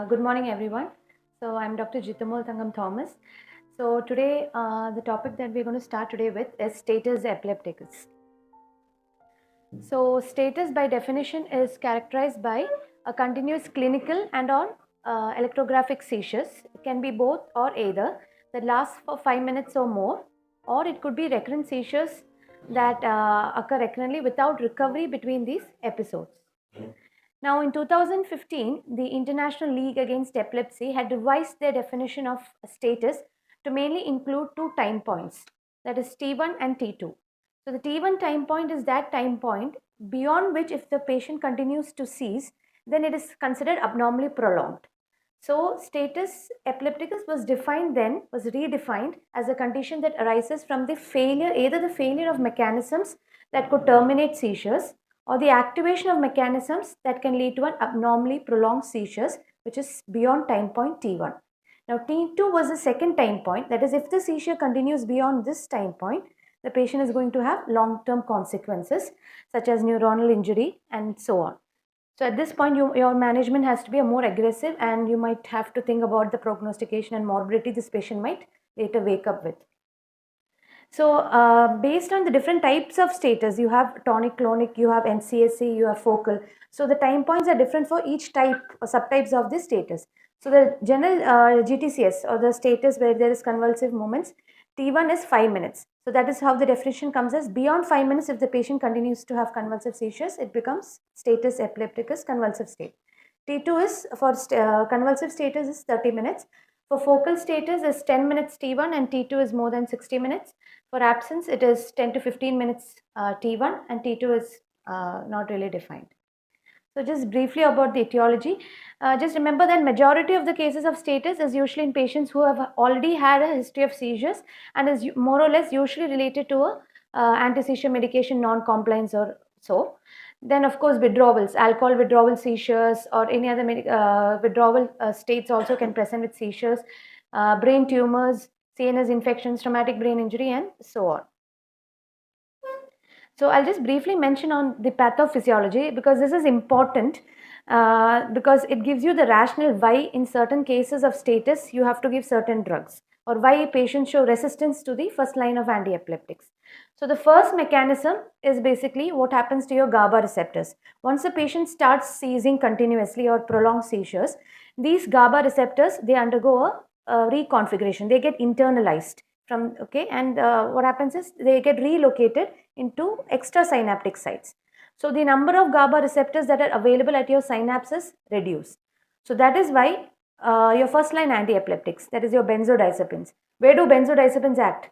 Good morning, everyone. So I'm Dr. Jithumol Thankam Thomas. So today, the topic that we're going to start today with is status epilepticus. So status by definition is characterized by a continuous clinical and or electrographic seizures. It can be both or either that lasts for 5 minutes or more, or it could be recurrent seizures that occur recurrently without recovery between these episodes. Now, in 2015, the International League Against Epilepsy had revised their definition of status to mainly include two time points, that is T1 and T2. So, the T1 time point is that time point beyond which, if the patient continues to seize, then it is considered abnormally prolonged. So, status epilepticus was redefined as a condition that arises from the failure, either the failure of mechanisms that could terminate seizures or the activation of mechanisms that can lead to an abnormally prolonged seizures, which is beyond time point T1. Now, T2 was the second time point, that is, if the seizure continues beyond this time point, the patient is going to have long-term consequences such as neuronal injury and so on. So at this point, your management has to be more aggressive, and you might have to think about the prognostication and morbidity this patient might later wake up with. So based on the different types of status, you have tonic-clonic, you have NCSC, you have focal. So the time points are different for each type or subtypes of this status. So the general GTCS, or the status where there is convulsive movements, T1 is 5 minutes. So that is how the definition comes as beyond 5 minutes. If the patient continues to have convulsive seizures, it becomes status epilepticus convulsive state. T2 is for convulsive status is 30 minutes. For focal status is 10 minutes T1 and T2 is more than 60 minutes. For absence, it is 10 to 15 minutes T1 and T2 is not really defined. So just briefly about the etiology, just remember that majority of the cases of status is usually in patients who have already had a history of seizures and is more or less usually related to a anti-seizure medication non-compliance or so. Then of course withdrawals, alcohol withdrawal seizures or any other withdrawal states also can present with seizures, brain tumors, CNS infections, traumatic brain injury and so on. So I'll just briefly mention on the pathophysiology because this is important because it gives you the rationale why in certain cases of status you have to give certain drugs or why patients show resistance to the first line of anti-epileptics. So the first mechanism is basically what happens to your GABA receptors. Once the patient starts seizing continuously or prolonged seizures, these GABA receptors, they undergo a reconfiguration, they get internalized from, and what happens is they get relocated into extrasynaptic sites. So the number of GABA receptors that are available at your synapses reduce. So that is why your first line anti-epileptics, that is your benzodiazepines. Where do benzodiazepines act?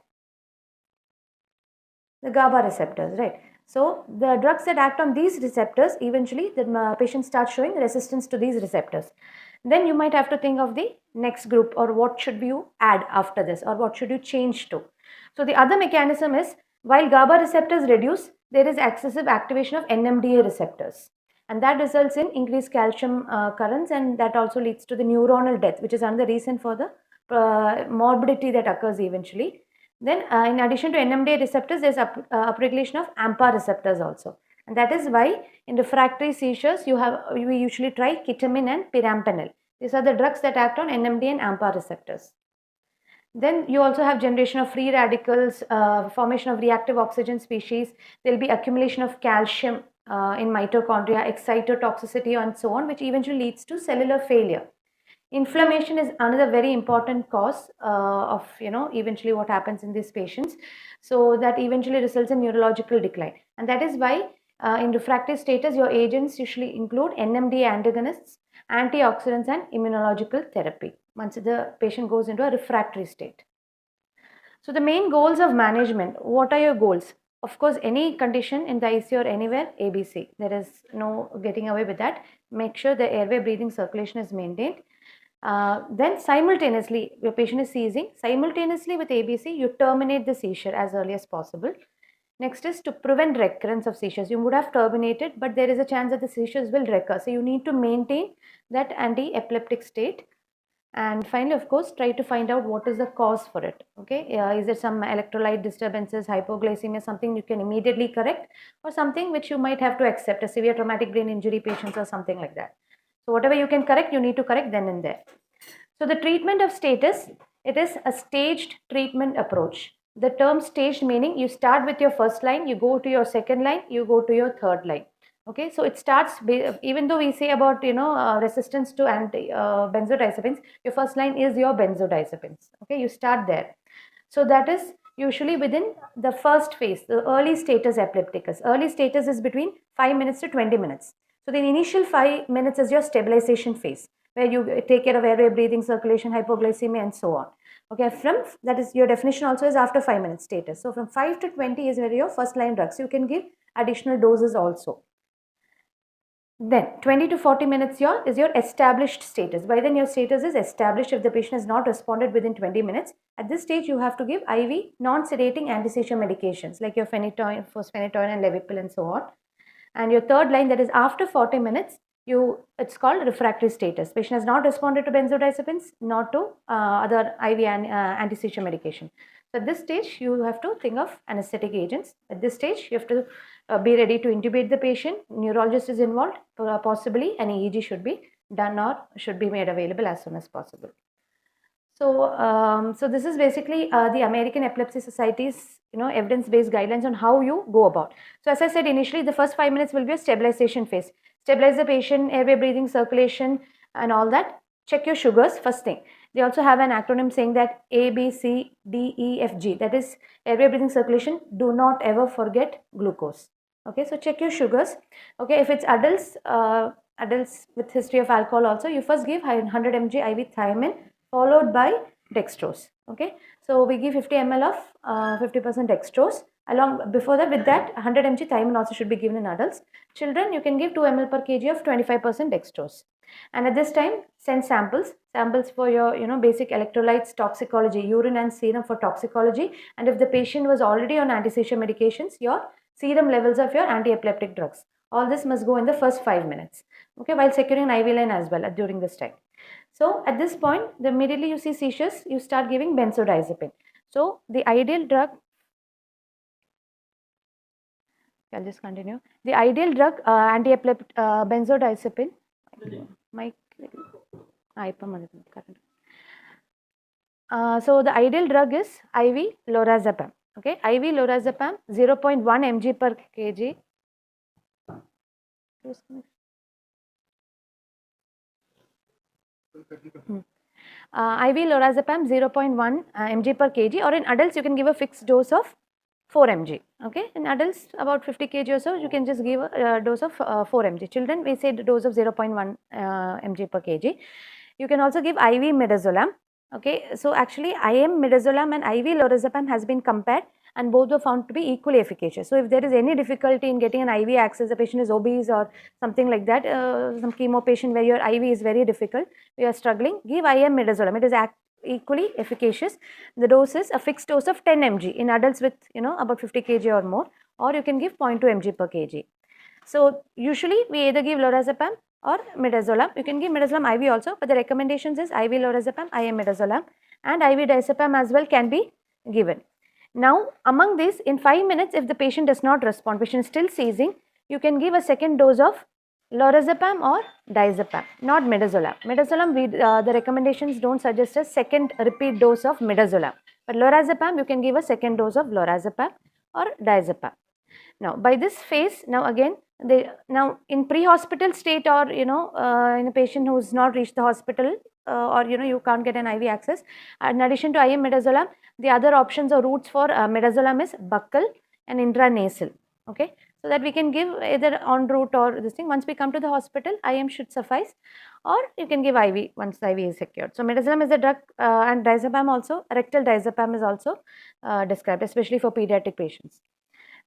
The GABA receptors, right? So the drugs that act on these receptors, eventually the patient starts showing resistance to these receptors. Then you might have to think of the next group, or what should you add after this, or what should you change to. So the other mechanism is, while GABA receptors reduce, there is excessive activation of NMDA receptors, and that results in increased calcium currents, and that also leads to the neuronal death, which is another reason for the morbidity that occurs eventually. Then in addition to NMDA receptors, there is upregulation of AMPA receptors also, and that is why in refractory seizures we usually try ketamine and pyrampanel. These are the drugs that act on NMDA and AMPA receptors. Then you also have generation of free radicals, formation of reactive oxygen species. There will be accumulation of calcium in mitochondria, excitotoxicity and so on, which eventually leads to cellular failure. Inflammation is another very important cause of eventually what happens in these patients. So that eventually results in neurological decline, and that is why in refractory status your agents usually include NMDA antagonists, antioxidants and immunological therapy once the patient goes into a refractory state. So the main goals of management, what are your goals? Of course, any condition in the ICU or anywhere, ABC. There is no getting away with that. Make sure the airway breathing circulation is maintained. Then simultaneously, your patient is seizing, simultaneously with ABC, you terminate the seizure as early as possible. Next is to prevent recurrence of seizures. You would have terminated, but there is a chance that the seizures will recur. So you need to maintain that anti-epileptic state. And finally, of course, try to find out what is the cause for it. Is there some electrolyte disturbances, hypoglycemia, something you can immediately correct, or something which you might have to accept, a severe traumatic brain injury patients or something like that. So whatever you can correct, you need to correct then and there. So the treatment of status, it is a staged treatment approach. The term staged meaning you start with your first line, you go to your second line, you go to your third line. Okay, so it starts, even though we say about resistance to benzodiazepines, your first line is your benzodiazepines. Okay, you start there. So that is usually within the first phase, the early status epilepticus. Early status is between 5 minutes to 20 minutes. So the initial 5 minutes is your stabilization phase, where you take care of airway, breathing, circulation, hypoglycemia, and so on. Okay, from that is your definition also is after 5 minutes status. So from 5 to 20 is where your first line drugs. You can give additional doses also. Then 20 to 40 minutes is your established status. By then your status is established if the patient has not responded within 20 minutes. At this stage you have to give IV non-sedating anti-seizure medications like your phenytoin, fosphenytoin and Levipil and so on. And your third line, that is after 40 minutes, it's called refractory status. Patient has not responded to benzodiazepines, not to other IV and anti-seizure medication. So at this stage, you have to think of anesthetic agents. At this stage, you have to be ready to intubate the patient. Neurologist is involved. Possibly an EEG should be done or should be made available as soon as possible. So, so this is basically the American Epilepsy Society's evidence-based guidelines on how you go about. So as I said initially, the first 5 minutes will be a stabilization phase. Stabilize the patient, airway, breathing, circulation, and all that. Check your sugars first thing. They also have an acronym saying that A, B, C, D, E, F, G. That is airway, breathing, circulation. Do not ever forget glucose. Okay, so check your sugars. Okay, if it's adults, adults with history of alcohol also, you first give 100 mg IV thiamine followed by dextrose. Okay, so we give 50 ml of 50% dextrose. Before that, with that 100 mg thiamine also should be given in adults. Children, you can give 2 ml per kg of 25% dextrose. And at this time, send samples for your basic electrolytes, toxicology, urine and serum for toxicology. And if the patient was already on anti-seizure medications, your serum levels of your anti-epileptic drugs. All this must go in the first 5 minutes. Okay, while securing an IV line as well during this time. So at this point, immediately you see seizures, you start giving benzodiazepine. So the ideal drug, I'll just continue. The ideal drug, anti-epileptic benzodiazepine. So the ideal drug is IV lorazepam. Okay, IV lorazepam 0.1 mg per kg. IV lorazepam 0.1 mg per kg, or in adults you can give a fixed dose of 4 mg. Okay, in adults about 50 kg or so, you can just give a dose of 4 mg. Children, we say the dose of 0.1 mg per kg. You can also give IV midazolam. Okay, so actually IM midazolam and IV lorazepam has been compared and both were found to be equally efficacious. So if there is any difficulty in getting an IV access, the patient is obese or something like that, some chemo patient where your IV is very difficult, we are struggling, give IM midazolam. It is equally efficacious. The dose is a fixed dose of 10 mg in adults with about 50 kg or more, or you can give 0.2 mg per kg. So usually we either give lorazepam or midazolam. You can give midazolam IV also, but the recommendations is IV lorazepam, IM midazolam, and IV diazepam as well can be given. Now among these, in 5 minutes, if the patient does not respond, patient is still seizing, you can give a second dose of lorazepam or diazepam, not midazolam. Midazolam, the recommendations don't suggest a second repeat dose of midazolam, but lorazepam, you can give a second dose of lorazepam or diazepam. Now by this phase, now again, now in pre-hospital state, or in a patient who has not reached the hospital, or you can't get an IV access, in addition to IM midazolam, the other options or routes for midazolam is buccal and intranasal. Okay, so that we can give either en route or this thing. Once we come to the hospital, IM should suffice, or you can give IV once the IV is secured. So midazolam is a drug, and diazepam also, rectal diazepam is also described, especially for pediatric patients.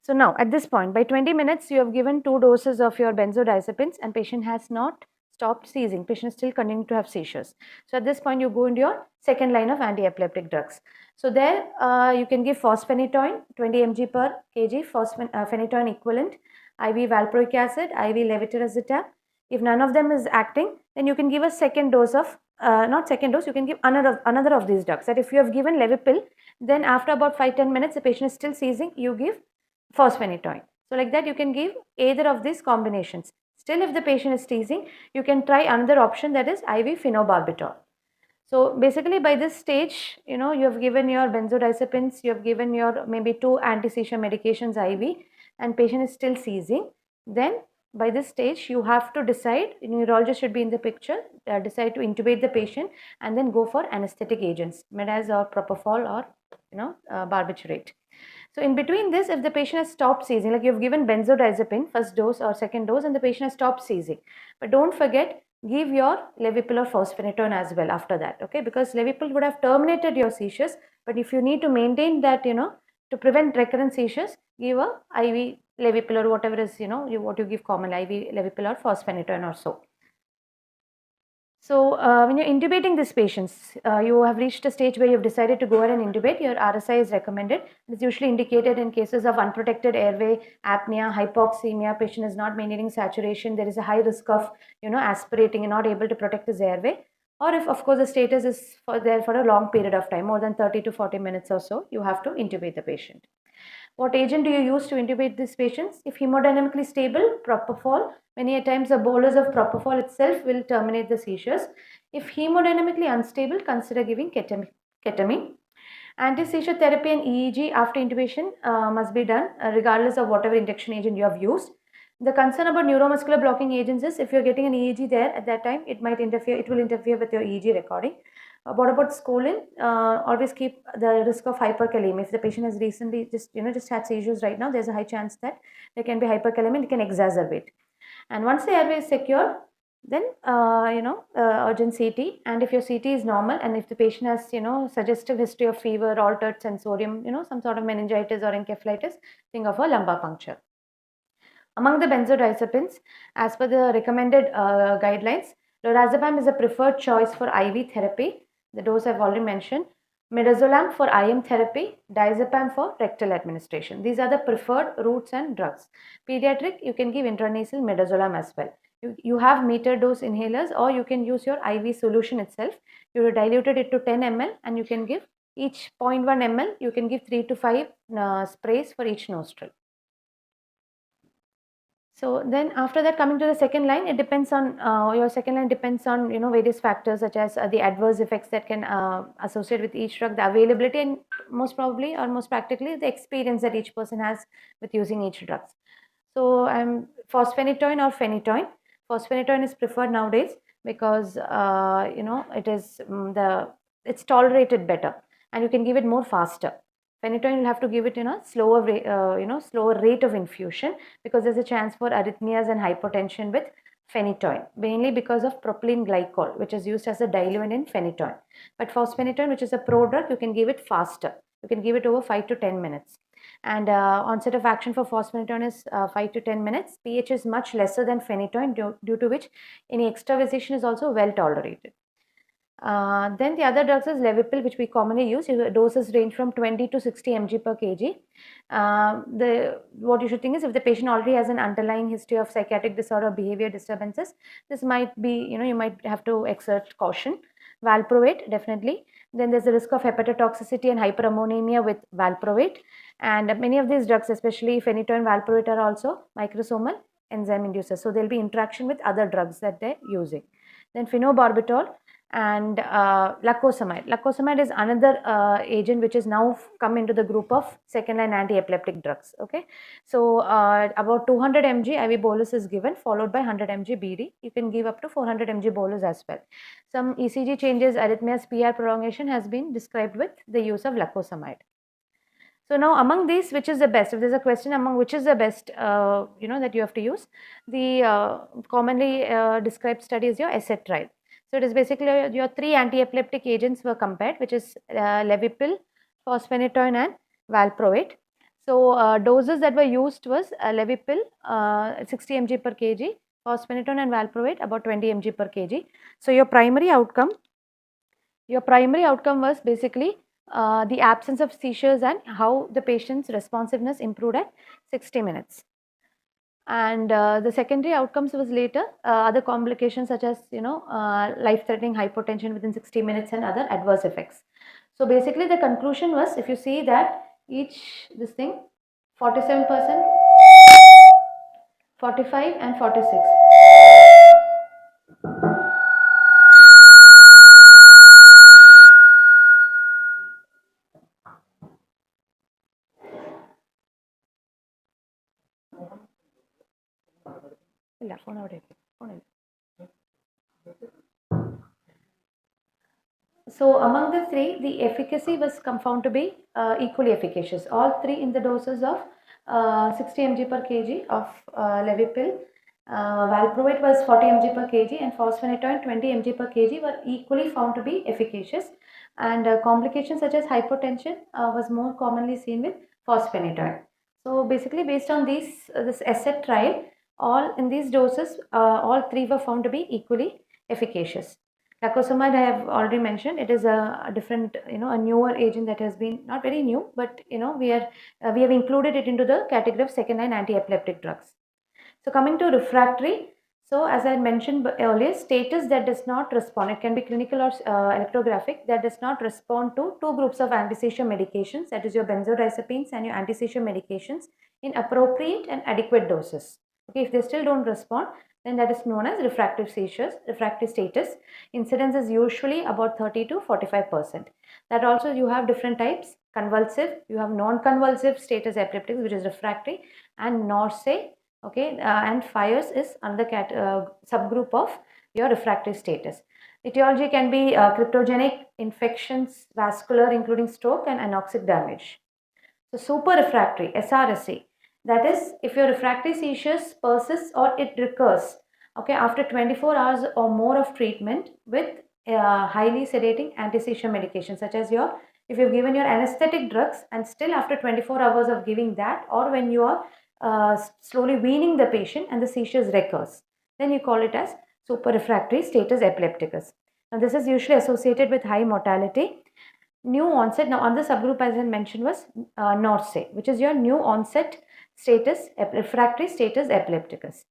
So now at this point, by 20 minutes, you have given 2 doses of your benzodiazepines and patient has not stopped seizing. Patient is still continuing to have seizures. So at this point, you go into your second line of anti-epileptic drugs. So there you can give fosphenytoin 20 mg per kg, phenytoin equivalent, IV valproic acid, IV levetiracetam. If none of them is acting, then you can give a second dose of, not second dose, you can give another of these drugs. That if you have given Levipil, then after about 5-10 minutes, the patient is still seizing, you give fosphenytoin. So like that you can give either of these combinations. Still, if the patient is seizing, you can try another option, that is IV phenobarbital. So basically by this stage, you have given your benzodiazepines, you have given your maybe 2 anti-seizure medications IV, and patient is still seizing. Then by this stage you have to decide, neurologist should be in the picture, decide to intubate the patient and then go for anesthetic agents, Medaz or propofol or barbiturate. So in between this, if the patient has stopped seizing, like you've given benzodiazepine first dose or second dose and the patient has stopped seizing, but don't forget, give your Levipil or fosphenytoin as well after that, okay, because Levipil would have terminated your seizures, but if you need to maintain that, to prevent recurrent seizures, give a IV Levipil or whatever is, what you give common IV Levipil or fosphenytoin or so. So when you're intubating these patients, you have reached a stage where you've decided to go ahead and intubate, your RSI is recommended. It's usually indicated in cases of unprotected airway, apnea, hypoxemia, patient is not maintaining saturation, there is a high risk of, aspirating and not able to protect his airway. Or if, of course, the status is there for a long period of time, more than 30 to 40 minutes or so, you have to intubate the patient. What agent do you use to intubate these patients? If hemodynamically stable, propofol. Many a times a bolus of propofol itself will terminate the seizures. If hemodynamically unstable, consider giving ketamine. Anti-seizure therapy and EEG after intubation must be done regardless of whatever induction agent you have used. The concern about neuromuscular blocking agents is if you're getting an EEG there at that time, it will interfere with your EEG recording. What about scolin? Always keep the risk of hyperkalemia. If the patient has recently just had seizures right now, there's a high chance that there can be hyperkalemia, it can exacerbate. And once the airway is secure, then urgent CT, and if your CT is normal and if the patient has suggestive history of fever, altered sensorium, some sort of meningitis or encephalitis, think of a lumbar puncture. Among the benzodiazepines, as per the recommended guidelines, lorazepam is a preferred choice for IV therapy. The dose I've already mentioned. Midazolam for IM therapy, diazepam for rectal administration. These are the preferred routes and drugs. Pediatric, you can give intranasal midazolam as well. You have meter dose inhalers, or you can use your IV solution itself. You diluted it to 10 ml and you can give each 0.1 ml, you can give 3 to 5 sprays for each nostril. So then after that, coming to the second line, it depends on your second line depends on various factors such as the adverse effects that can associate with each drug, the availability, and most probably or most practically the experience that each person has with using each drug. So fosphenytoin or phenytoin. Fosphenytoin is preferred nowadays because it is it's tolerated better and you can give it more faster. Phenytoin will have to give it in a slower rate of infusion because there's a chance for arrhythmias and hypotension with phenytoin, mainly because of propylene glycol, which is used as a diluent in phenytoin. But fosphenytoin, which is a prodrug, you can give it faster. You can give it over 5 to 10 minutes. And onset of action for fosphenytoin is 5 to 10 minutes. pH is much lesser than phenytoin, due to which any extravasation is also well tolerated. Then the other drugs is Levipil, which we commonly use. Doses range from 20 to 60 mg per kg. What you should think is if the patient already has an underlying history of psychiatric disorder, behavior disturbances, this might be, you might have to exert caution. Valproate, definitely. Then there's a risk of hepatotoxicity and hyperammonemia with valproate. And many of these drugs, especially phenytoin, valproate, are also microsomal enzyme inducers. So there'll be interaction with other drugs that they're using. Then phenobarbital and lacosamide. Lacosamide is another agent which is now come into the group of second line anti-epileptic drugs. Okay, so about 200 mg IV bolus is given, followed by 100 mg BD. You can give up to 400 mg bolus as well. Some ECG changes, arrhythmias, PR prolongation has been described with the use of lacosamide. So now among these, which is the best? If there's a question among which is the best, that you have to use, the commonly described study is your ESSET trial. So it is basically your 3 anti-epileptic agents were compared, which is Levipil, fosphenytoin and valproate. So doses that were used was Levipil 60 mg per kg, fosphenytoin and valproate about 20 mg per kg. So your primary outcome was basically the absence of seizures and how the patient's responsiveness improved at 60 minutes. And the secondary outcomes was later other complications such as life-threatening hypotension within 60 minutes and other adverse effects. So basically the conclusion was, if you see that this thing 47%, 45 and 46. So among the three, the efficacy was found to be equally efficacious. All three in the doses of 60 mg per kg of Levipil, valproate was 40 mg per kg, and fosphenytoin 20 mg per kg were equally found to be efficacious. And complications such as hypotension was more commonly seen with fosphenytoin. So basically, based on this asset trial, all in these doses, all three were found to be equally efficacious. Lacosamide, I have already mentioned, it is a different, a newer agent that has been not very new, but we have included it into the category of second-line anti-epileptic drugs. So coming to refractory, so as I mentioned earlier, status that does not respond, it can be clinical or electrographic, that does not respond to two groups of anti-seizure medications, that is your benzodiazepines and your anti-seizure medications in appropriate and adequate doses. Okay, if they still don't respond, then that is known as refractory seizures, refractory status. Incidence is usually about 30 to 45%. That also you have different types, convulsive, you have non-convulsive status epilepticus, which is refractory, and nausea. Okay, and fires is another subgroup of your refractory status. Etiology can be cryptogenic, infections, vascular, including stroke, and anoxic damage. So super refractory, SRSE, that is if your refractory seizures persists or it recurs, okay, after 24 hours or more of treatment with highly sedating anti-seizure medication, such as if you've given your anesthetic drugs and still after 24 hours of giving that, or when you are slowly weaning the patient and the seizures recurs, then you call it as super refractory status epilepticus. Now this is usually associated with high mortality. New onset, now another subgroup as I mentioned was nausea, which is your new onset status, refractory status epilepticus.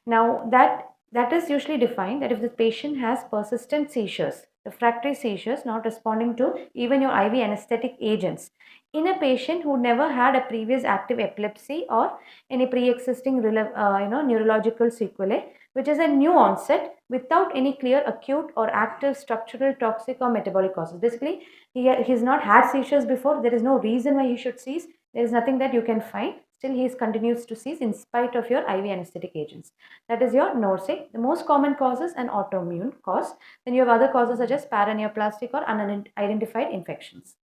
Now that is usually defined that if the patient has persistent seizures, refractory seizures not responding to even your IV anesthetic agents, in a patient who never had a previous active epilepsy or any pre-existing neurological sequelae, which is a new onset without any clear acute or active structural, toxic or metabolic causes. Basically, he's not had seizures before. There is no reason why he should seize. There is nothing that you can find. Still, he continues to seize in spite of your IV anesthetic agents. That is your nausea. The most common causes an autoimmune cause. Then you have other causes such as paraneoplastic or unidentified infections.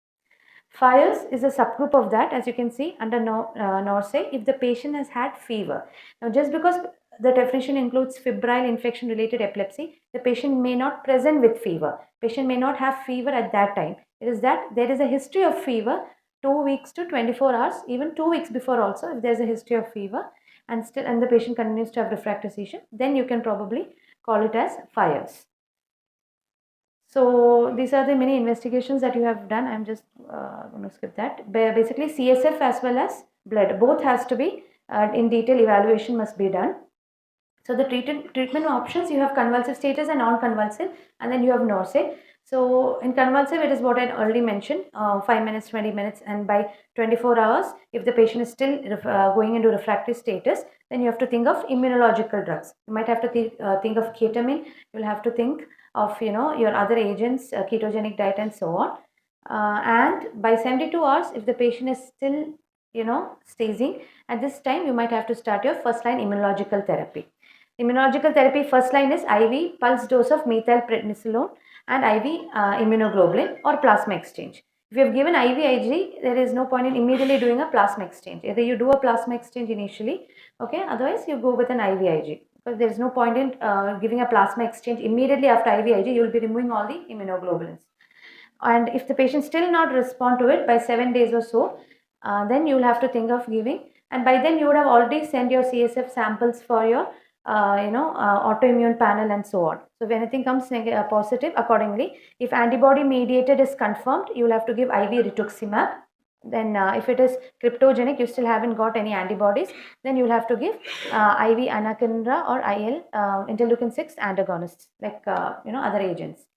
Fires is a subgroup of that, as you can see under nausea, if the patient has had fever. Now, just because the definition includes febrile infection related epilepsy, the patient may not present with fever. Patient may not have fever at that time. It is that there is a history of fever 2 weeks to 24 hours, even 2 weeks before also, if there is a history of fever and the patient continues to have refractory seizure, then you can probably call it as fires. So these are the many investigations that you have done. I'm just going to skip that. Basically, CSF as well as blood, both has to be in detail evaluation must be done. So the treatment options, you have convulsive status and non-convulsive, and then you have nausea. So in convulsive, it is what I already mentioned, 5 minutes, 20 minutes, and by 24 hours, if the patient is still going into refractory status, then you have to think of immunological drugs. You might have to think of ketamine. You will have to think of your other agents, ketogenic diet, and so on. And by 72 hours, if the patient is still staging, at this time you might have to start your first line immunological therapy. Immunological therapy first line is IV pulse dose of methylprednisolone and IV immunoglobulin or plasma exchange. If you have given IVIG, there is no point in immediately doing a plasma exchange. Either you do a plasma exchange initially, okay, otherwise you go with an IVIG, because there is no point in giving a plasma exchange immediately after IVIG. You will be removing all the immunoglobulins. And if the patient still not respond to it by 7 days or so, then you will have to think of giving, and by then you would have already sent your CSF samples for your autoimmune panel and so on. So if anything comes positive, accordingly, if antibody mediated is confirmed, you will have to give IV rituximab. Then if it is cryptogenic, you still haven't got any antibodies, then you will have to give IV anakinra or IL interleukin 6 antagonists, like other agents.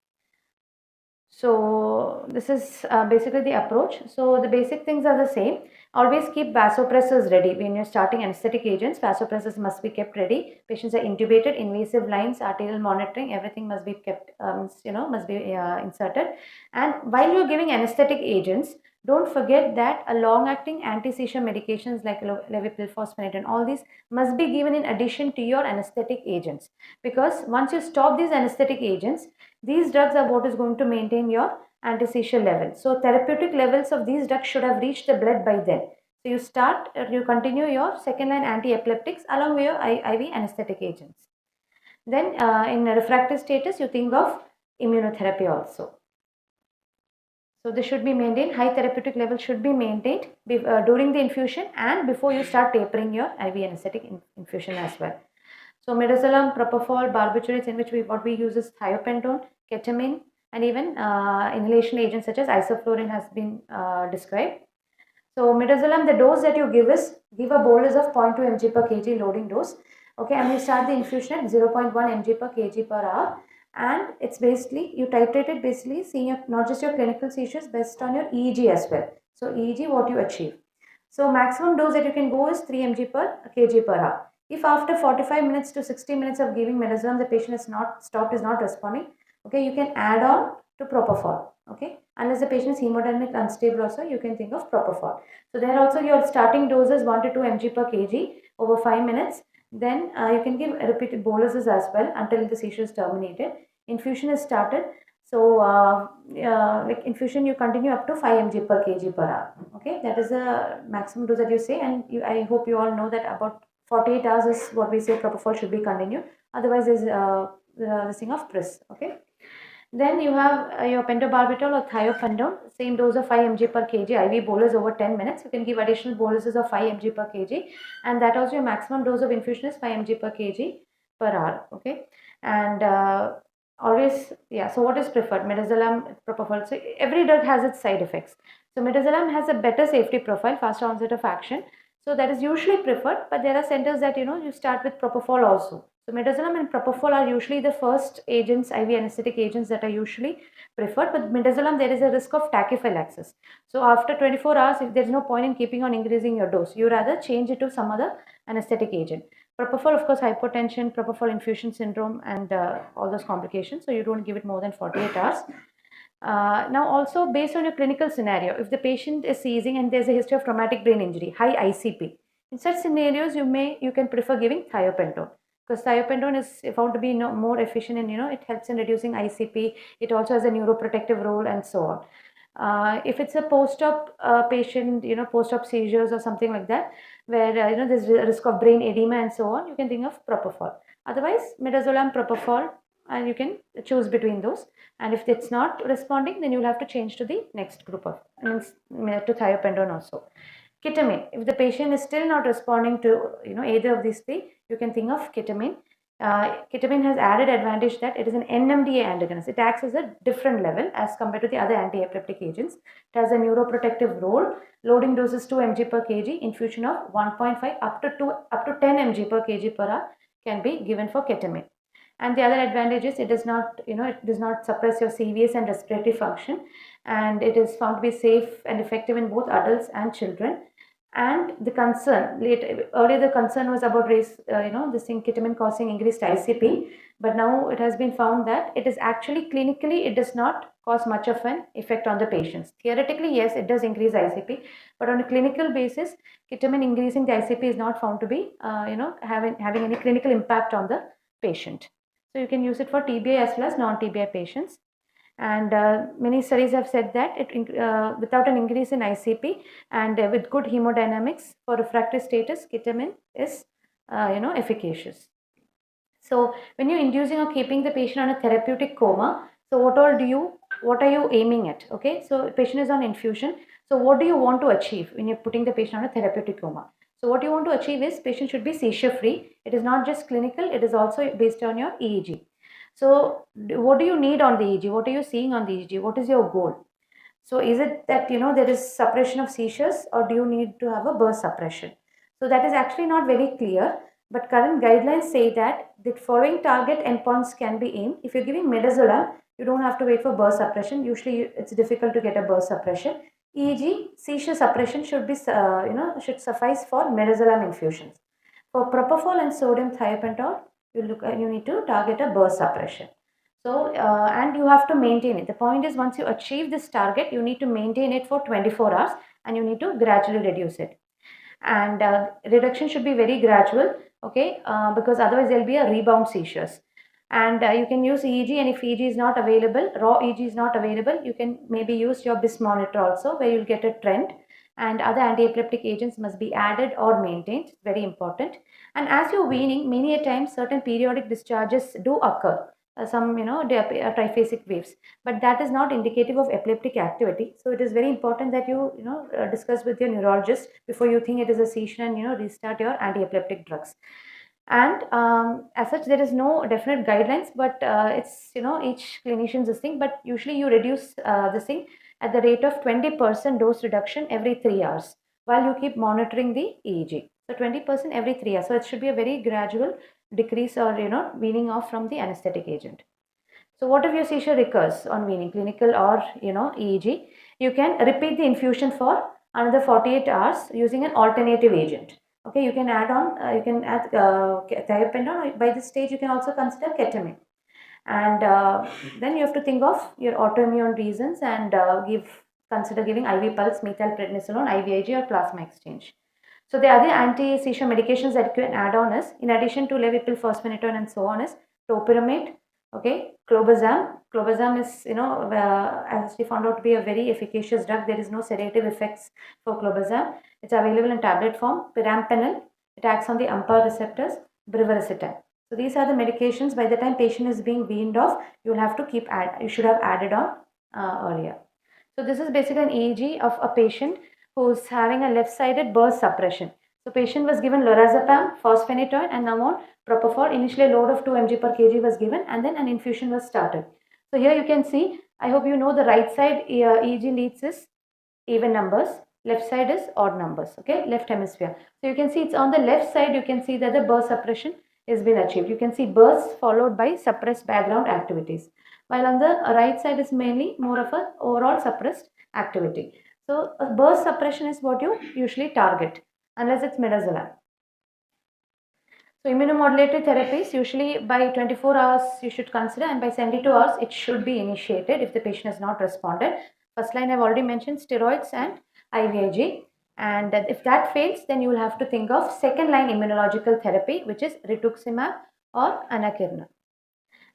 So this is basically the approach. So the basic things are the same. Always keep vasopressors ready. When you're starting anesthetic agents, vasopressors must be kept ready. Patients are intubated, invasive lines, arterial monitoring, everything must be kept, must be inserted. And while you're giving anesthetic agents, don't forget that a long-acting anti-seizure medications like levipilphosphonate and all these must be given in addition to your anesthetic agents. Because once you stop these anesthetic agents, these drugs are what is going to maintain your anti-seizure level. So therapeutic levels of these drugs should have reached the blood by then. So you continue your second line anti-epileptics along with your IV anesthetic agents. Then in refractory status, you think of immunotherapy also. So this should be maintained, high therapeutic level should be maintained during the infusion and before you start tapering your IV anesthetic infusion as well. So midazolam, propofol, barbiturates, in which what we use is thiopentone, ketamine, and even inhalation agents such as isoflurane has been described. So midazolam, the dose that you give a bolus of 0.2 mg per kg loading dose. Okay, and you start the infusion at 0.1 mg per kg per hour. And it's basically, you titrate it basically seeing not just your clinical seizures based on your EEG as well. So EEG, what you achieve. So maximum dose that you can go is 3 mg per kg per hour. If after 45 minutes to 60 minutes of giving midazolam, the patient is not responding, okay, you can add on to propofol, okay. Unless the patient is hemodynamic unstable also, you can think of propofol. So there also your starting dose is 1 to 2 mg per kg over 5 minutes. Then you can give repeated boluses as well until the seizure is terminated. Infusion is started. So like infusion, you continue up to 5 mg per kg per hour. Okay, that is the maximum dose that you say, and I hope you all know that about 48 hours is what we say propofol should be continued. Otherwise, there's the thing of PRIS. Okay. Then you have your pentobarbital or thiopentone, same dose of 5 mg per kg, IV bolus over 10 minutes. You can give additional boluses of 5 mg per kg, and that also your maximum dose of infusion is 5 mg per kg per hour. Okay, and always, yeah. So what is preferred? Midazolam, propofol. So every drug has its side effects. So midazolam has a better safety profile, faster onset of action. So that is usually preferred, but there are centers that you start with propofol also. So midazolam and propofol are usually the first agents, IV anesthetic agents that are usually preferred. But midazolam, there is a risk of tachyphylaxis. So after 24 hours, if there is no point in keeping on increasing your dose, you rather change it to some other anesthetic agent. Propofol, of course, hypotension, propofol infusion syndrome, and all those complications. So you don't give it more than 48 hours. Now also based on your clinical scenario, if the patient is seizing and there's a history of traumatic brain injury, high ICP, in such scenarios you can prefer giving thiopentone, because thiopentone is found to be more efficient and it helps in reducing ICP. It also has a neuroprotective role and so on. If it's a post-op patient, post-op seizures or something like that, where there's a risk of brain edema and so on, you can think of propofol. Otherwise, midazolam, propofol, and you can choose between those. And if it's not responding, then you'll have to change to the next group of, to thiopentone also. Ketamine, if the patient is still not responding to either of these three, you can think of ketamine. Ketamine has added advantage that it is an NMDA antagonist. It acts as a different level as compared to the other anti-epileptic agents. It has a neuroprotective role. Loading dose is 2 mg per kg. Infusion of 1.5 up to 10 mg per kg per hour can be given for ketamine. And the other advantage is it does not, it does not suppress your CVS and respiratory function, and it is found to be safe and effective in both adults and children. And the concern earlier, the concern was about this thing, ketamine causing increased ICP, but now it has been found that it is actually clinically it does not cause much of an effect on the patients. Theoretically, yes, it does increase ICP, but on a clinical basis, ketamine increasing the ICP is not found to be having any clinical impact on the patient. So you can use it for TBI as well as non-TBI patients. And many studies have said that without an increase in ICP and with good hemodynamics for refractory status, ketamine is efficacious. So when you're inducing or keeping the patient on a therapeutic coma, so what are you aiming at? Okay, so patient is on infusion. So what do you want to achieve when you're putting the patient on a therapeutic coma? So what you want to achieve is patient should be seizure free. It is not just clinical, it is also based on your EEG. So what do you need on the EEG? What are you seeing on the EEG? What is your goal? So is it that there is suppression of seizures, or do you need to have a burst suppression? So that is actually not very clear, but current guidelines say that the following target endpoints can be aimed. If you're giving midazolam, You don't have to wait for burst suppression. Usually it's difficult to get a burst suppression. EEG seizure suppression should be should suffice for midazolam infusions. For propofol and sodium thiopental, you need to target a burst suppression. So and you have to maintain it. The point is, once you achieve this target, you need to maintain it for 24 hours and you need to gradually reduce it. And reduction should be very gradual, okay, because otherwise there will be a rebound seizures. And you can use EEG, and if EEG is not available, raw EEG is not available, you can maybe use your BIS monitor also, where you'll get a trend. And other anti-epileptic agents must be added or maintained, very important. And as you're weaning, many a times certain periodic discharges do occur, some triphasic waves, but that is not indicative of epileptic activity. So it is very important that you discuss with your neurologist before you think it is a seizure and restart your anti-epileptic drugs. And as such, there is no definite guidelines, but it's each clinician's this thing. But usually you reduce this thing at the rate of 20% dose reduction every 3 hours while you keep monitoring the EEG. So 20% every 3 hours. So it should be a very gradual decrease or weaning off from the anesthetic agent. So what if your seizure recurs on weaning, clinical or EEG? You can repeat the infusion for another 48 hours using an alternative agent. Okay, you can add on, you can add thiopentone. By this stage, you can also consider ketamine. And then you have to think of your autoimmune reasons and consider giving IV pulse, methylprednisolone, IVIG, or plasma exchange. So the other anti-seizure medications that you can add on is, in addition to levodopa, fosphenytoin, and so on, is topiramate, okay, clobazam. Clobazam is, actually found out to be a very efficacious drug. There is no sedative effects for clobazam. It's available in tablet form. Perampanel, it acts on the AMPA receptors. Brivaracetam. So these are the medications. By the time patient is being weaned off, you should have added on earlier. So this is basically an EEG of a patient who's having a left-sided burst suppression. So patient was given lorazepam, fosphenytoin, and now on propofol. Initially a load of 2 mg per kg was given, and then an infusion was started. So here you can see, I hope you know, the right side EEG leads is even numbers, left side is odd numbers, okay, left hemisphere. So you can see it's on the left side, you can see that the burst suppression has been achieved. You can see bursts followed by suppressed background activities, while on the right side is mainly more of a overall suppressed activity. So a burst suppression is what you usually target, unless it's midazolam. So immunomodulatory therapies, usually by 24 hours you should consider, and by 72 hours it should be initiated if the patient has not responded. First line I've already mentioned, steroids and IVIG. And if that fails, then you will have to think of second line immunological therapy, which is rituximab or anakinra.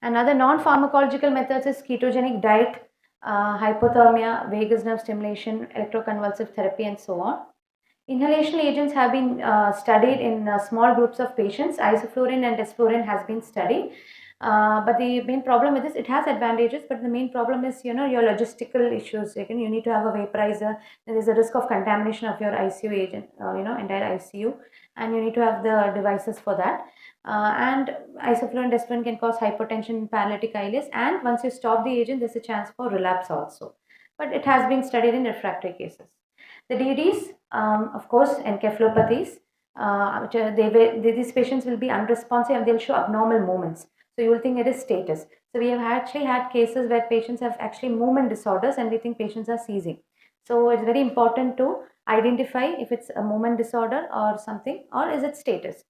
And other non-pharmacological methods is ketogenic diet, hypothermia, vagus nerve stimulation, electroconvulsive therapy, and so on. Inhalation agents have been studied in small groups of patients. Isoflurane and desflurane has been studied. But the main problem with this, it has advantages, but the main problem is, your logistical issues. You need to have a vaporizer. There is a risk of contamination of your ICU agent, entire ICU, and you need to have the devices for that. And isoflurane and desflurane can cause hypotension and paralytic ileus, and once you stop the agent, there's a chance for relapse also. But it has been studied in refractory cases. The DDs, of course, encephalopathies, these patients will be unresponsive and they'll show abnormal movements. So you will think it is status. So we have actually had cases where patients have actually movement disorders and we think patients are seizing. So it's very important to identify if it's a movement disorder or something, or is it status.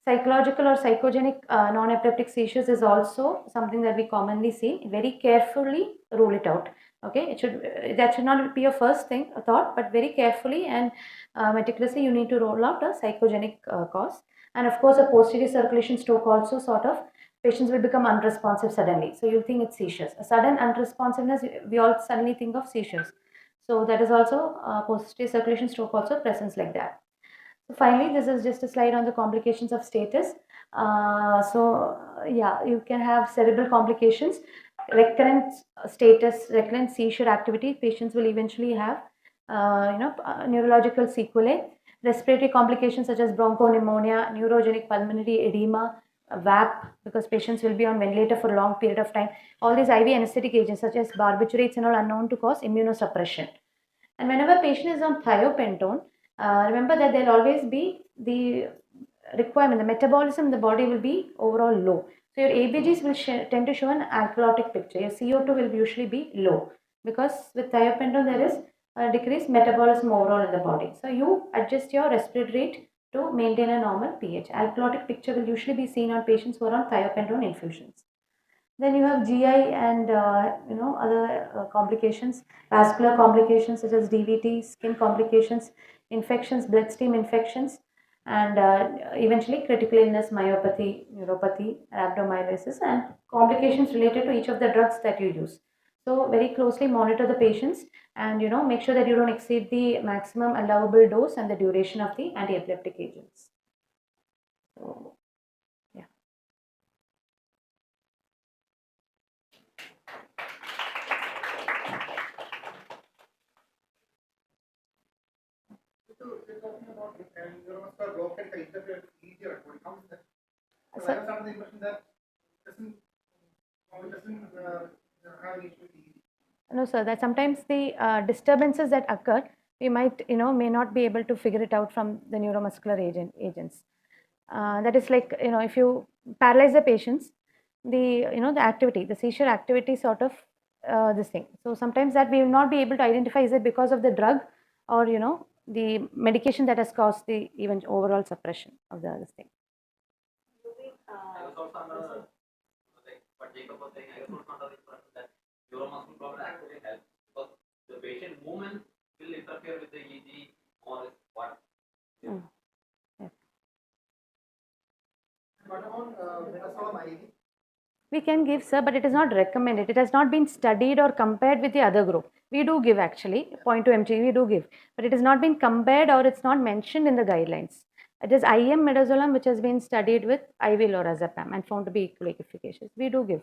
Psychological or psychogenic non-epileptic seizures is also something that we commonly see. Very carefully rule it out. Okay, that should not be your first thought, but very carefully and meticulously you need to rule out a psychogenic cause. And of course, a posterior circulation stroke also patients will become unresponsive suddenly. So you'll think it's seizures. A sudden unresponsiveness, we all suddenly think of seizures. So that is also posterior circulation stroke also presents like that. So finally, this is just a slide on the complications of status. You can have cerebral complications, recurrent status, recurrent seizure activity. Patients will eventually have, neurological sequelae, respiratory complications such as bronchopneumonia, neurogenic pulmonary edema, VAP, because patients will be on ventilator for a long period of time. All these IV anesthetic agents such as barbiturates and all are known to cause immunosuppression. And whenever patient is on thiopentone, remember that there will always be the requirement, the metabolism in the body will be overall low. So your ABGs will tend to show an alkalotic picture. Your CO2 will usually be low because with thiopentone there is a decreased metabolism overall in the body. So you adjust your respiratory rate to maintain a normal pH. Alkalotic picture will usually be seen on patients who are on thiopentone infusions. Then you have GI and other complications, vascular complications such as DVT, skin complications, infections, bloodstream infections, and eventually critical illness, myopathy, neuropathy, rhabdomyolysis, and complications related to each of the drugs that you use. So very closely monitor the patients and make sure that you don't exceed the maximum allowable dose and the duration of the anti-epileptic agents. So, yeah. So, no, sir. That sometimes the disturbances that occur, we might, may not be able to figure it out from the neuromuscular agents. That is like, if you paralyze the patients, the activity, the seizure activity sort of this thing. So sometimes that we will not be able to identify, is it because of the drug or, the medication that has caused the even overall suppression of the other thing. I was also under, like what Jacob was saying, I was also under the impression that neuromuscular problem actually helps because the patient movement will interfere with the EEG or what. Yeah. What about metasolum IV? We can give, sir, but it is not recommended. It has not been studied or compared with the other group. We do give actually, 0.2 mg we do give, but it has not been compared or it's not mentioned in the guidelines. It is IM midazolam which has been studied with IV lorazepam and found to be equally efficacious. We do give.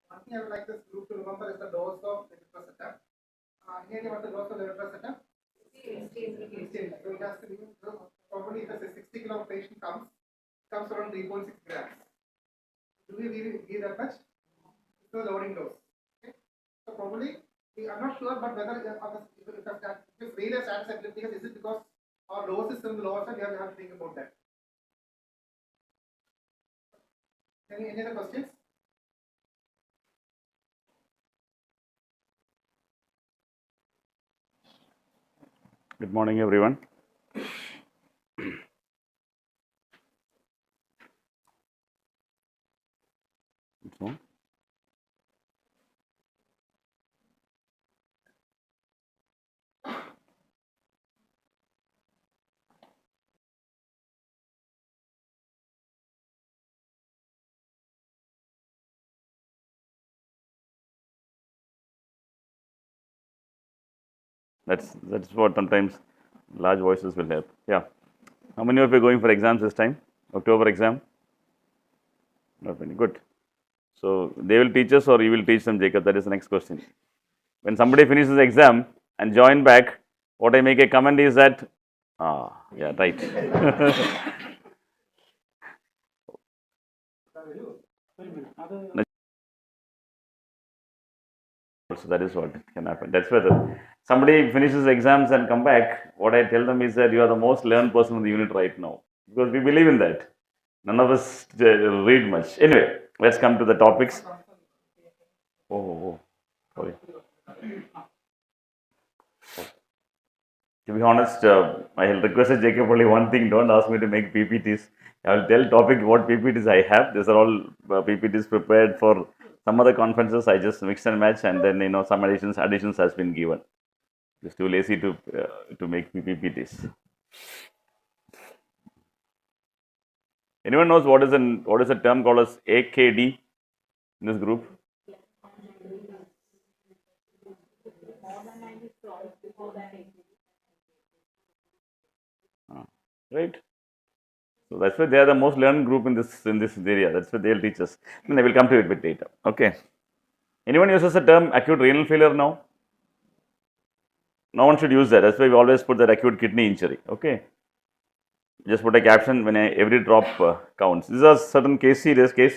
One thing I would like this group to remember is the dose of levetiracetam. Here what's the dose of levetiracetam? 16. So it has to be, probably if a 60 kilo patient comes around 3.6 grams. Do we really give that much? It's the loading dose. Okay? So probably, I'm not sure, but whether if really a status epilepticus, is it because our dose is in the lower side? We have to think about that. Any other questions? Good morning, everyone. That's what sometimes large voices will help. Yeah. How many of you are going for exams this time? October exam? Not many. Good. So they will teach us or you will teach them, Jacob? That is the next question. When somebody finishes the exam and join back, what I make a comment is that, yeah, right. So that is what can happen. That's whether somebody finishes exams and come back, what I tell them is that you are the most learned person in the unit right now, because we believe in that. None of us read much. Anyway, let's come to the topics. Sorry. To be honest, I requested Jacob only one thing: don't ask me to make PPTs. I will tell topic what PPTs I have. These are all PPTs prepared for some other conferences. I just mix and match, and then some additions has been given. Just too lazy to make PPTs. Anyone knows what is a term called as AKD in this group? Right. So that's why they are the most learned group in this area. That's why they'll teach us. And I will come to it with data. Okay. Anyone uses the term acute renal failure now? No one should use that. That's why we always put that acute kidney injury. Okay. Just put a caption when every drop counts. These are certain case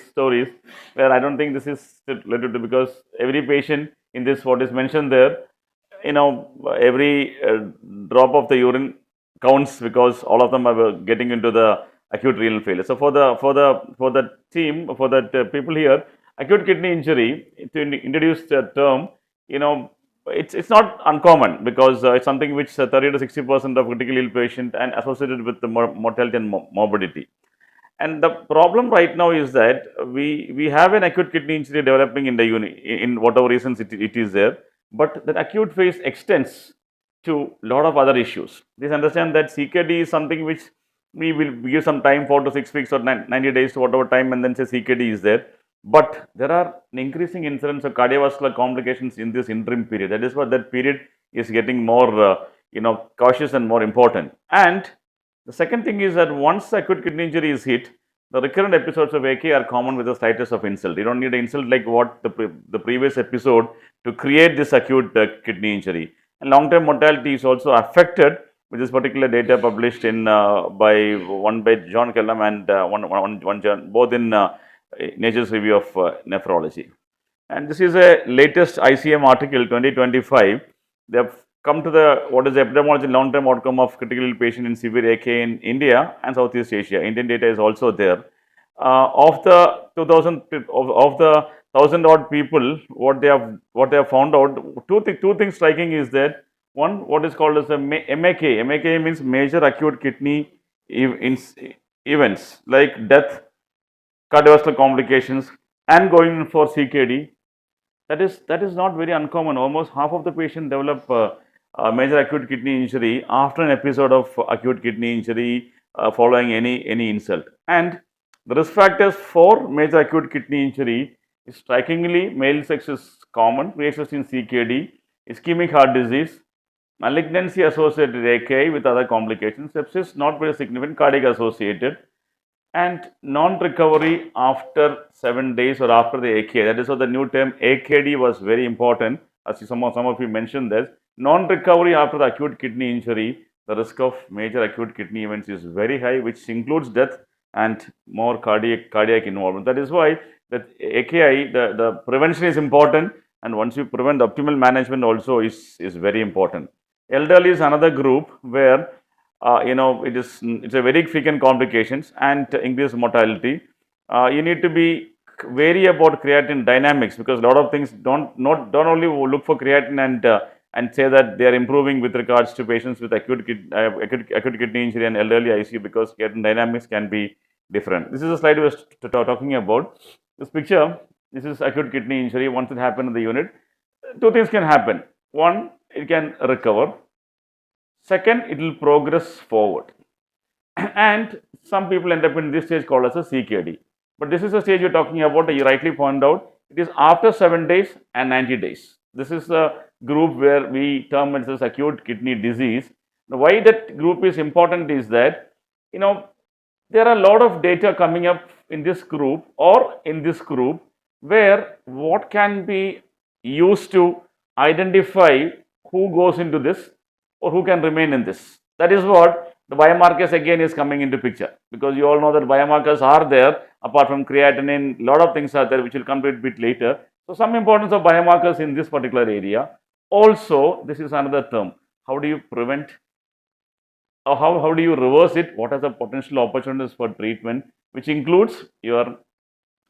stories where I don't think this is related to, because every patient in this what is mentioned there, every drop of the urine counts, because all of them are getting into the acute renal failure. So for the team, for the people here, acute kidney injury, to introduce the term, it's not uncommon, because it's something which 30 to 60% of critically ill patient and associated with the mortality and morbidity. And the problem right now is that we have an acute kidney injury developing in the unit, in whatever reasons it is there, but that acute phase extends to a lot of other issues. Please understand that CKD is something which we will give some time, 4 to 6 weeks or 90 days to whatever time, and then say CKD is there. But there are an increasing incidence of cardiovascular complications in this interim period. That is what that period is getting more, cautious and more important. And the second thing is that once acute kidney injury is hit, the recurrent episodes of AK are common with the slightest of insult. You don't need an insult like what the previous episode to create this acute kidney injury. And long-term mortality is also affected with this particular data published in by John Kellam and one both in Nature's Review of Nephrology. And this is a latest ICM article 2025. They have come to what is the epidemiology and long-term outcome of critical ill patient in severe AK in India and Southeast Asia. Indian data is also there. Of the 2000 of the 1,000 odd people, what they have found out, two things striking is that one, what is called as the MAK. MAK means major acute kidney events like death, cardiovascular complications, and going for CKD. That is not very uncommon. Almost half of the patients develop major acute kidney injury after an episode of acute kidney injury following any insult. And the risk factors for major acute kidney injury is strikingly male sex is common, pre-existing CKD, ischemic heart disease, malignancy associated AK with other complications, sepsis not very significant, cardiac associated, and non-recovery after 7 days or after the AK. That is why the new term AKD was very important. As some of you mentioned this, non-recovery after the acute kidney injury, the risk of major acute kidney events is very high, which includes death and more cardiac involvement. That is why the AKI, the prevention is important, and once you prevent, the optimal management also is very important. Elderly is another group where it's a very frequent complications and increased mortality. You need to be wary about creatinine dynamics, because a lot of things don't only look for creatinine and say that they are improving with regards to patients with acute kidney injury and elderly ICU, because creatinine dynamics can be different. This is a slide we were talking about. This picture, this is acute kidney injury. Once it happened in the unit, two things can happen. One, it can recover. Second, it will progress forward. And some people end up in this stage called as a CKD. But this is the stage you're talking about, that you rightly pointed out. It is after 7 days and 90 days. This is the group where we term it as acute kidney disease. Now, why that group is important is that, there are a lot of data coming up in this group where what can be used to identify who goes into this or who can remain in this. That is what the biomarkers again is coming into picture, because you all know that biomarkers are there. Apart from creatinine, a lot of things are there, which will come to it a bit later. So some importance of biomarkers in this particular area. Also, this is another term. How do you prevent, or how do you reverse it? What are the potential opportunities for treatment, which includes your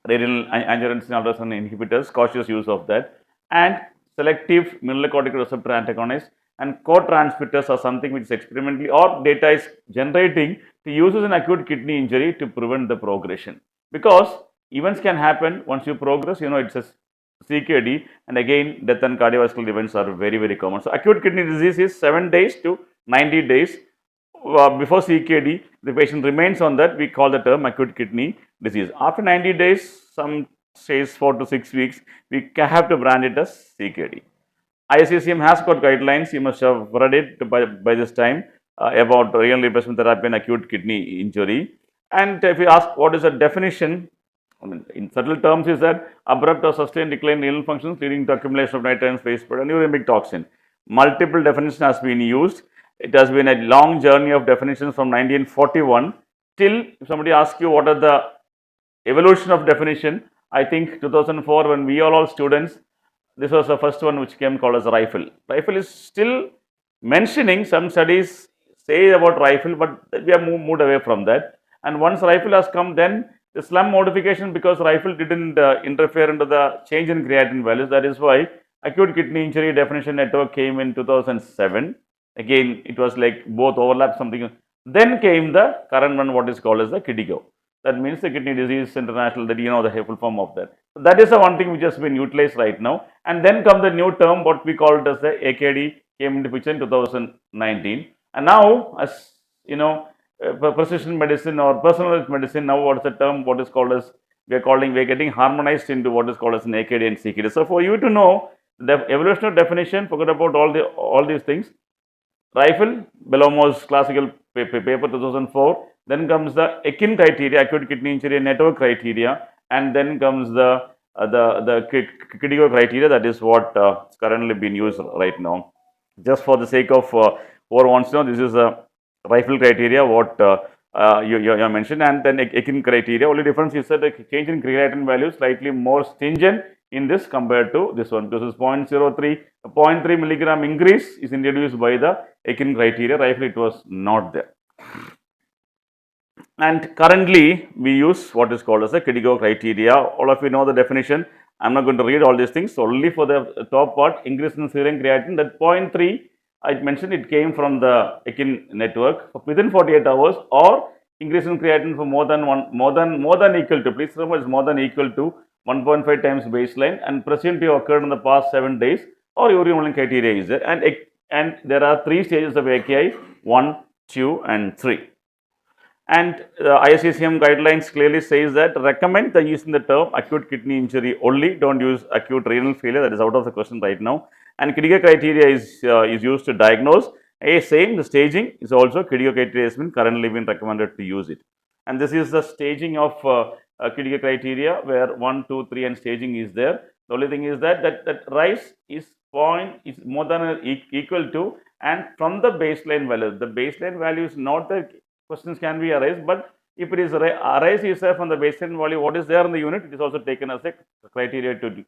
renal angiotensin inhibitors, cautious use of that, and selective mineralocorticoid receptor antagonists and co-transmitters are something which is experimentally or data is generating to use in acute kidney injury to prevent the progression. Because events can happen once you progress, it's a CKD, and again death and cardiovascular events are very, very common. So acute kidney disease is 7 days to 90 days before CKD. The patient remains on that, we call the term acute kidney disease. After 90 days, some says 4 to 6 weeks, we have to brand it as CKD. ICCM has got guidelines, you must have read it by this time, about renal replacement therapy and acute kidney injury. And if you ask what is the definition, in subtle terms is that abrupt or sustained decline in renal functions leading to accumulation of nitrogen, phase and uremic toxin. Multiple definitions has been used. It has been a long journey of definitions from 1941 till, if somebody asks you what are the evolution of definition, I think 2004 when we all students, this was the first one which came called as rifle. Rifle is still mentioning, some studies say about rifle, but we have moved away from that. And once rifle has come, then the slum modification, because rifle didn't interfere into the change in creatinine values. That is why acute kidney injury definition network came in 2007. Again, it was like both overlap something. Then came the current one, what is called as the KIDIGO. That means the Kidney Disease International, that you know the full form of that. So that is the one thing which has been utilized right now. And then come the new term, what we call it as the AKD, came into picture in 2019. And now, as you know, precision medicine or personalized medicine, now what's the term, what is called as, we're getting harmonized into what is called as an AKD and CKD. So for you to know the evolutionary definition, forget about all these things. Rifle, Bellomo's classical paper 2004. Then comes the AKIN criteria, acute kidney injury network criteria, and then comes the KIDIGO criteria. That is what is currently being used right now. Just for the sake of whoever wants to know, this is a rifle criteria what you mentioned, and then AKIN criteria. Only difference is that the change in creatinine value slightly more stringent in this compared to this one. This is 0.03, 0.3 milligram increase is introduced by the AKIN criteria. Rifle, it was not there. And currently we use what is called as the KIDIGO criteria. All of you know the definition. I'm not going to read all these things. So only for the top part, increase in serum creatinine, that 0.3 I mentioned, it came from the AKIN network within 48 hours, or increase in creatinine for more than equal to, please remember, it's more than equal to 1.5 times baseline and presumed to occurred in the past 7 days, or urinary criteria is there. And there are 3 stages of AKI, 1, 2 and 3. And the ISCCM guidelines clearly says that recommend the using the term acute kidney injury only. Don't use acute renal failure. That is out of the question right now. And KIDIGO criteria is used to diagnose. Same, the staging is also KIDIGO criteria has been currently been recommended to use it. And this is the staging of KIDIGO criteria, where 1, 2, 3 and staging is there. The only thing is that rise is more than or equal to, and from the baseline value. The baseline value is not the questions can be arise, but if it is arise itself from the baseline value, what is there in the unit, it is also taken as a criteria to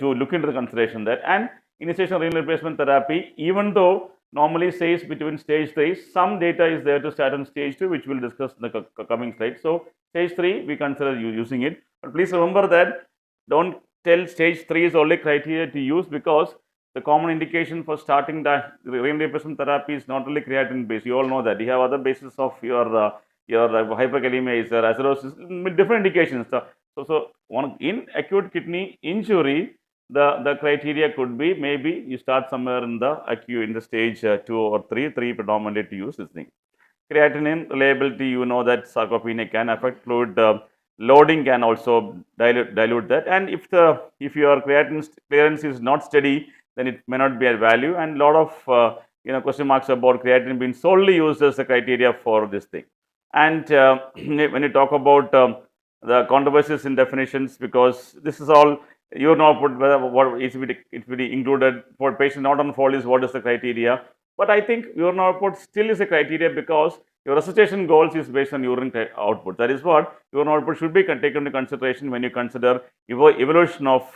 look into the consideration that. And initiation of renal replacement therapy, even though normally says between stage 3, some data is there to start on stage 2, which we will discuss in the coming slide. So stage 3 we consider using it, but please remember that don't tell stage 3 is only criteria to use, because the common indication for starting the renal replacement therapy is not only creatinine based. You all know that you have other basis of your hyperkalemia, is acidosis, different indications. So in acute kidney injury, the criteria could be maybe you start somewhere in the stage 2 or 3 predominantly to use this thing. Creatinine reliability, you know that sarcopenia can affect fluid loading, can also dilute that, and if your creatinine clearance is not steady, then it may not be a value, and lot of question marks about creatinine being solely used as a criteria for this thing. And when you talk about the controversies in definitions, because this is all you know, what is it be included for patient not on Foley's, what is the criteria? But I think urine output still is a criteria, because your resuscitation goals is based on urine output. That is what urine output should be taken into consideration when you consider evolution of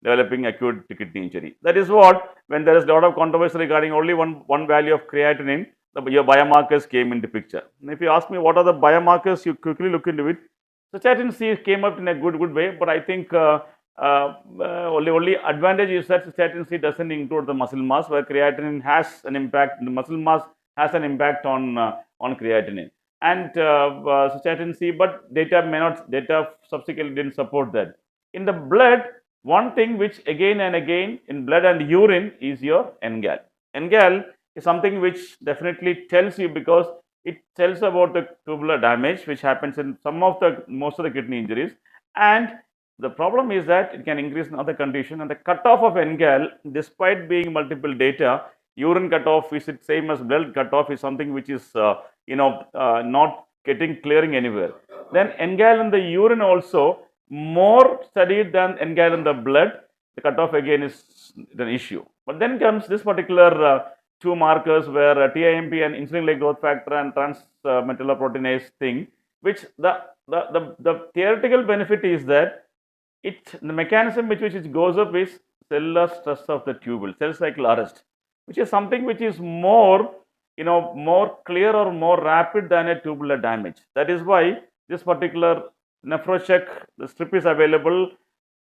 developing acute kidney injury. That is what, when there is a lot of controversy regarding only one value of creatinine, your biomarkers came into picture. And if you ask me what are the biomarkers, you quickly look into it. So cystatin C came up in a good way, but I think only advantage is that cystatin C doesn't include the muscle mass, where creatinine has an impact. The muscle mass has an impact on creatinine and cystatin C, but data subsequently didn't support that. In the blood, one thing which again and again in blood and urine is your NGAL. NGAL is something which definitely tells you, because it tells about the tubular damage which happens in most of the kidney injuries, and the problem is that it can increase in other conditions, and the cutoff of NGAL, despite being multiple data, urine cutoff is it same as blood cutoff, is something which is not clearing anywhere. Then NGAL in the urine also more studied than NGAL in the blood. The cutoff again is an issue. But then comes this particular 2 markers, where TIMP and insulin-like growth factor and trans-metalloproteinase thing, which the theoretical benefit is that the mechanism which it goes up is cellular stress of the tubule, cell cycle arrest, which is something which is more more clear or more rapid than a tubular damage. That is why this particular nephrocheck, the strip is available.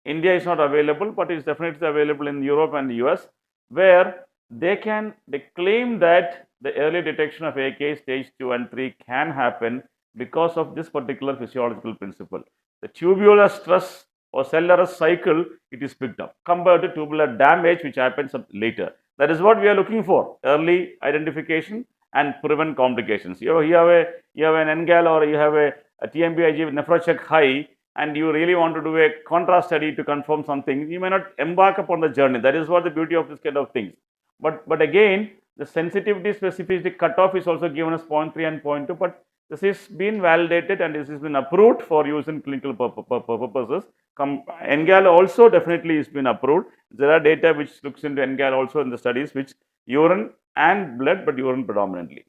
India is not available, but it is definitely available in Europe and US, where they claim that the early detection of AKI stage 2 and 3 can happen because of this particular physiological principle. The tubular stress or cell arrest cycle, it is picked up compared to tubular damage, which happens later. That is what we are looking for: early identification and prevent complications. You have an NGAL or you have a TMB-IG nephrocheck high, and you really want to do a contrast study to confirm something, you may not embark upon the journey. That is what the beauty of this kind of things. But again, the sensitivity specificity cutoff is also given as 0.3 and 0.2, but this has been validated and this has been approved for use in clinical purposes. NGAL also definitely has been approved. There are data which looks into NGAL also in the studies, which urine and blood, but urine predominantly.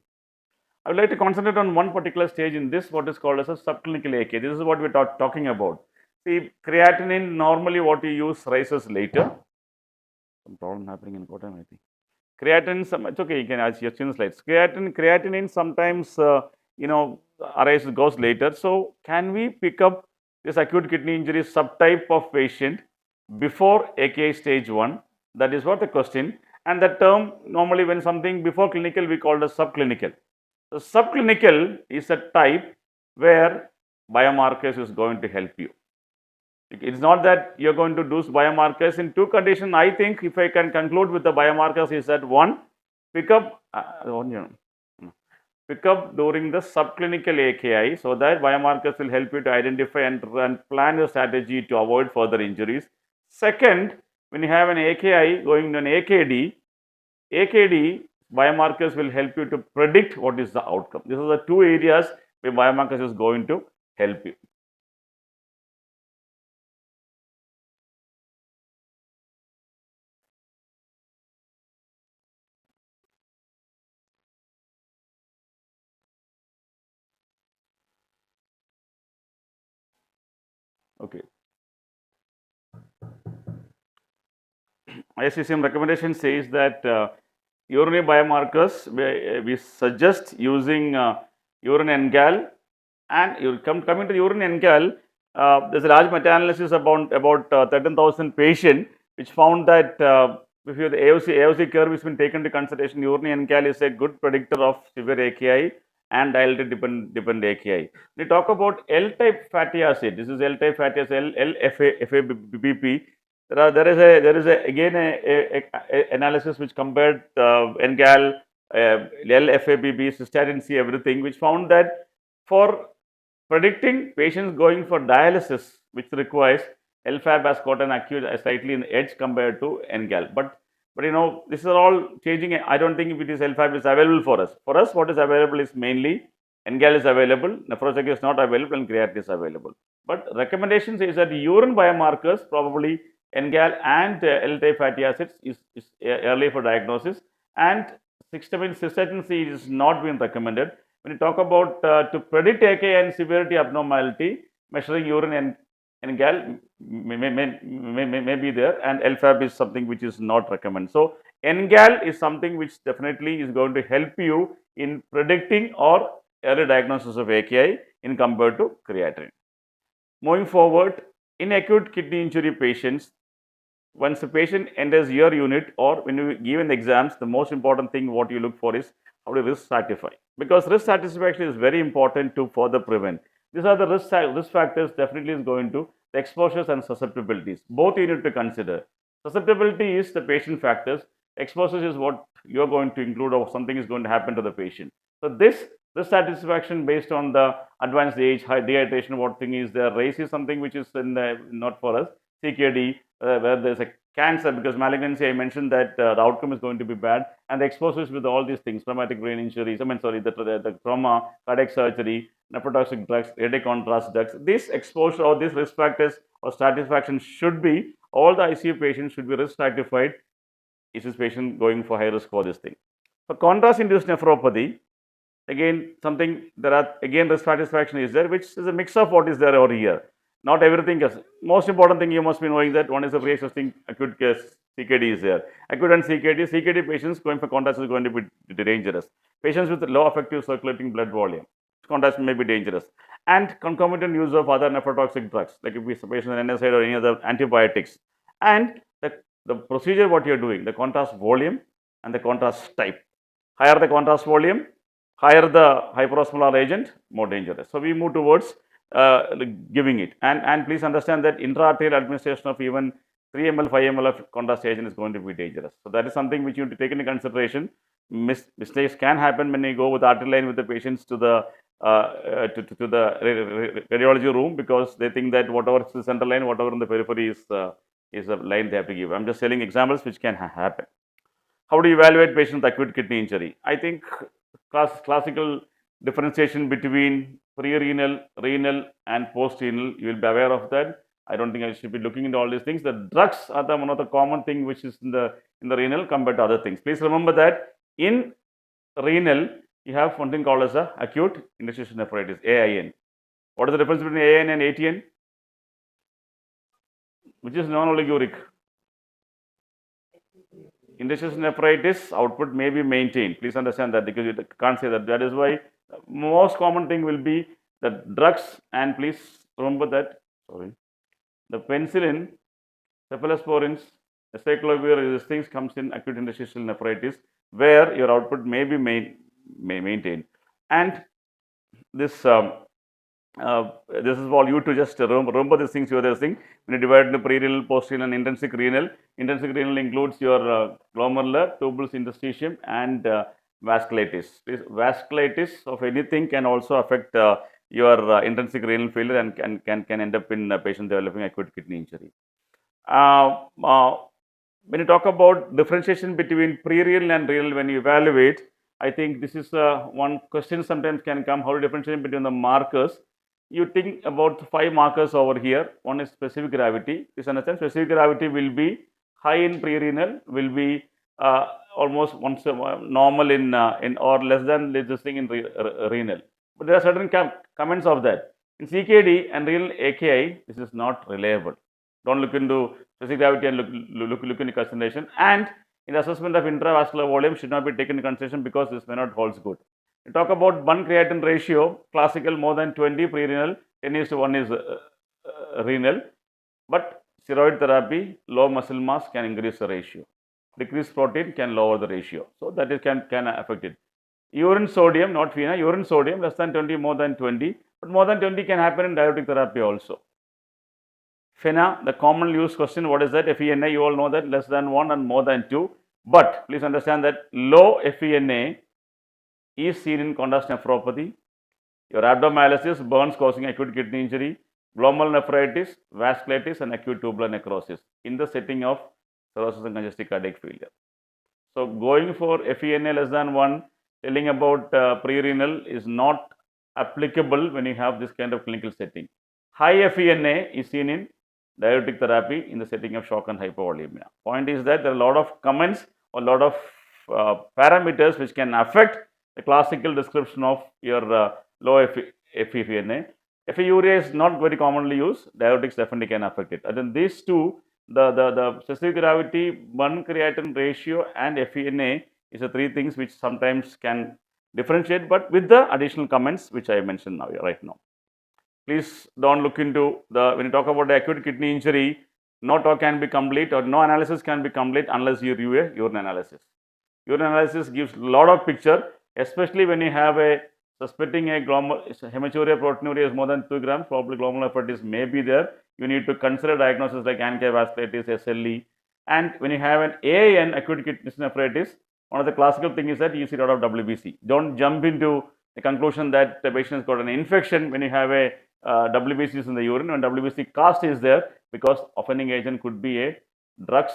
I would like to concentrate on one particular stage in this, what is called as a subclinical AKI. This is what we are talking about. See, creatinine normally what you use rises later. Some problem happening in Kottayam, I think. Creatinine, it's okay, you can ask your chin slides. Creatinine sometimes, arises, goes later. So, can we pick up this acute kidney injury subtype of patient before AKI stage 1? That is what the question. And that term, normally when something before clinical, we call it as subclinical. The subclinical is a type where biomarkers is going to help you. It is not that you are going to do biomarkers in two conditions. I think if I can conclude with the biomarkers is that one, pick up during the subclinical AKI, so that biomarkers will help you to identify and plan your strategy to avoid further injuries. Second, when you have an AKI going to an AKD biomarkers will help you to predict what is the outcome. These are the two areas where biomarkers is going to help you. Okay. ISCCM recommendation says that urinary biomarkers, we suggest using urine NGAL, and coming to urine NGAL, there's a large meta-analysis about 13,000 patients, which found that if you the AOC curve has been taken into consideration, urine NGAL is a good predictor of severe AKI and dilated dependent AKI. We talk about L-type fatty acid. This is L-type fatty acid, LFABP. There is again a analysis which compared NGAL, LFABP, cystatin C, everything, which found that for predicting patients going for dialysis, which requires LFAB as got an acute slightly in the edge compared to NGAL. But this is all changing. I don't think it is LFAB is available for us. For us, what is available is mainly NGAL is available, nephrocheck is not available, and creatinine is available. But recommendation says that urine biomarkers, probably NGAL and L-type fatty acids is early for diagnosis, and cystatin C is not being recommended. When you talk about to predict AKI and severity abnormality, measuring urine and NGAL may be there, and LFAB is something which is not recommended. So, NGAL is something which definitely is going to help you in predicting or early diagnosis of AKI in compared to creatinine. Moving forward, in acute kidney injury patients, once the patient enters your unit or when you give in the exams, the most important thing what you look for is how to risk stratify, because risk stratification is very important to further prevent. These are the risk factors definitely is going to the exposures and susceptibilities. Both you need to consider. Susceptibility is the patient factors. Exposures is what you are going to include or something is going to happen to the patient. So this risk satisfaction based on the advanced age, high dehydration, what thing is there, race is something which is not for us. CKD, where there's a cancer, because malignancy, I mentioned that the outcome is going to be bad, and the exposures with all these things, traumatic brain injuries, the trauma, cardiac surgery, nephrotoxic drugs, radiation contrast drugs, this exposure or these risk factors or stratification should be, all the ICU patients should be risk stratified. Is this patient going for high risk for this thing? For contrast induced nephropathy, again risk satisfaction is there, which is a mix of what is there over here. Not everything is. Most important thing you must be knowing that one is a pre-existing acute case, CKD is there. Acute and CKD patients going for contrast is going to be dangerous. Patients with low effective circulating blood volume, contrast may be dangerous, and concomitant use of other nephrotoxic drugs, like if we patient an NSAID or any other antibiotics, and the procedure what you are doing, the contrast volume and the contrast type. Higher the contrast volume, higher the hyperosmolar agent, more dangerous. So we move towards giving it, and please understand that intraarterial administration of even 3 ml, 5 ml of contrast agent is going to be dangerous. So that is something which you need to take into consideration. Mistakes can happen when you go with artery line with the patients to the radiology room, because they think that whatever is the central line, whatever in the periphery is the line they have to give. I'm just telling examples which can happen. How do you evaluate patients with acute kidney injury? I think classical differentiation between pre-renal, renal, and post-renal, you will be aware of that. I don't think I should be looking into all these things. The drugs are one of the common thing which is in the renal compared to other things. Please remember that in renal, you have one thing called as a acute interstitial nephritis, AIN. What is the difference between AIN and ATN? Which is non-oliguric. Interstitial nephritis output may be maintained. Please understand that, because you can't say that. That is why most common thing will be the drugs, and please remember that, the penicillin, cephalosporins, acyclovir, these things comes in acute interstitial nephritis, where your output may be maintained. And this is for you to just remember these things. When you divide into pre-renal, post-renal, and intrinsic renal. Intrinsic renal includes your glomerular, tubules, interstitium, and vasculitis. Vasculitis of anything can also affect your intrinsic renal failure and can end up in a patient developing acute kidney injury. When you talk about differentiation between pre-renal and renal, when you evaluate, I think this is one question sometimes can come: how to differentiate between the markers. You think about 5 markers over here. One is specific gravity. Please understand, specific gravity will be high in pre-renal, will be almost once normal in or less than this thing in renal. But there are certain comments of that. In CKD and renal AKI, this is not reliable. Don't look into specific gravity and look into consideration. And in the assessment of intravascular volume should not be taken into consideration, because this may not holds good. We talk about bun creatinine ratio, classical more than 20, pre-renal 10:1 is renal, but steroid therapy, low muscle mass can increase the ratio. Decreased protein can lower the ratio, so that is can affect it. Urine sodium, not FeNA, urine sodium less than 20, more than 20, but more than 20 can happen in diuretic therapy also. FeNA, the commonly used question, what is that? FeNA, you all know that, less than 1 and more than 2, but please understand that low FeNA is seen in contrast nephropathy, your rhabdomyolysis, burns causing acute kidney injury, glomerular nephritis, vasculitis, and acute tubular necrosis in the setting of cirrhosis and congestive cardiac failure. So going for FeNA less than 1, telling about pre-renal is not applicable when you have this kind of clinical setting. High FeNA is seen in diuretic therapy in the setting of shock and hypovolemia. Point is that there are a lot of comments or a lot of parameters which can affect the classical description of your low FeNA. FeUrea is not very commonly used. Diuretics definitely can affect it. And then these two, the specific gravity, bun creatinine ratio, and FeNA is the 3 things which sometimes can differentiate, but with the additional comments which I mentioned now right now. Please don't look into when you talk about the acute kidney injury, no talk can be complete or no analysis can be complete unless you do a urine analysis. Urine analysis gives a lot of picture, especially when you have a suspecting a hematuria, proteinuria is more than 2 grams, probably glomerular nephritis may be there. You need to consider diagnosis like ankylosing SLE. And when you have an AIN, acute kidney nephritis, one of the classical things is that you see a lot of WBC. Don't jump into the conclusion that the patient has got an infection when you have a WBCs in the urine. When WBC cast is there, because offending agent could be a drugs,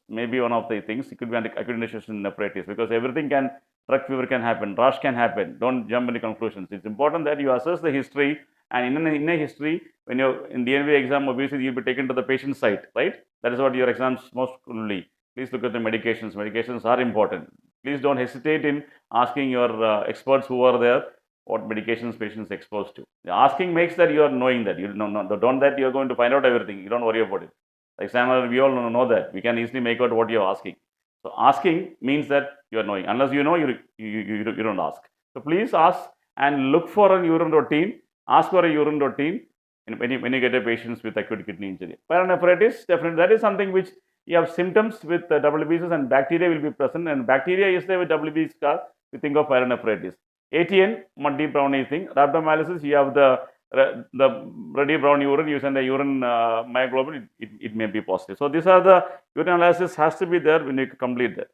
maybe one of the things. It could be an acute interstitial nephritis, because everything can, drug fever can happen, rash can happen. Don't jump into conclusions. It's important that you assess the history, and in a history, when you're in DNV exam, obviously you'll be taken to the patient site, right? That is what your exams most only. Please look at the medications. Medications are important. Please don't hesitate in asking your experts who are there what medications patients exposed to. The asking makes that you are knowing that. You don't that you are going to find out everything. You don't worry about it. The examiner, we all know that. We can easily make out what you are asking. So asking means that you are knowing. Unless you know, you don't ask. So please ask and look for a urine routine. Ask for a urine routine when you get a patient with acute kidney injury. Pyelonephritis, definitely that is something which you have symptoms with WBCs and bacteria will be present, and bacteria is there with WBC scar. You think of pyelonephritis. ATN, muddy browny thing. Rhabdomyolysis, you have the ruddy brown urine, you send a urine myoglobin, it may be positive. So these are the urine analysis has to be there when you complete that.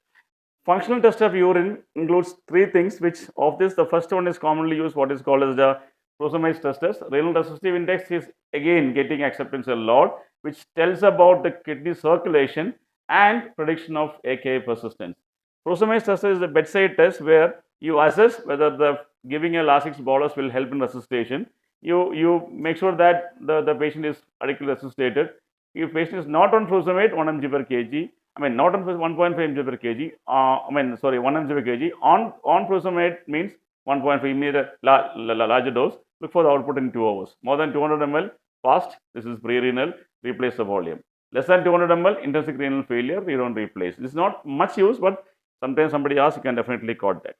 Functional test of urine includes three things, which of this the first one is commonly used, what is called as the Prosomase test. Renal resistive index is again getting acceptance a lot, which tells about the kidney circulation and prediction of AKI persistence. Prosomase test is a bedside test where you assess whether the giving a Lasix bolus will help in resuscitation. You make sure that the patient is adequately resuscitated. If patient is not on furosemide, 1 mg per kg, not on 1.5 mg per kg, 1 mg per kg, on furosemide means 1.5, immediate larger dose, look for the output in 2 hours. More than 200 ml, fast, this is pre-renal, replace the volume. Less than 200 ml, intrinsic renal failure, you don't replace. This is not much use, but sometimes somebody asks, you can definitely quote that.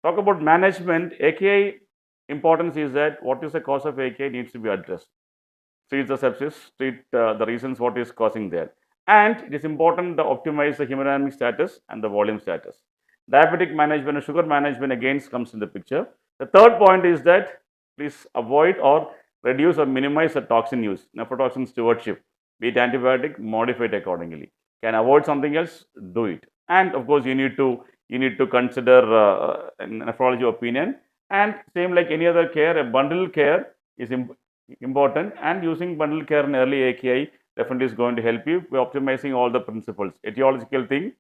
Talk about management. AKI importance is that what is the cause of AKI needs to be addressed. Treat the sepsis, treat the reasons what is causing there. And it is important to optimize the hemodynamic status and the volume status. Diabetic management and sugar management again comes in the picture. The third point is that please avoid or reduce or minimize the toxin use, nephrotoxin stewardship, be it antibiotic, modify it accordingly. Can avoid something else, do it. And of course, you need to consider nephrology opinion. And same like any other care, a bundled care is important, and using bundled care in early AKI definitely is going to help you by optimizing all the principles. Etiological thing,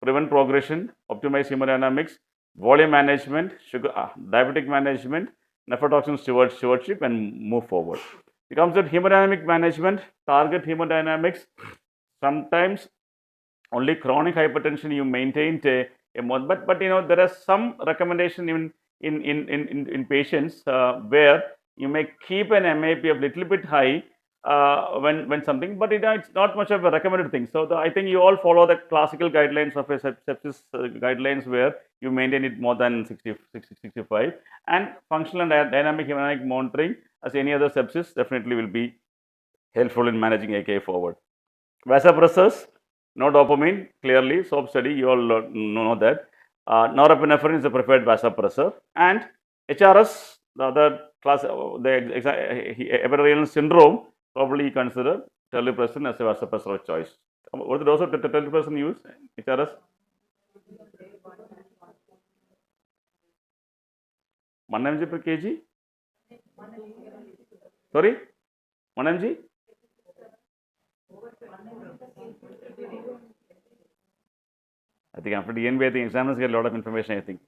prevent progression, optimize hemodynamics, volume management, sugar, diabetic management, nephrotoxin stewardship, and move forward. It comes with hemodynamic management, target hemodynamics. Sometimes only chronic hypertension you maintain a month, but there are some recommendation in patients where you may keep an MAP of little bit high when something, but it's not much of a recommended thing. So I think you all follow the classical guidelines of a sepsis guidelines where you maintain it more than 65, and functional and dynamic hemodynamic monitoring as any other sepsis definitely will be helpful in managing AKI forward. Vasopressors, no dopamine, clearly, SOAP study, you all know that. Norepinephrine is the preferred vasopressor, and HRS, the other class, the Epilepticus syndrome, probably consider terlipressin as a vasopressor of choice. What is the dose of terlipressin used? HRS? 1 mg per kg? Sorry? 1 mg? I think after DNB, I think examiners get a lot of information. I think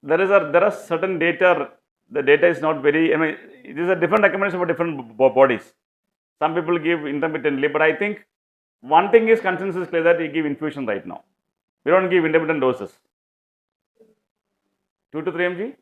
there are certain data. The data is not very. It is a different recommendation for different bodies. Some people give intermittently, but I think one thing is consensus clear that we give infusion right now. We don't give intermittent doses. 2 to 3 mg.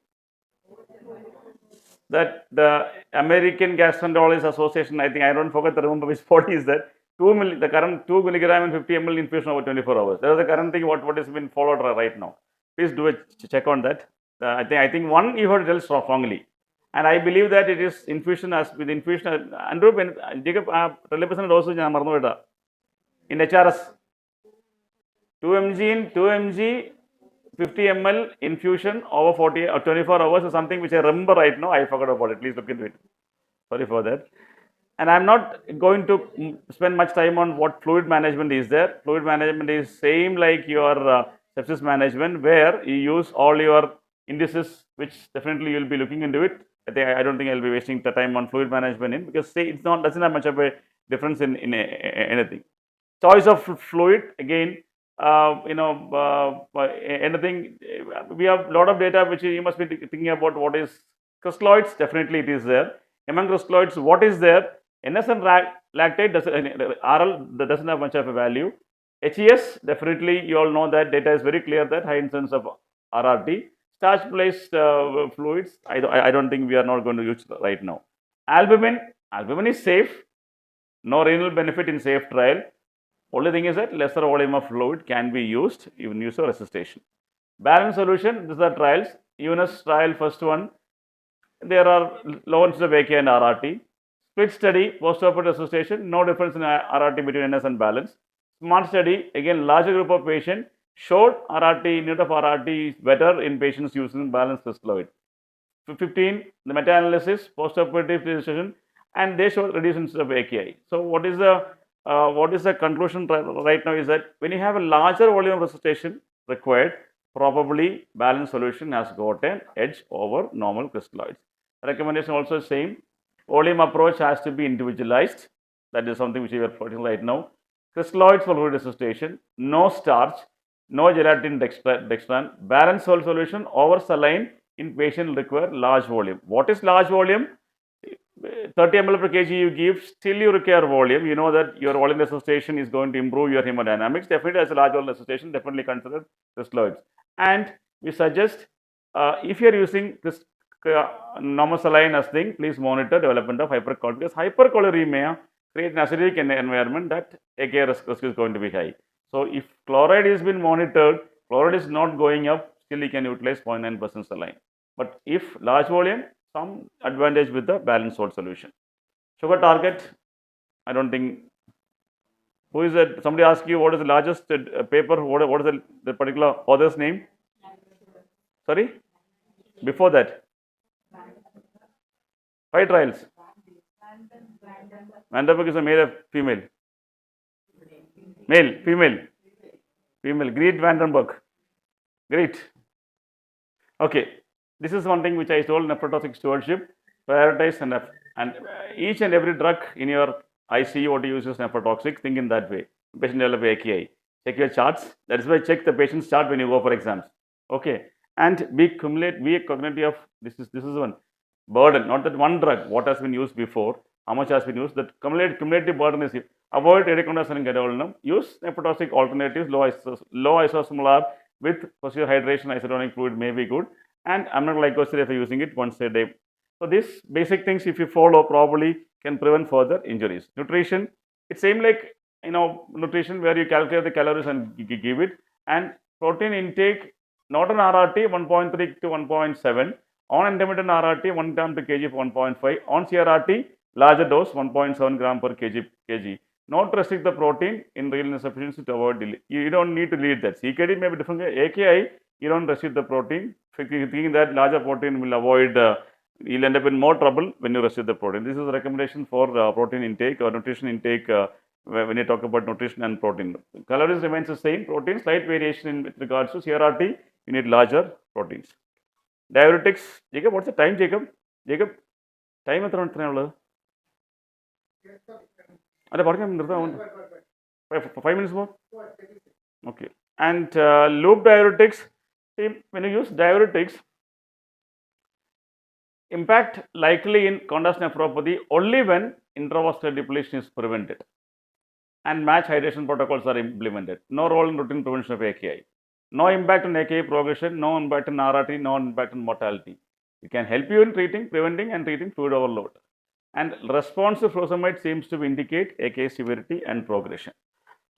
That the American Gastroenterologists Association, I think I don't forget to remember which body is that. The current 2 milligram and 50 ml infusion over 24 hours. That is the current thing what has been followed right now. Please do a check on that. I think one you heard tell strongly, and I believe that it is infusion as with infusion. Andrew, Jacob, 20% dosage in HRS. 2 mg in 2 mg, 50 ml infusion over 40 or 24 hours is something which I remember right now. I forgot about it. Please look into it. Sorry for that. And I'm not going to spend much time on what fluid management is there. Fluid management is same like your sepsis management, where you use all your indices, which definitely you'll be looking into it. I don't think I'll be wasting the time on fluid management because doesn't have much of a difference in anything. Choice of fluid again, anything. We have a lot of data which you must be thinking about. What is crystalloids? Definitely it is there. Among crystalloids, what is there? NS and lactate doesn't have much of a value. HES, definitely you all know that data is very clear that high incidence of RRT. Starch-based fluids, I don't think we are not going to use right now. Albumin is safe. No renal benefit in safe trial. Only thing is that lesser volume of fluid can be used even use of resuscitation. Balance solution, these are trials. AIONIOS trial, first one, there are low incidence of AKI and RRT. Split study, postoperative resuscitation, no difference in RRT between NS and balance. Smart study, again larger group of patients, showed RRT, unit of RRT is better in patients using balanced crystalloid. 15, the meta-analysis, postoperative resuscitation, and they show reduced incidence of AKI. So what is the conclusion right now is that when you have a larger volume of resuscitation required, probably balanced solution has got an edge over normal crystalloids. Recommendation also same. Volume approach has to be individualized. That is something which we are putting right now. Crystalloids for fluid resuscitation, no starch, no gelatin dextran, balanced salt solution over saline in patient require large volume. What is large volume? 30 ml per kg you give, still you require volume. You know that your volume resuscitation is going to improve your hemodynamics. Definitely as a large volume resuscitation, definitely consider crystalloids. And we suggest if you are using this normal saline as thing, please monitor development of hypercholeria, because hypercholeremia create an acidic environment that AKI risk is going to be high. So if chloride has been monitored, chloride is not going up, still you can utilize 0.9% saline. But if large volume, some advantage with the balanced salt solution. Sugar target, I don't think, who is that? Somebody asked you what is the largest paper, what is the particular author's name? Sorry? Before that? 5 trials. Vanderberg is a male or female? Male, female. Female, Great Vandenberg. Great. Okay. This is one thing which I told nephrotoxic stewardship. Prioritize and each and every drug in your ICU what you use is nephrotoxic. Think in that way. Patient develop AKI. Check your charts. That is why check the patient's chart when you go for exams. Okay. And be cognitive of this is one burden, not that one drug, what has been used before, how much has been used, that cumulative burden is here. Avoid iridoconazole and gadolinium, use nephrotoxic alternatives, low isosmolar with posterior hydration, isotonic fluid may be good, and amniotic glycosid if you're using it once a day. So these basic things if you follow properly can prevent further injuries. Nutrition, it's same like nutrition where you calculate the calories and give it, and protein intake not on RRT 1.3 to 1.7, on intermittent RRT 1 gram per kg of 1.5, on CRRT larger dose 1.7 gram per kg. Not restrict the protein in renal insufficiency to avoid delay. You don't need to lead that. CKD may be different. AKI, you don't restrict the protein. Thinking that larger protein will avoid, you'll end up in more trouble when you restrict the protein. This is a recommendation for protein intake or nutrition intake when you talk about nutrition and protein. Calories remains the same. Protein, slight variation with regards to CRRT, you need larger proteins. Diuretics, Jacob, what's the time, Jacob? Jacob, time is around 5 minutes more? Okay. And loop diuretics, when you use diuretics, impact likely in contrast nephropathy only when intravascular depletion is prevented and match hydration protocols are implemented. No role in routine prevention of AKI. No impact on AKI progression, no impact on RRT, no impact on mortality. It can help you in preventing and treating fluid overload. And response to furosemide seems to indicate AKI severity and progression.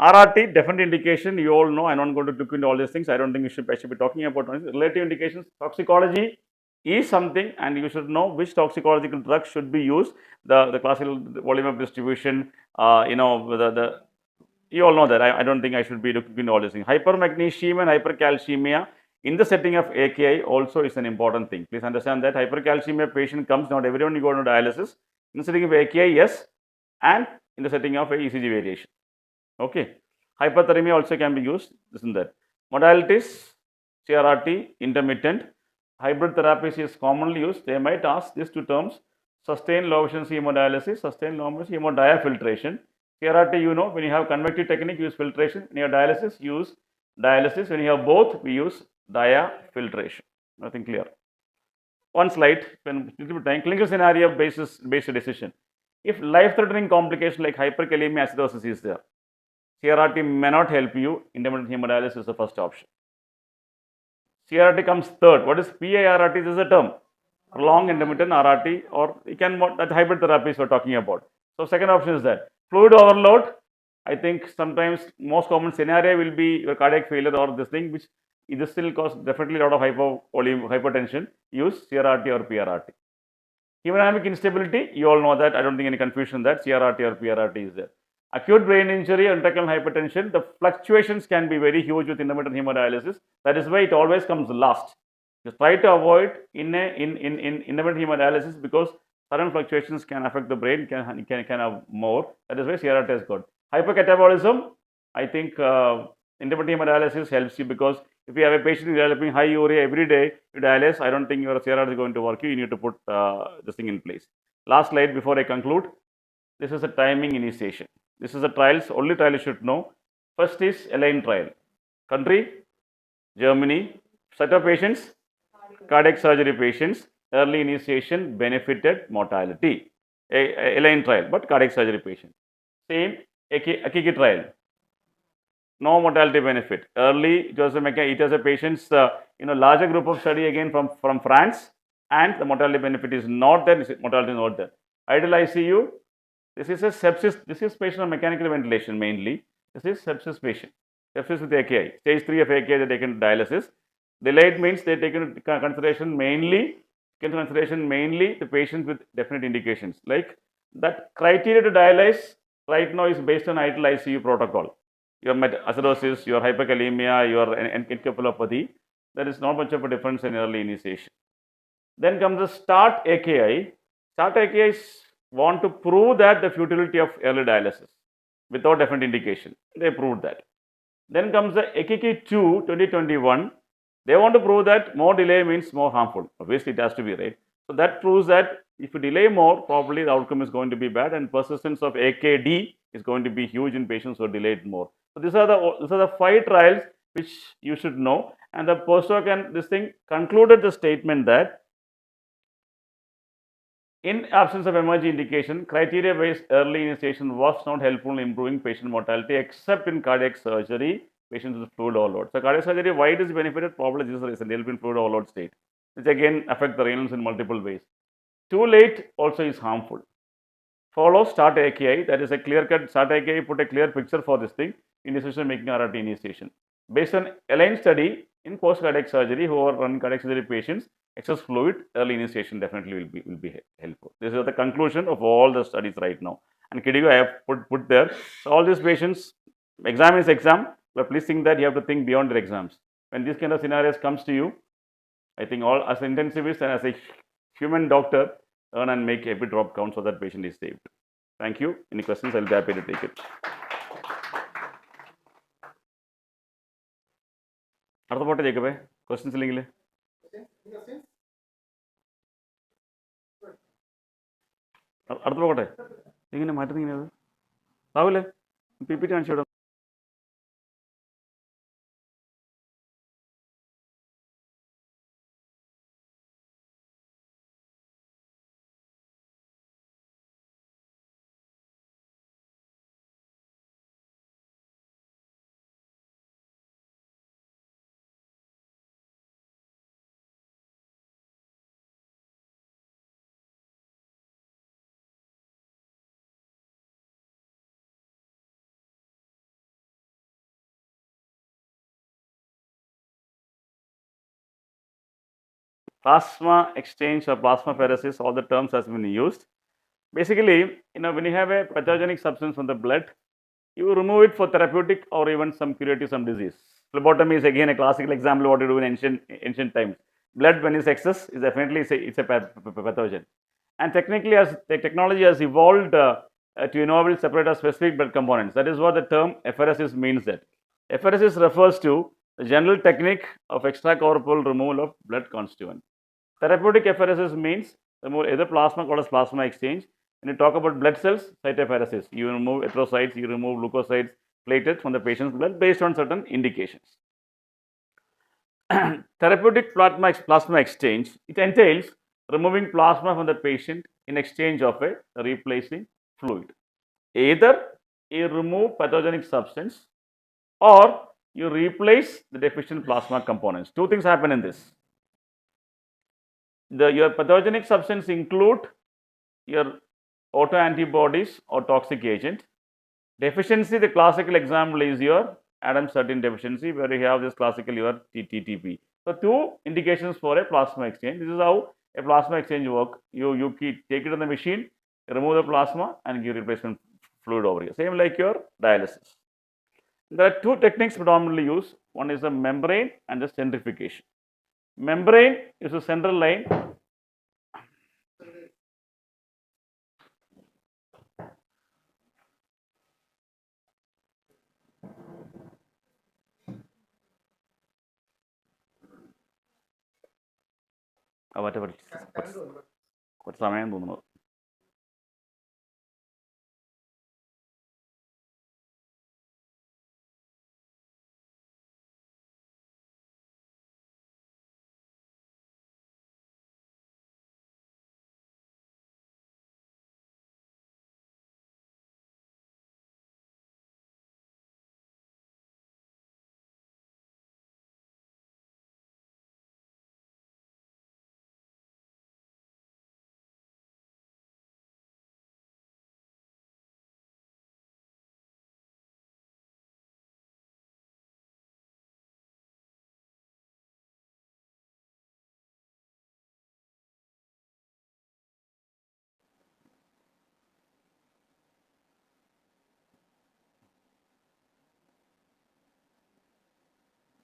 RRT, definite indication, you all know, I'm not going to look into all these things. I don't think I should be talking about relative indications. Toxicology is something, and you should know which toxicological drug should be used. The classical volume of distribution, you all know that. I don't think I should be looking into all these things. Hypermagnesium and hypercalcemia in the setting of AKI also is an important thing. Please understand that hypercalcemia patient comes, not everyone you go to dialysis. In the setting of AKI, yes, and in the setting of ECG variation. Okay. Hyperthermia also can be used, this and that. Modalities, CRRT, intermittent. Hybrid therapies is commonly used. They might ask these two terms, sustained low efficiency hemodialysis, sustained low efficiency hemodiafiltration. CRRT, when you have convective technique, use filtration. When you have dialysis, use dialysis. When you have both, we use diafiltration. Nothing clear. One slide, clinical scenario based decision. If life-threatening complication like hyperkalemia acidosis is there, CRRT may not help you. Intermittent hemodialysis is the first option. CRRT comes third. What is PIRRT? This is a term. Prolonged intermittent RRT, or you can that hybrid therapies we're talking about. So second option is that fluid overload, I think sometimes most common scenario will be your cardiac failure or this thing, which this still cause definitely a lot of hypertension. Use CRRT or PRRT. Hemodynamic instability, you all know that. I don't think any confusion that CRRT or PRRT is there. Acute brain injury or intracranial hypertension, the fluctuations can be very huge with intermittent hemodialysis. That is why it always comes last. Just try to avoid in intermittent hemodialysis because sudden fluctuations can affect the brain, can have more. That is why CRRT is good. Hypercatabolism, I think intermittent hemodialysis helps you because if you have a patient developing high urea every day, you dialyze, I don't think your CRRT is going to work. You need to put this thing in place. Last slide before I conclude. This is a timing initiation. This is the trials, only trial you should know. First is AION trial. Country, Germany. Set of patients, cardiac surgery patients. Early initiation benefited mortality. AION trial, but cardiac surgery patient. Same Acute trial. No mortality benefit. Early, it was a patient's larger group of study again from France, and the mortality benefit is not there. Mortality is not there. Ideal ICU. This is a sepsis. This is patient on mechanical ventilation mainly. This is sepsis patient. Sepsis with AKI. Stage 3 of AKI they taken dialysis. Delayed means they taken into consideration mainly the patients with definite indications. Like that criteria to dialyze right now is based on ideal ICU protocol. Your acidosis, your hyperkalemia, your encephalopathy. There is not much of a difference in early initiation. Then comes the start AKI. Start AKI want to prove that the futility of early dialysis without definite indication. They proved that. Then comes the AKI 2 2021. They want to prove that more delay means more harmful. Obviously, it has to be right. So that proves that if you delay more, probably the outcome is going to be bad, and persistence of AKD is going to be huge in patients who are delayed more. So these are the 5 trials which you should know. And the postdoc and this thing concluded the statement that in absence of emerging indication, criteria-based early initiation was not helpful in improving patient mortality except in cardiac surgery, patients with fluid overload. So cardiac surgery, why it is benefited? Probably this is the reason. They will be in fluid overload state, which again affect the renals in multiple ways. Too late also is harmful. Follow start AKI, that is a clear-cut start AKI, put a clear picture for this thing in decision-making RRT initiation. Based on AION study in post-cardiac surgery, who are running cardiac surgery patients, excess fluid, early initiation definitely will be helpful. This is the conclusion of all the studies right now. And Kidigo, I have put there. So all these patients, exam is exam, but please think that you have to think beyond the exams. When these kind of scenarios comes to you, I think all as an intensivist and as a human doctor, earn and make every drop count so that patient is saved. Thank you. Any questions? I'll be happy to take it. അടുത്ത പോട്ടെ ജേക്കബേ, questions ഇല്ലെങ്കിൽ അടുത്ത പോകട്ടെ. ഇങ്ങനെ മാറ്റുന്ന ഇങ്ങനെ അത് രാവിലെ പി പി ടി കാണിച്ചു വിടാം. Plasma exchange or plasmapheresis, all the terms has been used. Basically, when you have a pathogenic substance from the blood, you remove it for therapeutic or even some curative some disease. Phlebotomy is again a classical example of what you do in ancient times. Blood, when it's excess, is definitely it's a pathogen. And technically, as the technology has evolved to enable separate or specific blood components, that is what the term apheresis means. That apheresis refers to the general technique of extracorporeal removal of blood constituent. Therapeutic apheresis means remove either plasma called as plasma exchange. When you talk about blood cells, cytopheresis, you remove erythrocytes, you remove leukocytes, platelets from the patient's blood based on certain indications. Therapeutic plasma exchange, it entails removing plasma from the patient in exchange of a replacing fluid. Either you remove pathogenic substance or you replace the deficient plasma components. Two things happen in this. Your pathogenic substance include your autoantibodies or toxic agent, Deficiency, the classical example is your Adams-13 deficiency, where you have this classical your TTP. So, two indications for a plasma exchange. This is how a plasma exchange work. You take it on the machine, remove the plasma and give replacement fluid over here. Same like your dialysis. There are two techniques predominantly used. One is the membrane and the centrifugation. Membrane is a central line. Whatever. കുറച്ച് സമയം തോന്നുന്നു.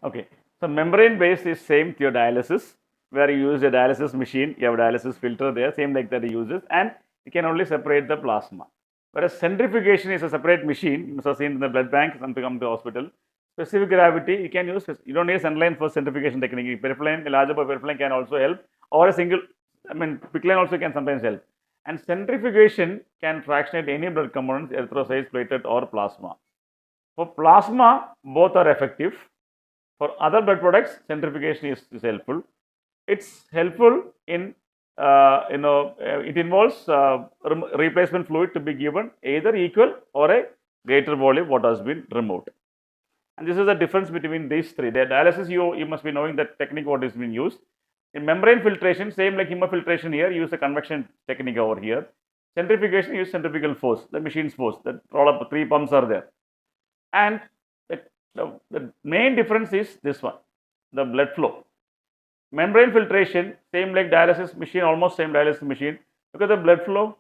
Okay, so membrane based is same to your dialysis, where you use a dialysis machine, you have a dialysis filter there, same like that it uses, and you can only separate the plasma. Whereas centrifugation is a separate machine, you must have seen in the blood bank, some to come to hospital. Specific gravity, you can use, you don't need a centerline for centrifugation technique. Peripheral, a larger peripheral can also help, or a single, quick line also can sometimes help. And centrifugation can fractionate any blood components, erythrocytes, platelet, or plasma. For plasma, both are effective. For other blood products, centrifugation is helpful. It's helpful in, it involves replacement fluid to be given either equal or a greater volume what has been removed. And this is the difference between these three. The dialysis, you must be knowing that technique what is being used. In membrane filtration, same like hemofiltration here, use the convection technique over here. Centrifugation, use centrifugal force, the machine's force. That all up 3 pumps are there. And the main difference is this one, the blood flow. Membrane filtration, same like dialysis machine, almost same dialysis machine. Because the blood flow,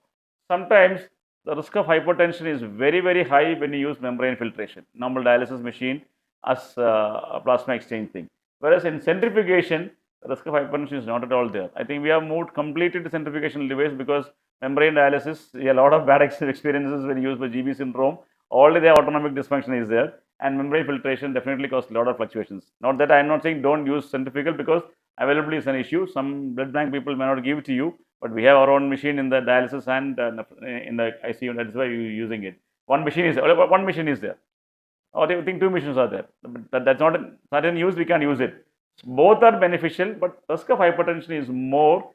sometimes the risk of hypertension is very, very high when you use membrane filtration, normal dialysis machine as a plasma exchange thing. Whereas in centrifugation, the risk of hypertension is not at all there. I think we have moved completely to centrifugation device because membrane dialysis, a lot of bad experiences when used by GB syndrome. All the autonomic dysfunction is there, and membrane filtration definitely causes a lot of fluctuations. Not that I am not saying don't use centrifugal, because availability is an issue. Some blood bank people may not give it to you, but we have our own machine in the dialysis and in the ICU. That is why we are using it. One machine is there, or I think 2 machines are there. But that's not certain use. We can use it. Both are beneficial, but risk of hypertension is more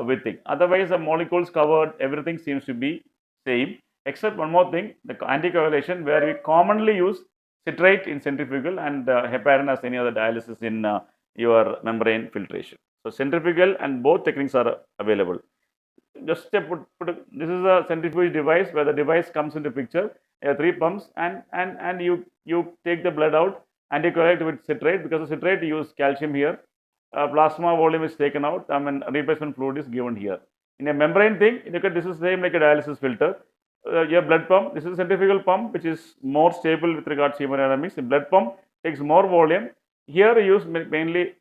with it. Otherwise, the molecules covered, everything seems to be same. Except one more thing, the anticoagulation, where we commonly use citrate in centrifugal and heparin as any other dialysis in your membrane filtration. So centrifugal and both techniques are available. Just this is a centrifuge device where the device comes into picture. You have 3 pumps and you take the blood out, anticoagulate with citrate. Because of citrate you use calcium here. Plasma volume is taken out, replacement fluid is given here. In a membrane thing, look at this is same like a dialysis filter. Your blood pump, this is a centrifugal pump which is more stable with regards to hemodynamics. The blood pump takes more volume. Here you use mainly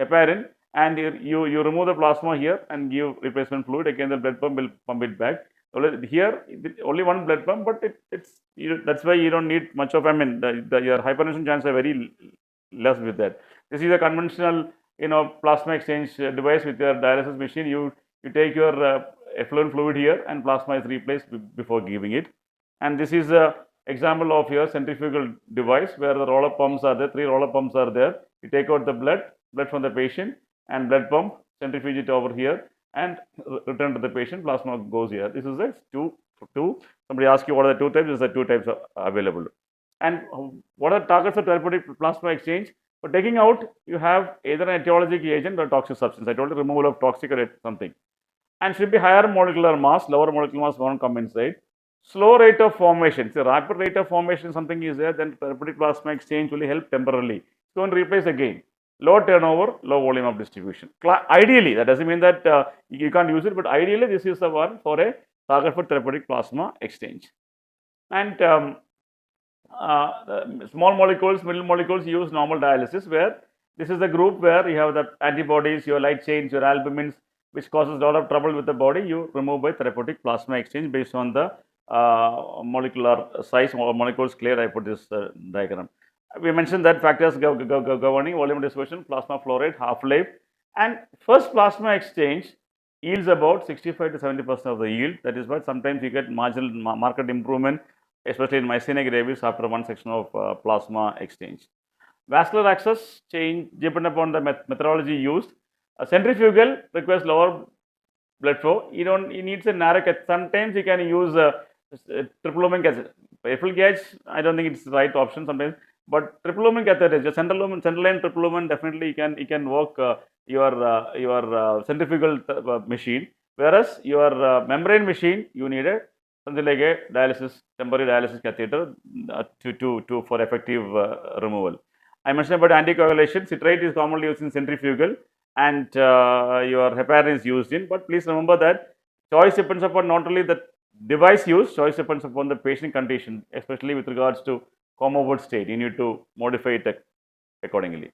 heparin, and you remove the plasma here and give replacement fluid. Again, the blood pump will pump it back. Here only one blood pump, but that's why you don't need much of. Your hypertension chances are very less with that. This is a conventional plasma exchange device with your dialysis machine. You take your effluent fluid here and plasma is replaced before giving it. And this is a example of your centrifugal device where the roller pumps are there, 3 roller pumps are there. You take out the blood from the patient and blood pump, centrifuge it over here and return to the patient, plasma goes here. This is a two. Somebody asked you what are the 2 types, there are 2 types available. And what are targets of therapeutic plasma exchange? For taking out, you have either an etiologic agent or toxic substance. I told you removal of toxic or something. And should be higher molecular mass, lower molecular mass won't come inside. Slow rate of formation. So rapid rate of formation, something is there, then therapeutic plasma exchange will help temporarily. It's going to replace again. Low turnover, low volume of distribution. Ideally, that doesn't mean that you can't use it, but ideally this is the one for a target for therapeutic plasma exchange. And small molecules, middle molecules use normal dialysis, where this is the group where you have the antibodies, your light chains, your albumins, which causes a lot of trouble with the body. You remove by therapeutic plasma exchange based on the molecular size or molecules clear. I put this diagram. We mentioned that factors governing volume distribution, plasma flow rate, half-life, and first plasma exchange yields about 65 to 70% of the yield. That is why sometimes you get marginal market improvement, especially in myasthenia gravis after one section of plasma exchange. Vascular access change depend upon the methodology used. A centrifugal requires lower blood flow. You needs a narrow catheter. Sometimes you can use triple lumen catheter. Peripheral gauge, I don't think it's the right option sometimes. But triple lumen catheter, the central line triple lumen, definitely you can work your centrifugal machine. Whereas your membrane machine, you need something like a temporary dialysis catheter for effective removal. I mentioned about anticoagulation. Citrate is commonly used in centrifugal, and your heparin is used in. But please remember that choice depends upon not only the device used, choice depends upon the patient condition, especially with regards to comorbid state. You need to modify it accordingly.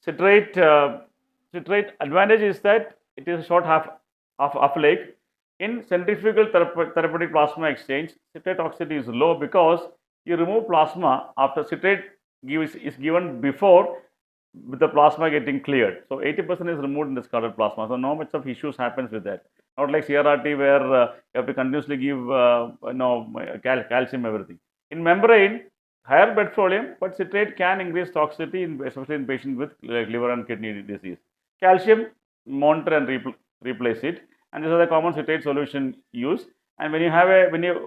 Citrate advantage is that it is a short half-life. In centrifugal therapeutic plasma exchange, citrate toxicity is low because you remove plasma after citrate is given before with the plasma getting cleared. So 80% is removed in discarded plasma. So no much of issues happens with that. Not like CRRT where you have to continuously give calcium, everything. In membrane, higher blood volume, but citrate can increase toxicity, especially in patients with liver and kidney disease. Calcium, monitor and replace it. And this is a common citrate solution used. And when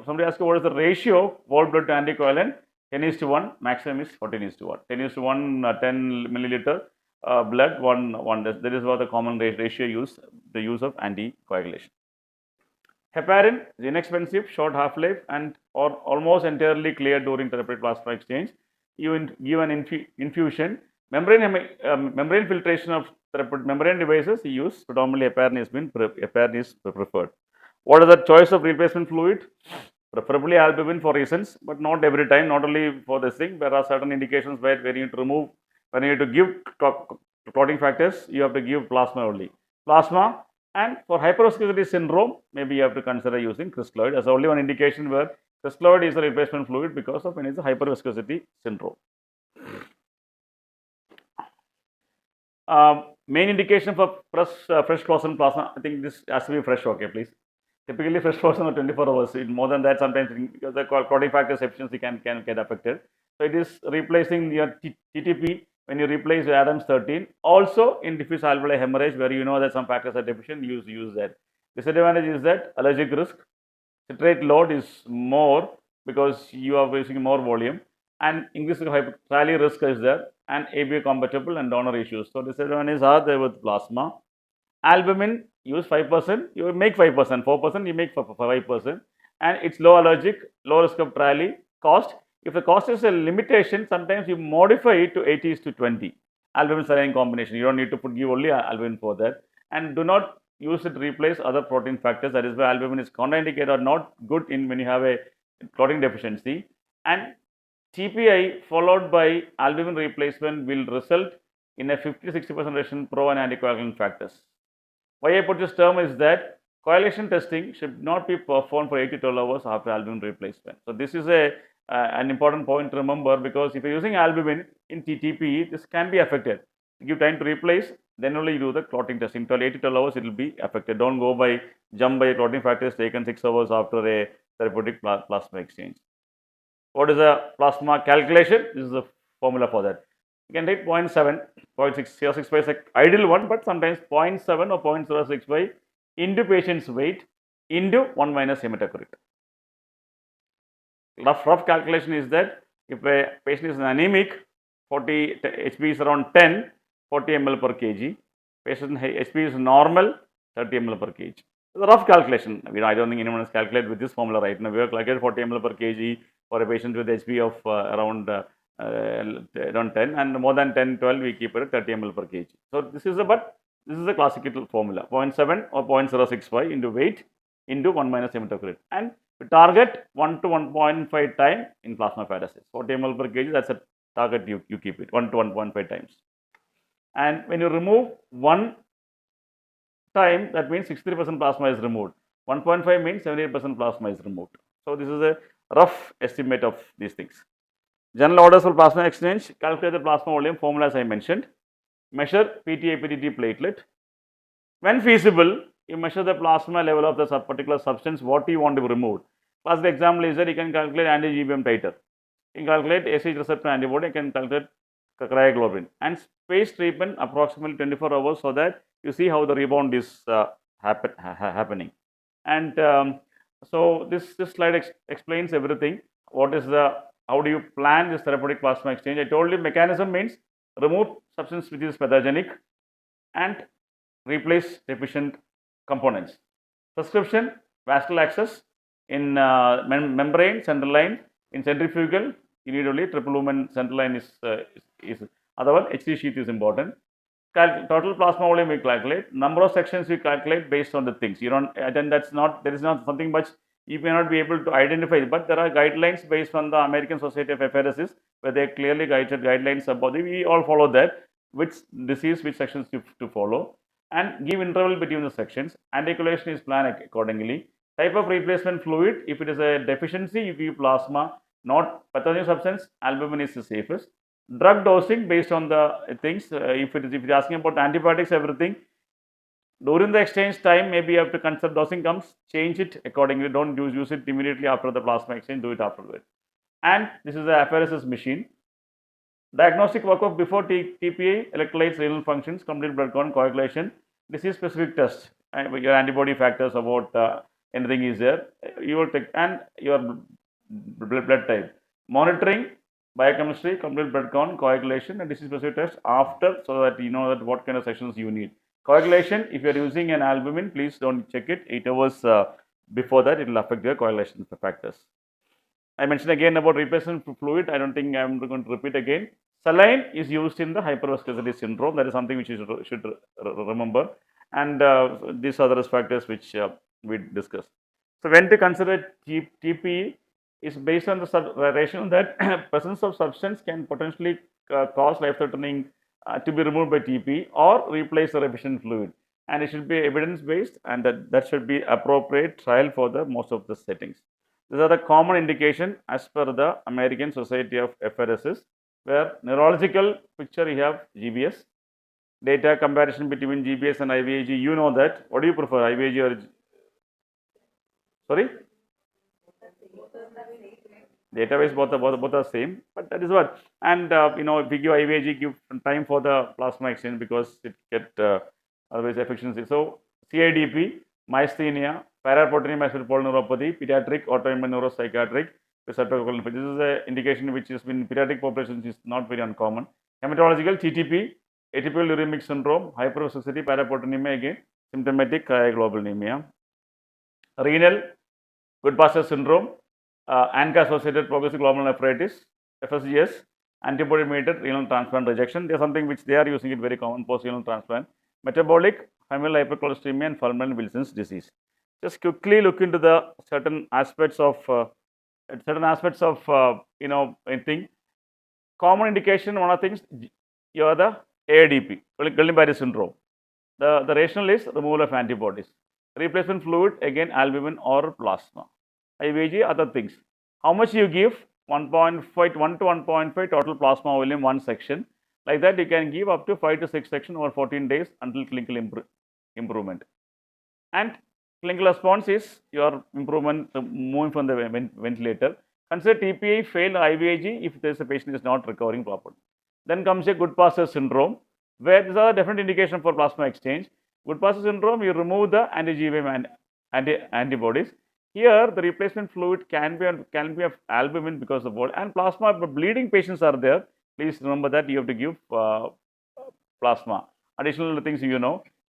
somebody asks you what is the ratio whole blood to anticoagulant, 10:1, maximum is 14:1. 10:1, 10 milliliter blood, 1. That is what the common ratio used, the use of anticoagulation. Heparin is inexpensive, short half-life, and almost entirely cleared during therapeutic plasma exchange. You give an infusion. Membrane filtration of therapeutic membrane devices you use predominantly heparin is preferred. What is the choice of replacement fluid? Preferably albumin for reasons, but not every time, not only for this thing. There are certain indications where you need to remove, when you need to give clotting factors, you have to give plasma only. Plasma, and for hyperviscosity syndrome, maybe you have to consider using crystalloid. There's only one indication where crystalloid is a replacement fluid because of when it's a hyperviscosity syndrome. Main indication for fresh frozen plasma, I think this has to be fresh, okay, please. Typically, fresh frozen are 24 hours. More than that, sometimes because the clotting factors efficiency can get affected. So it is replacing your TTP when you replace your Adams 13. Also in diffuse alveolar hemorrhage, where you know that some factors are deficient, use that. Disadvantage is that allergic risk. Citrate load is more because you are using more volume, and increased hypertrophy risk is there, and ABA compatible and donor issues. So disadvantages are there with plasma. Albumin, use 5%, you make 5%, 4%, you make 5%, and it's low allergic, low risk of trialy. Cost, if the cost is a limitation, sometimes you modify it to 80:20. Albumin saline combination, you don't need to give only albumin for that, and do not use it to replace other protein factors. That is why albumin is contraindicated or not good in when you have a clotting deficiency. And TPI followed by albumin replacement will result in a 50-60% reduction pro and anticoagulant factors. Why I put this term is that coagulation testing should not be performed for 8 to 12 hours after albumin replacement. So this is an important point to remember, because if you're using albumin in TPE, this can be affected. Give time to replace, then only you do the clotting testing. Until 8 to 12 hours, it will be affected. Don't go by jump by clotting factors taken 6 hours after a therapeutic plasma exchange. What is a plasma calculation? This is the formula for that. You can take 0.7, 0.6 is an ideal one, but sometimes 0.7 or 0.065 into patient's weight into 1 minus hematocrit. Rough calculation is that if a patient is anemic, HB is around 10, 40 ml per kg. Patient HB is normal, 30 ml per kg. It's a rough calculation. I don't think anyone has calculated with this formula right now. We have calculated 40 ml per kg for a patient with HP of around 10, and more than 10, 12, we keep it at 30 ml per kg. So this is a classical formula, 0.7 or 0.065 into weight into 1 minus hematocrit, and we target 1 to 1.5 time in plasma pharesis. 40 ml per kg, that's a target you keep it, 1 to 1.5 times. And when you remove 1 time, that means 63% plasma is removed. 1.5 means 78% plasma is removed. So this is a rough estimate of these things. General orders for plasma exchange: calculate the plasma volume formula as I mentioned. Measure PT-APTT platelet. When feasible, you measure the plasma level of the particular substance what you want to be removed. Classic example is that you can calculate anti-GBM titer. You can calculate ACH receptor antibody. You can calculate cryoglobulin, and space treatment approximately 24 hours so that you see how the rebound is happening. And so this slide explains everything. What is how do you plan this therapeutic plasma exchange? I told you mechanism means remove substance which is pathogenic and replace deficient components. Prescription: vascular access in membrane, central line. In centrifugal, you need only triple lumen central line is otherwise HT sheath is important. Total plasma volume we calculate. Number of sections we calculate based on the things. You don't, then there is not something much you may not be able to identify, but there are guidelines based on the American Society of Apharesis where they clearly guided guidelines about it. We all follow that, which disease, which sections to follow, and give interval between the sections. Anticoagulation is planned accordingly. Type of replacement fluid: if it is a deficiency, you give plasma, not pathogenic substance. Albumin is the safest. Drug dosing based on the things. If you're asking about antibiotics, everything during the exchange time, maybe you have to consider dosing comes, change it accordingly. Don't use it immediately after the plasma exchange. Do it afterwards. And this is the apheresis machine. Diagnostic workup before TPA: electrolytes, renal functions, complete blood count, coagulation. Disease specific test. Your antibody factors about anything is there. You will take, and your blood type. Monitoring: biochemistry, complete blood count, coagulation, and disease specific test after, so that you know that what kind of sections you need. Coagulation: if you are using an albumin, please don't check it 8 hours before that. It will affect your coagulation factors. I mentioned again about replacement fluid. I don't think I am going to repeat again. Saline is used in the hyperviscosity syndrome. That is something which you should remember. And these are the risk factors which we discussed. So when to consider TPE is based on the rationale that presence of substance can potentially cause life-threatening to be removed by TP or replace the deficient fluid, and it should be evidence based, and that should be appropriate trial for the most of the settings. These are the common indication as per the American Society of Apharesis, where neurological picture you have GBS, data comparison between GBS and IVIG. You know that. What do you prefer, IVIG or sorry? Database both are same, but that is what. And if you give IVIG, give time for the plasma exchange because it get otherwise efficiency. So CIDP, myasthenia, paraprotein polyneuropathy, pediatric autoimmune neuropsychiatric receptor. This is an indication which is in pediatric populations is not very uncommon. Hematological: TTP, atypical uremic syndrome, hypertoxicity, paraproteinemia, again symptomatic cryoglobulinemia. Renal: Goodpasture syndrome, ANCA-associated progressive glomerulonephritis, FSGS, antibody-mediated renal transplant rejection. They are something which they are using it very common post-renal transplant. Metabolic: familial hypercholesteremia and familial Wilson's disease. Just quickly look into the certain aspects of I think common indication. One of the things, you are the AIDP, Guillain-Barré syndrome. The rationale is removal of antibodies. Replacement fluid, again albumin or plasma. IVIG, other things. How much you give? 1 to 1.5 total plasma volume, one section. Like that, you can give up to 5 to 6 sections over 14 days until clinical improvement. And clinical response is your improvement moving from the ventilator. Consider TPA failed IVIG if there is a patient is not recovering properly. Then comes a Goodpasture syndrome, where these are different indication for plasma exchange. Goodpasture syndrome, you remove the anti-GBM antibodies. Here, the replacement fluid can be of albumin because of what, and plasma. But bleeding patients are there. Please remember that you have to give plasma. Additional things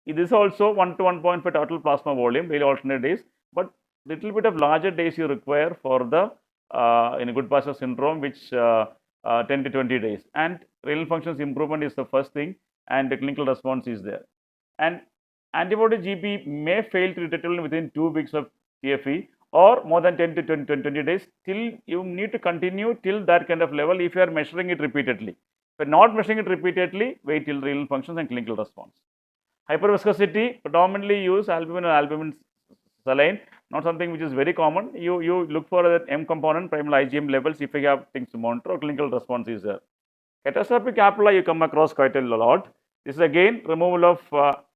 It is also 1 to 1.5 total plasma volume, daily alternate days, but little bit of larger days you require for the in a good pasture syndrome, which 10 to 20 days. And renal functions improvement is the first thing, and the clinical response is there. And antibody GP may fail to determine within 2 weeks of TFE or more than 10 to 20 days. Till you need to continue till that kind of level if you are measuring it repeatedly. If you are not measuring it repeatedly, wait till renal functions and clinical response. Hyperviscosity, predominantly use albumin or albumin saline, not something which is very common. You look for the M component, primal IgM levels if you have things to monitor, or clinical response is there. Catastrophic apula you come across quite a lot. This is again removal of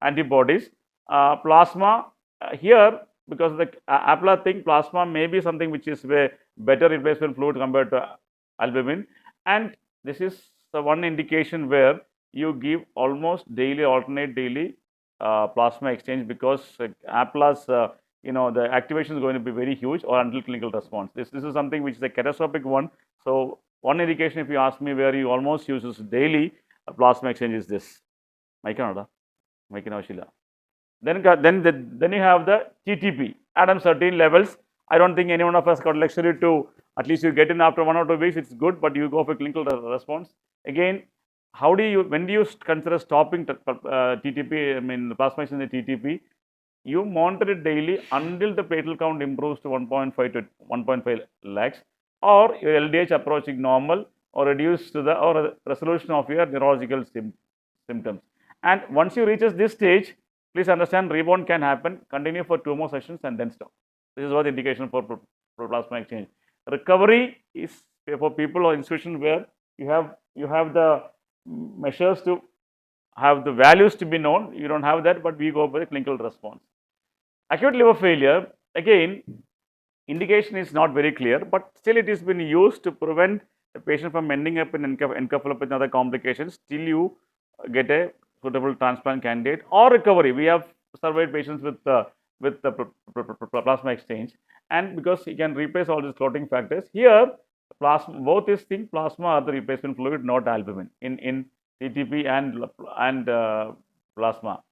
antibodies. Plasma here, because of the apula thing, plasma may be something which is a better replacement fluid compared to albumin, and this is the one indication where you give almost daily, alternate daily plasma exchange, because apula's the activation is going to be very huge or until clinical response. This is something which is a catastrophic one. So one indication, if you ask me, where you almost uses daily plasma exchange is this. Then you have the TTP, Adam 13 levels. I don't think any one of us got luxury to, at least you get in after 1 or 2 weeks, it's good, but you go for clinical response. Again, when do you consider stopping TTP, I mean plasma exchange in the TTP? You monitor it daily until the platelet count improves to 1.5 to 1.5 lakhs, or your LDH approaching normal, or reduced to the resolution of your neurological symptoms. And once you reaches this stage, please understand rebound can happen. Continue for 2 more sessions and then stop. This is what the indication for plasma exchange. Recovery is for people or institutions where you have the measures to have the values to be known. You don't have that, but we go for the clinical response. Acute liver failure, again, indication is not very clear, but still it has been used to prevent the patient from ending up in encephalopathy and other complications till you get a suitable transplant candidate or recovery. We have surveyed patients with the plasma exchange, and because he can replace all these clotting factors, here both these things, plasma are the replacement fluid, not albumin in TTP and plasma.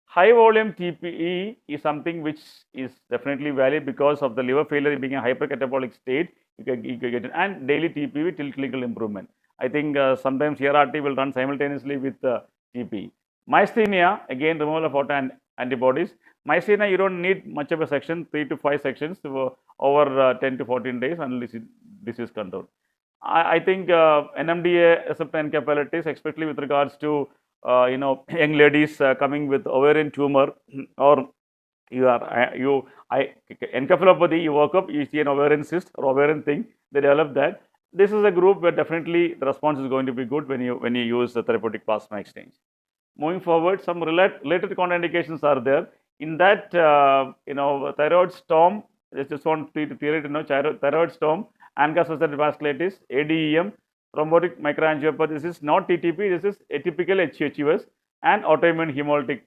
High volume TPE is something which is definitely valid because of the liver failure being a hypercatabolic state. You can get it, and daily TPE till clinical improvement. I think sometimes CRRT will run simultaneously with TPE. Myasthenia, again removal of auto antibodies. Myasthenia, you don't need much of a section, 3 to 5 sections over 10 to 14 days unless this is controlled. I think NMDA receptor encephalitis, especially with regards to young ladies coming with ovarian tumor, or encephalopathy, you woke up, you see an ovarian cyst or ovarian thing, they develop that. This is a group where definitely the response is going to be good when you use the therapeutic plasma exchange. Moving forward, some related contraindications are there. In that, thyroid storm, I just want to theory to know thyroid storm, ANCA-associated vasculitis, ADEM, thrombotic microangiopathy. This is not TTP, this is atypical HUS, and autoimmune hemolytic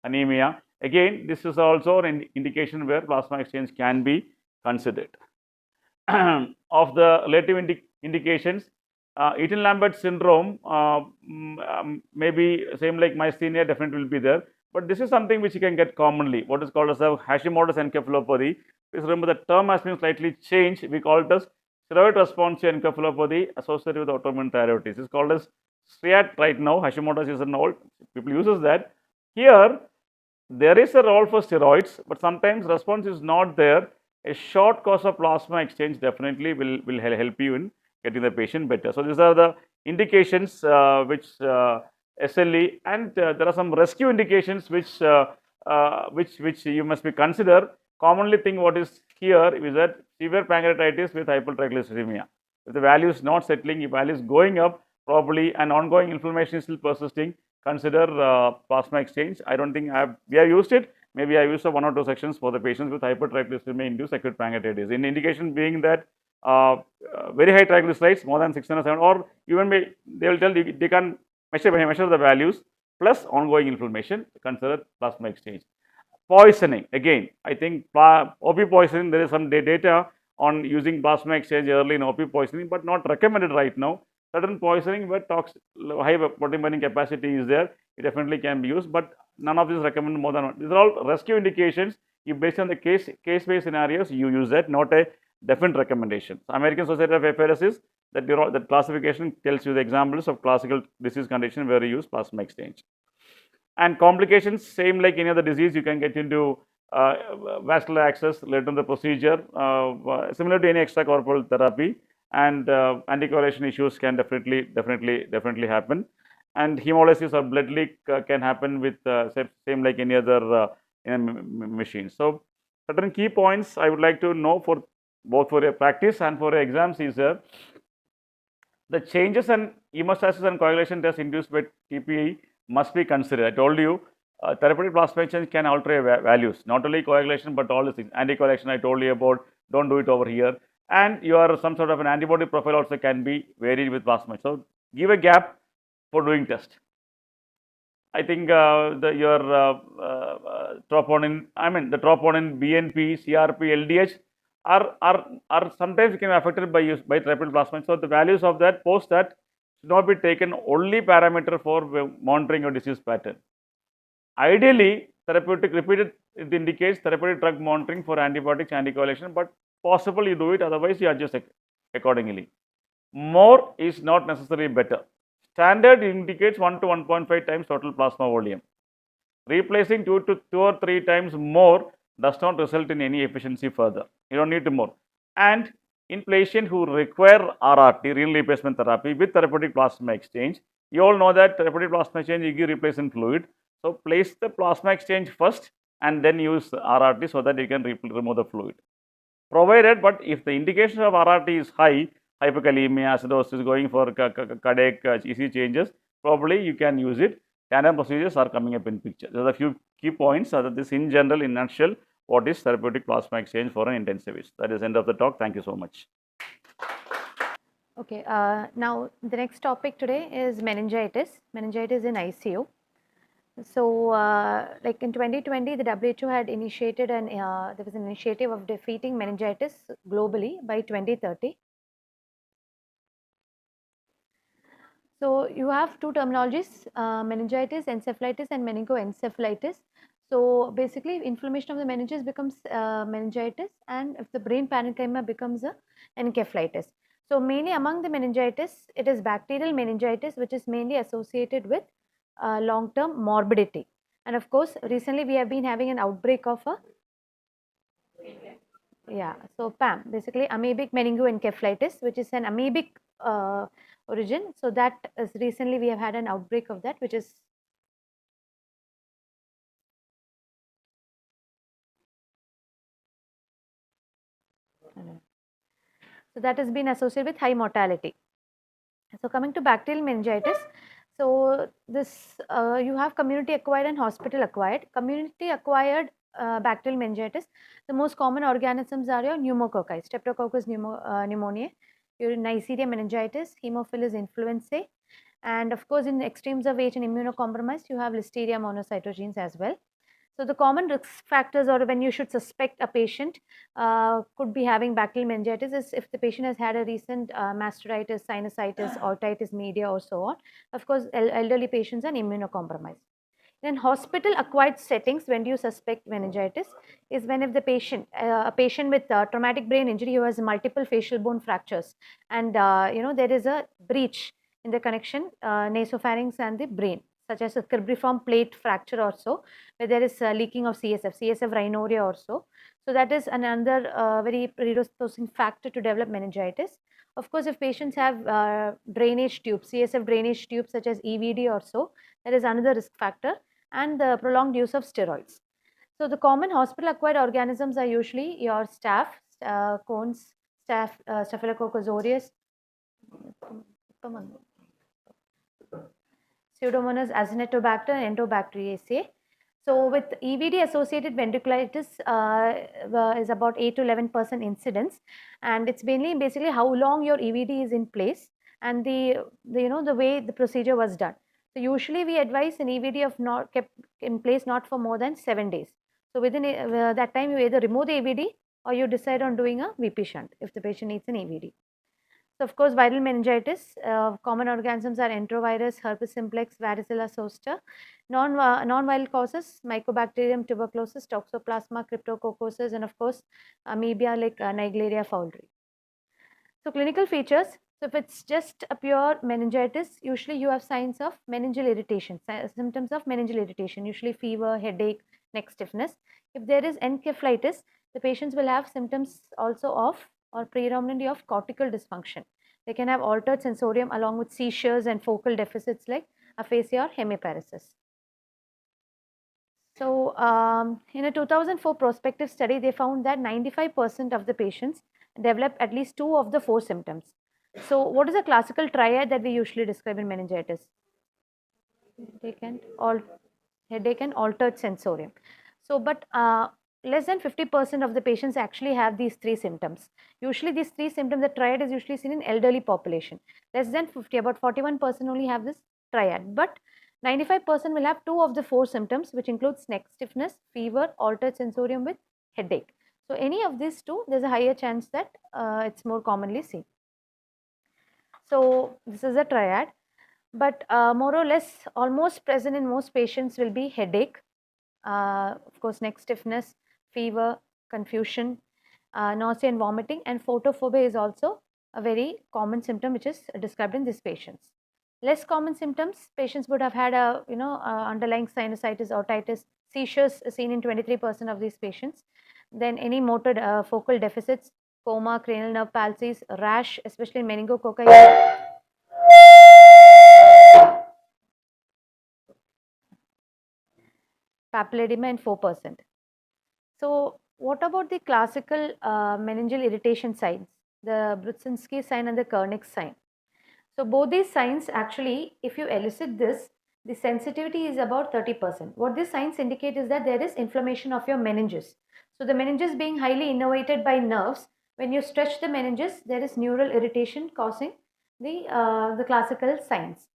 anemia. Again, this is also an indication where plasma exchange can be considered. Of the relative indications, Eaton-Lambert syndrome maybe same like myasthenia, definitely will be there, but this is something which you can get commonly, what is called as a Hashimoto's encephalopathy. Please remember the term has been slightly changed. We call it as steroid responsive encephalopathy associated with autoimmune thyroiditis. It's called as STRIAT right now. Hashimoto's is an old, people uses that. Here, there is a role for steroids, but sometimes response is not there. A short course of plasma exchange definitely will help you in getting the patient better. So these are the indications which SLE, and there are some rescue indications which you must be consider. Commonly thing what is here is that severe pancreatitis with hypertriglyceridemia. If the value is not settling, if value is going up probably and ongoing inflammation is still persisting, consider plasma exchange. I don't think we have used it. Maybe I used 1 or 2 sections for the patients with hypertriglyceridemia induced acute pancreatitis. In indication being that very high triglycerides, more than 607, or even they will tell you they can measure the values plus ongoing inflammation, consider plasma exchange. Poisoning, again, I think OP poisoning, there is some data on using plasma exchange early in OP poisoning, but not recommended right now. Certain poisoning where high protein binding capacity is there, it definitely can be used, but none of these recommend more than one. These are all rescue indications. If based on the case-based scenarios, you use that, not a definite recommendation. So American Society of Hepatitis, that classification tells you the examples of classical disease condition where you use plasma exchange. And complications, same like any other disease, you can get into vascular access later in the procedure, similar to any extracorporeal therapy, and anticoagulation issues can definitely happen. And hemolysis or blood leak can happen with same like any other machine. So certain key points I would like to know for both for a practice and for exams is the changes in hemostasis and coagulation tests induced by TPE must be considered. I told you therapeutic plasma exchange can alter values, not only coagulation but all the things. Anticoagulation I told you about, don't do it over here. And your some sort of an antibody profile also can be varied with plasma. So give a gap for doing test. I think your troponin, the troponin, BNP, CRP, LDH are sometimes can be affected by therapeutic plasma. So the values of that post that should not be taken only parameter for monitoring your disease pattern. Ideally, it indicates therapeutic drug monitoring for antibiotics, anticoagulation, but possible you do it, otherwise you adjust accordingly. More is not necessarily better. Standard indicates 1 to 1.5 times total plasma volume. Replacing 2 or 3 times more does not result in any efficiency further. You don't need more. And in patients who require RRT, renal replacement therapy with therapeutic plasma exchange, you all know that therapeutic plasma exchange you give replacement fluid. So place the plasma exchange first and then use RRT so that you can remove the fluid. Provided, but if the indication of RRT is high, hypokalemia, acidosis, going for cardiac EC changes, probably you can use it. Tandem procedures are coming up in picture. There are a few key points. This in general, in nutshell, what is therapeutic plasma exchange for an intensivist. That is the end of the talk. Thank you so much. Okay, now the next topic today is meningitis. Meningitis in ICU. So, like in 2020, the WHO had initiated there was an initiative of defeating meningitis globally by 2030. So, you have two terminologies, meningitis, encephalitis and meningoencephalitis. So, basically inflammation of the meninges becomes meningitis, and if the brain parenchyma becomes a encephalitis. So, mainly among the meningitis, it is bacterial meningitis which is mainly associated with long-term morbidity. And of course, recently we have been having an outbreak of so PAM, basically amoebic meningoencephalitis, which is an amoebic origin. So that is recently we have had an outbreak of that, which is so that has been associated with high mortality. So coming to bacterial meningitis, so this you have community acquired and hospital acquired. Community acquired bacterial meningitis, the most common organisms are your pneumococci, Streptococcus pneumoniae, your Neisseria meningitis, Haemophilus influenzae, and of course in extremes of age and immunocompromised you have Listeria monocytogenes as well. So the common risk factors, or when you should suspect a patient could be having bacterial meningitis, is if the patient has had a recent mastitis, sinusitis, otitis media or so on. Of course, elderly patients are immunocompromised. In hospital acquired settings, when do you suspect meningitis is when if the patient, a patient with traumatic brain injury who has multiple facial bone fractures, and there is a breach in the connection nasopharynx and the brain, such as a cribriform plate fracture or so, where there is leaking of CSF rhinorrhea or so. So that is another very predisposing factor to develop meningitis. Of course, if patients have drainage tubes, CSF drainage tubes such as EVD or so, that is another risk factor, and the prolonged use of steroids. So the common hospital acquired organisms are usually your staph, cones, Staphylococcus aureus, Pseudomonas acinetobacter and Enterobacteriaceae. So with EVD associated ventriculitis is about 8 to 11% incidence, and it's basically how long your EVD is in place and the way the procedure was done. So usually we advise an EVD of not kept in place not for more than 7 days. So within that time you either remove the EVD or you decide on doing a VP shunt if the patient needs an EVD. So, of course, viral meningitis, common organisms are enterovirus, herpes simplex, varicella zoster. Non-viral causes, mycobacterium, tuberculosis, toxoplasma, cryptococcosis, and of course, amoeba like Naegleria fowleri. So, clinical features. So, if it's just a pure meningitis, usually you have signs of meningeal irritation, symptoms of meningeal irritation, usually fever, headache, neck stiffness. If there is encephalitis, the patients will have symptoms also of or predominantly of cortical dysfunction. They can have altered sensorium along with seizures and focal deficits like aphasia or hemiparesis. So, in a 2004 prospective study, they found that 95% of the patients develop at least 2 of the 4 symptoms. So, what is a classical triad that we usually describe in meningitis? Headache and altered sensorium. So, but less than 50% of the patients actually have these 3 symptoms. Usually these 3 symptoms, the triad is usually seen in elderly population. Less than 50, about 41% only have this triad. But 95% will have 2 of the 4 symptoms, which includes neck stiffness, fever, altered sensorium with headache. So, any of these 2, there's a higher chance that it's more commonly seen. So, this is a triad, but more or less almost present in most patients will be headache, of course neck stiffness, fever, confusion, nausea and vomiting, and photophobia is also a very common symptom which is described in these patients. Less common symptoms, patients would have had a underlying sinusitis, otitis, seizures seen in 23% of these patients. Then any motor focal deficits, coma, cranial nerve palsies, rash, especially in meningococci. Papilledema in 4%. So, what about the classical meningeal irritation signs, the Brudzinski sign and the Kernick sign? So, both these signs actually, if you elicit this, the sensitivity is about 30%. What these signs indicate is that there is inflammation of your meninges. So, the meninges being highly innervated by nerves, when you stretch the meninges, there is neural irritation causing the classical signs.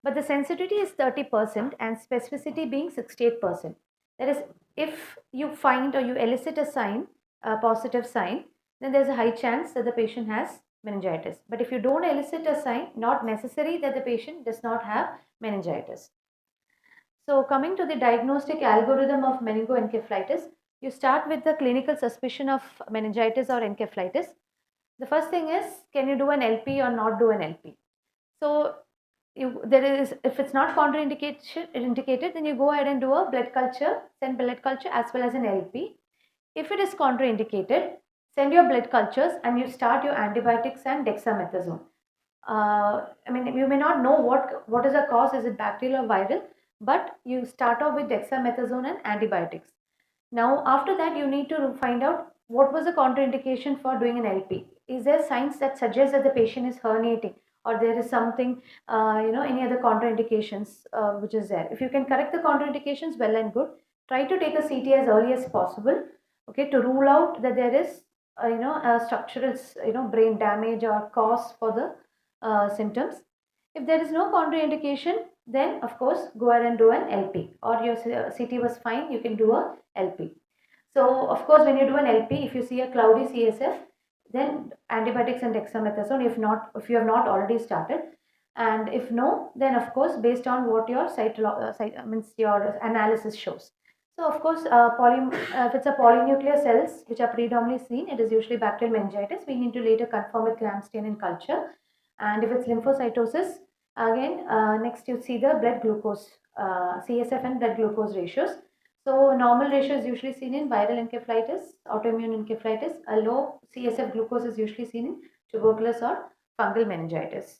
But the sensitivity is 30% and specificity being 68%. That is, if you find or you elicit a sign, a positive sign, then there's a high chance that the patient has meningitis. But if you don't elicit a sign, not necessary that the patient does not have meningitis. So, coming to the diagnostic algorithm of meningoencephalitis, you start with the clinical suspicion of meningitis or encephalitis. The first thing is, can you do an LP or not do an LP? So, if it's not contraindicated, then you go ahead and do a blood culture, send blood culture as well as an LP. If it is contraindicated, send your blood cultures and you start your antibiotics and dexamethasone. I mean, you may not know what is the cause, is it bacterial or viral, but you start off with dexamethasone and antibiotics. Now, after that, you need to find out what was the contraindication for doing an LP. Is there signs that suggest that the patient is herniating, or there is something, any other contraindications which is there? If you can correct the contraindications, well and good. Try to take a CT as early as possible, okay, to rule out that there is, a structural, brain damage or cause for the symptoms. If there is no contraindication, then of course go ahead and do an LP, or your CT was fine, you can do a LP. So of course when you do an LP, if you see a cloudy CSF, then antibiotics and dexamethasone, if you have not already started, and if no, then of course based on what your your analysis shows. So of course, if it's a polynuclear cells which are predominantly seen, it is usually bacterial meningitis. We need to later confirm with gram stain in culture. And if it's lymphocytosis, again, next you see the blood glucose, CSF and blood glucose ratios. So normal ratio is usually seen in viral encephalitis, autoimmune encephalitis. A low CSF glucose is usually seen in tuberculosis or fungal meningitis.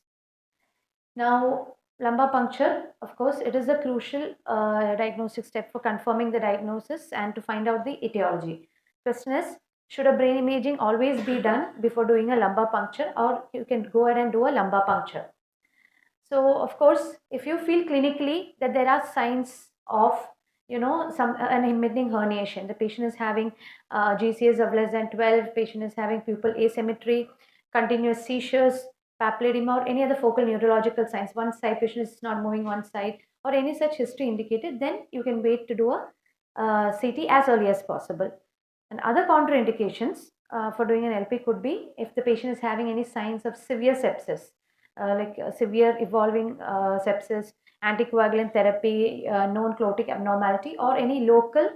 Now, lumbar puncture, of course, it is a crucial diagnostic step for confirming the diagnosis and to find out the etiology. Question is, should a brain imaging always be done before doing a lumbar puncture, or you can go ahead and do a lumbar puncture? So, of course, if you feel clinically that there are signs of an impending herniation, the patient is having GCS of less than 12, patient is having pupil asymmetry, continuous seizures, papilledema, or any other focal neurological signs, one side patient is not moving one side, or any such history indicated, then you can wait to do a CT as early as possible. And other contraindications, for doing an LP could be if the patient is having any signs of severe sepsis, like severe evolving sepsis, anticoagulant therapy, known clotic abnormality, or any local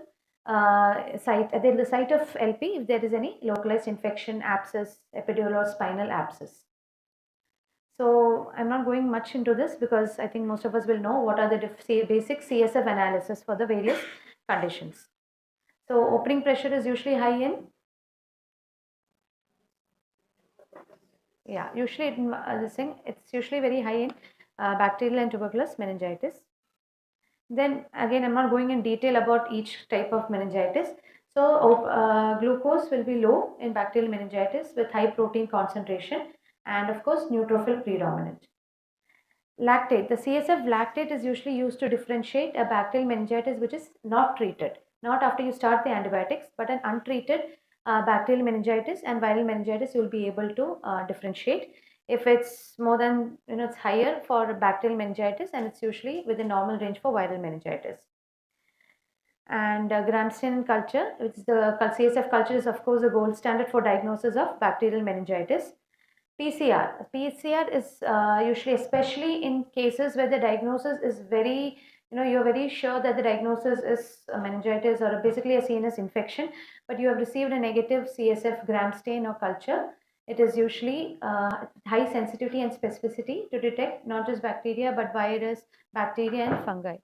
site at the site of LP, if there is any localized infection, abscess, epidural or spinal abscess. So I'm not going much into this because I think most of us will know what are the basic CSF analysis for the various conditions. So opening pressure is usually high in, yeah, usually it's usually very high in bacterial and tuberculous meningitis. Then again, I'm not going in detail about each type of meningitis. So glucose will be low in bacterial meningitis with high protein concentration, and of course neutrophil predominant. Lactate, the CSF lactate is usually used to differentiate a bacterial meningitis which is not treated, not after you start the antibiotics, but an untreated bacterial meningitis and viral meningitis you will be able to differentiate. If it's more than, it's higher for bacterial meningitis, and it's usually within normal range for viral meningitis. And Gram-Stein culture, which is the CSF culture, is of course the gold standard for diagnosis of bacterial meningitis. PCR is usually, especially in cases where the diagnosis is very, you're very sure that the diagnosis is a meningitis or basically a CNS infection, but you have received a negative CSF Gram-Stein or culture. It is usually high sensitivity and specificity to detect not just bacteria but virus, bacteria and fungi.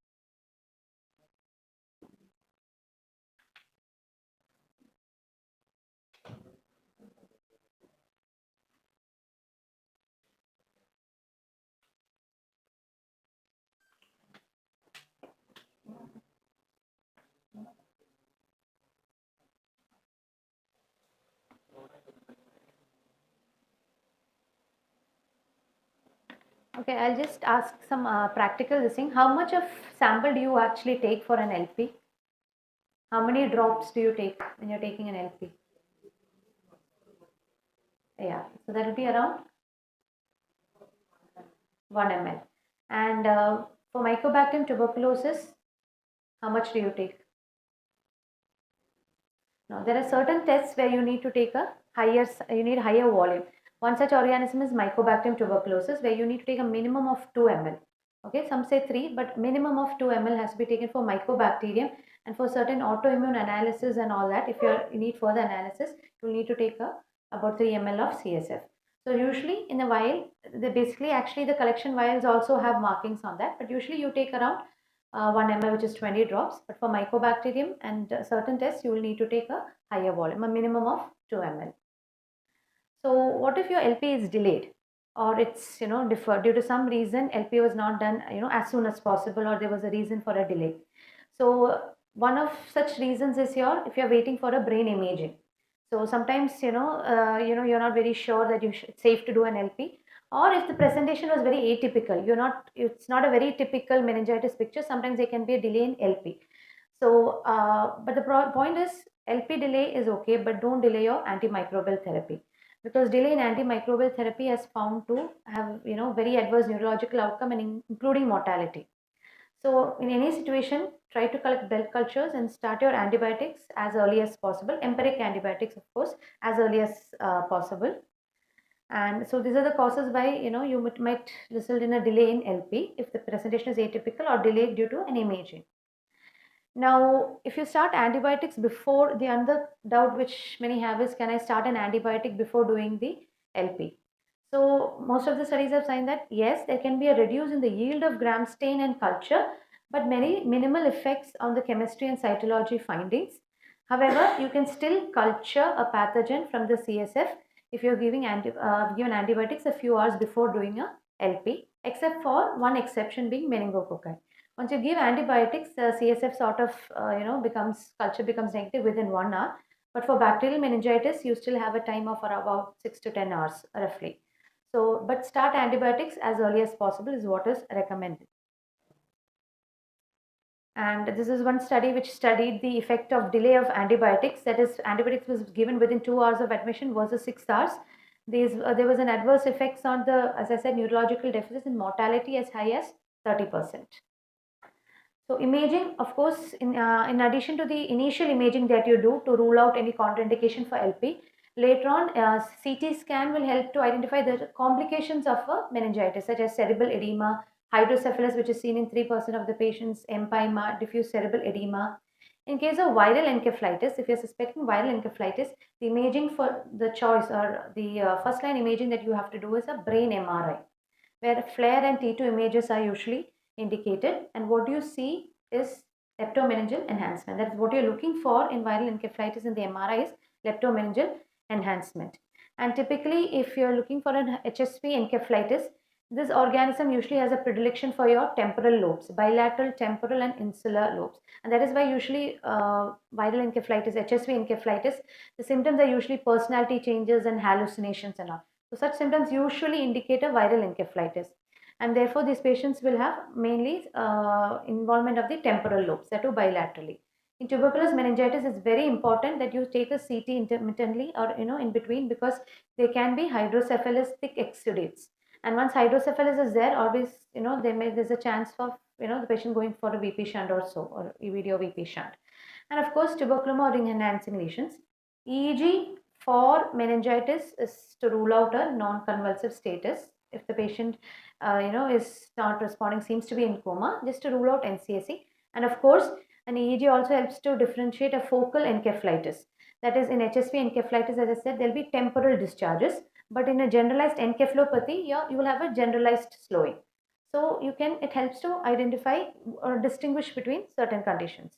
Okay, I'll just ask some practical thing. How much of sample do you actually take for an LP? How many drops do you take when you're taking an LP? Yeah, so that will be around 1 ml. And for Mycobacterium tuberculosis, how much do you take? Now, there are certain tests where you need to take higher volume. One such organism is Mycobacterium tuberculosis, where you need to take a minimum of 2 ml. Okay, some say 3, but minimum of 2 ml has to be taken for Mycobacterium. And for certain autoimmune analysis and all that, if you need further analysis, you will need to take about 3 ml of CSF. So usually in a vial, actually the collection vials also have markings on that, but usually you take around 1 ml, which is 20 drops. But for Mycobacterium and certain tests, you will need to take a higher volume, a minimum of 2 ml. So what if your LP is delayed, or it's deferred due to some reason? LP was not done as soon as possible, or there was a reason for a delay. So one of such reasons is if you're waiting for a brain imaging. So sometimes you're not very sure that it's safe to do an LP, or if the presentation was very atypical, it's not a very typical meningitis picture. Sometimes there can be a delay in LP. So but the point is, LP delay is okay, but don't delay your antimicrobial therapy, because delay in antimicrobial therapy has found to have very adverse neurological outcome, and including mortality. So in any situation, try to collect blood cultures and start your antibiotics as early as possible, empiric antibiotics of course, as early as possible. And so these are the causes why you might result in a delay in LP if the presentation is atypical or delayed due to an imaging. Now, if you start antibiotics before, the other doubt which many have is, can I start an antibiotic before doing the LP? So most of the studies have shown that yes, there can be a reduce in the yield of Gram-Stein and culture, but very minimal effects on the chemistry and cytology findings. However, you can still culture a pathogen from the CSF if you're given antibiotics a few hours before doing a LP, except for one exception being meningococci. Once you give antibiotics, the CSF sort of culture becomes negative within 1 hour. But for bacterial meningitis, you still have a time of about 6 to 10 hours roughly. So, but start antibiotics as early as possible is what is recommended. And this is one study which studied the effect of delay of antibiotics. That is, antibiotics was given within 2 hours of admission versus 6 hours. There was an adverse effects on the, as I said, neurological deficits and mortality as high as 30%. So imaging, of course, in addition to the initial imaging that you do to rule out any contraindication for LP, Later on, CT scan will help to identify the complications of a meningitis, such as cerebral edema, hydrocephalus, which is seen in 3% of the patients, empyema, diffuse cerebral edema. In case of viral encephalitis, if you're suspecting viral encephalitis, the imaging for the choice or the first line imaging that you have to do is a brain MRI, where FLAIR and T2 images are usually indicated. And what you see is leptomeningeal enhancement. That's what you're looking for in viral encephalitis in the MRI is leptomeningeal enhancement. And typically, if you're looking for an HSV encephalitis, this organism usually has a predilection for your temporal lobes, bilateral, temporal, and insular lobes. And that is why usually viral encephalitis, HSV encephalitis, the symptoms are usually personality changes and hallucinations and all. So such symptoms usually indicate a viral encephalitis. And therefore, these patients will have mainly involvement of the temporal lobes, that too bilaterally. In tuberculous meningitis, it's very important that you take a CT intermittently or in between, because they can be hydrocephalus thick exudates. And once hydrocephalus is there, always there's a chance for the patient going for a VP shunt or so, or EVD or VP shunt. And of course, tuberculoma or ring enhancing lesions. EEG for meningitis is to rule out a non-convulsive status. If the patient is not responding, seems to be in coma, just to rule out NCSE. And of course, an EEG also helps to differentiate a focal encephalitis. That is, in HSV encephalitis, as I said, there will be temporal discharges, but in a generalized encephalopathy, you will have a generalized slowing. So it helps to identify or distinguish between certain conditions.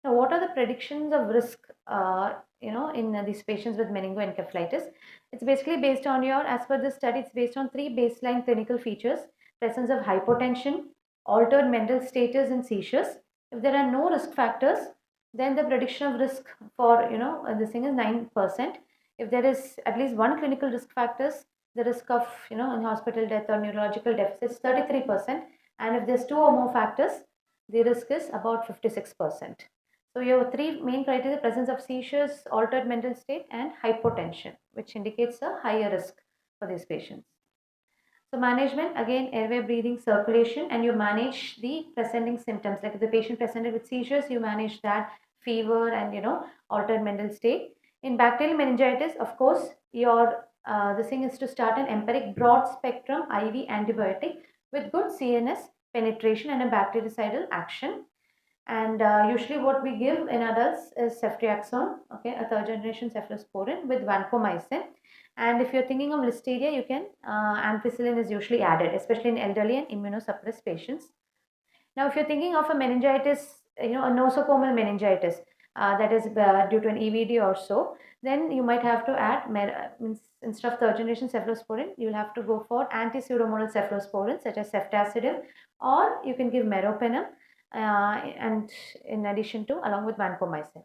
Now, what are the predictions of risk, in these patients with meningoencephalitis? It's basically based on as per the study, it's based on 3 baseline clinical features: presence of hypotension, altered mental status, and seizures. If there are no risk factors, then the prediction of risk for, this thing is 9%. If there is at least one clinical risk factors, the risk of, in hospital death or neurological deficits, 33%. And if there's 2 or more factors, the risk is about 56%. So you have 3 main criteria: presence of seizures, altered mental state, and hypotension, which indicates a higher risk for these patients. So management, again, airway, breathing, circulation, and you manage the presenting symptoms. Like if the patient presented with seizures, you manage that, fever, and altered mental state. In bacterial meningitis, of course, the thing is to start an empiric broad spectrum IV antibiotic with good CNS penetration and a bactericidal action. And usually what we give in adults is ceftriaxone, okay, a 3rd generation cephalosporin with vancomycin. And if you're thinking of listeria, you can, ampicillin is usually added, especially in elderly and immunosuppressed patients. Now, if you're thinking of a meningitis, a nosocomial meningitis, that is due to an EVD or so, then you might have to add, instead of 3rd generation cephalosporin, you'll have to go for anti-pseudomonal cephalosporin such as ceftazidime, or you can give meropenem, and in addition to, along with vancomycin.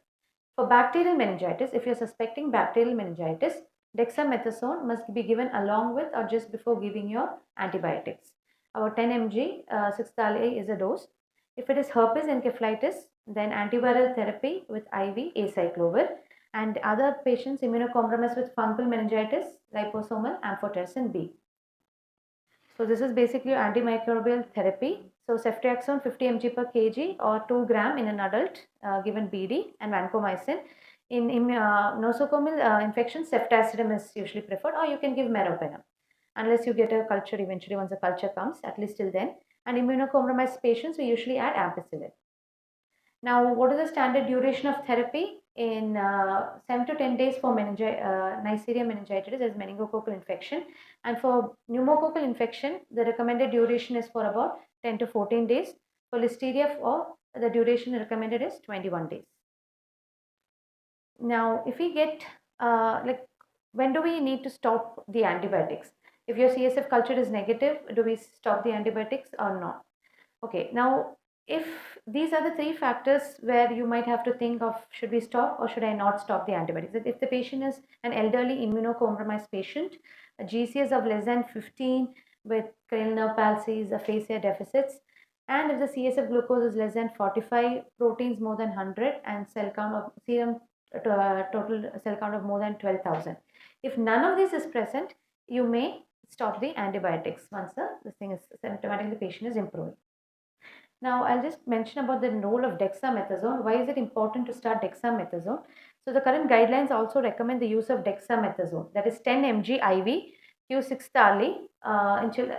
For bacterial meningitis, if you're suspecting bacterial meningitis, dexamethasone must be given along with or just before giving your antibiotics. About 10 mg 6 thalate is a dose. If it is herpes encephalitis, then antiviral therapy with IV acyclovir, and other patients immunocompromised with fungal meningitis, liposomal amphotericin B. So this is basically antimicrobial therapy. So ceftriaxone 50 mg per kg or 2 gram in an adult given BD, and vancomycin. In nosocomial infections, ceftazidime is usually preferred, or you can give meropenem unless you get a culture eventually. Once a culture comes, at least till then. And immunocompromised patients, we usually add ampicillin. Now, what is the standard duration of therapy? In 7 to 10 days for Neisseria meningitis as meningococcal infection, and for pneumococcal infection, the recommended duration is for about 10 to 14 days. For listeria, the duration recommended is 21 days. Now, if we get, when do we need to stop the antibiotics? If your CSF culture is negative, do we stop the antibiotics or not? Okay, now, if these are the 3 factors where you might have to think of, should we stop or should I not stop the antibiotics? If the patient is an elderly immunocompromised patient, a GCS of less than 15 with cranial nerve palsies, aphasia deficits, and if the CSF glucose is less than 45, proteins more than 100, and cell count of serum total cell count of more than 12,000. If none of this is present, you may stop the antibiotics once the thing is symptomatic, the patient is improving. Now, I'll just mention about the role of dexamethasone. Why is it important to start dexamethasone? So the current guidelines also recommend the use of dexamethasone, that is 10 mg IV Q6 hourly.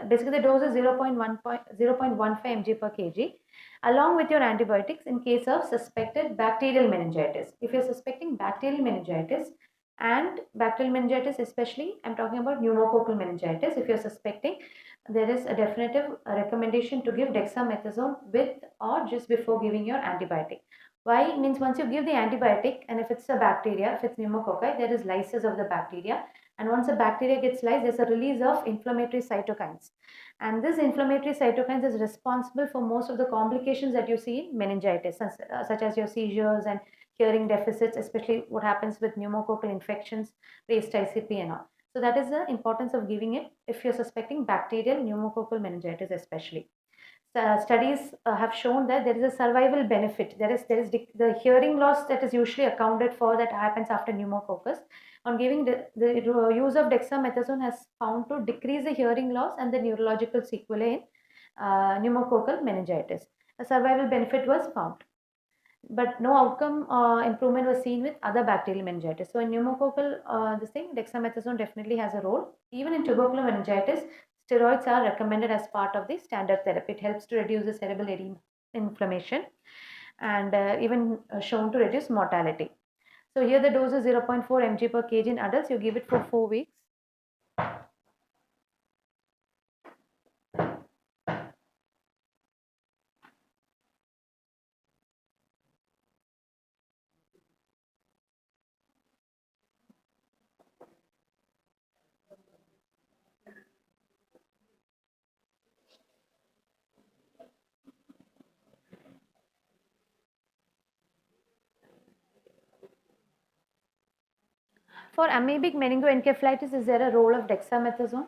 Basically, the dose is 0.15 mg per kg, along with your antibiotics in case of suspected bacterial meningitis. If you're suspecting bacterial meningitis, and bacterial meningitis especially, I'm talking about pneumococcal meningitis, if you're suspecting, there is a definitive recommendation to give dexamethasone with or just before giving your antibiotic. Why? Means once you give the antibiotic, and if it's a bacteria, if it's pneumococci, there is lysis of the bacteria, and once a bacteria gets lysed, there's a release of inflammatory cytokines, and this inflammatory cytokines is responsible for most of the complications that you see in meningitis, such as your seizures and hearing deficits, especially what happens with pneumococcal infections, raised ICP and all. So that is the importance of giving it if you're suspecting bacterial pneumococcal meningitis especially. Studies have shown that there is a survival benefit. There is the hearing loss that is usually accounted for that happens after pneumococcus. On giving the use of dexamethasone has found to decrease the hearing loss and the neurological sequelae in pneumococcal meningitis. A survival benefit was found, but no outcome improvement was seen with other bacterial meningitis. So in pneumococcal, this thing, dexamethasone definitely has a role. Even in tubercular meningitis, steroids are recommended as part of the standard therapy. It helps to reduce the cerebral edema inflammation, and even shown to reduce mortality. So here the dose is 0.4 mg per kg in adults. You give it for 4 weeks. For amoebic meningoencephalitis, is there a role of dexamethasone?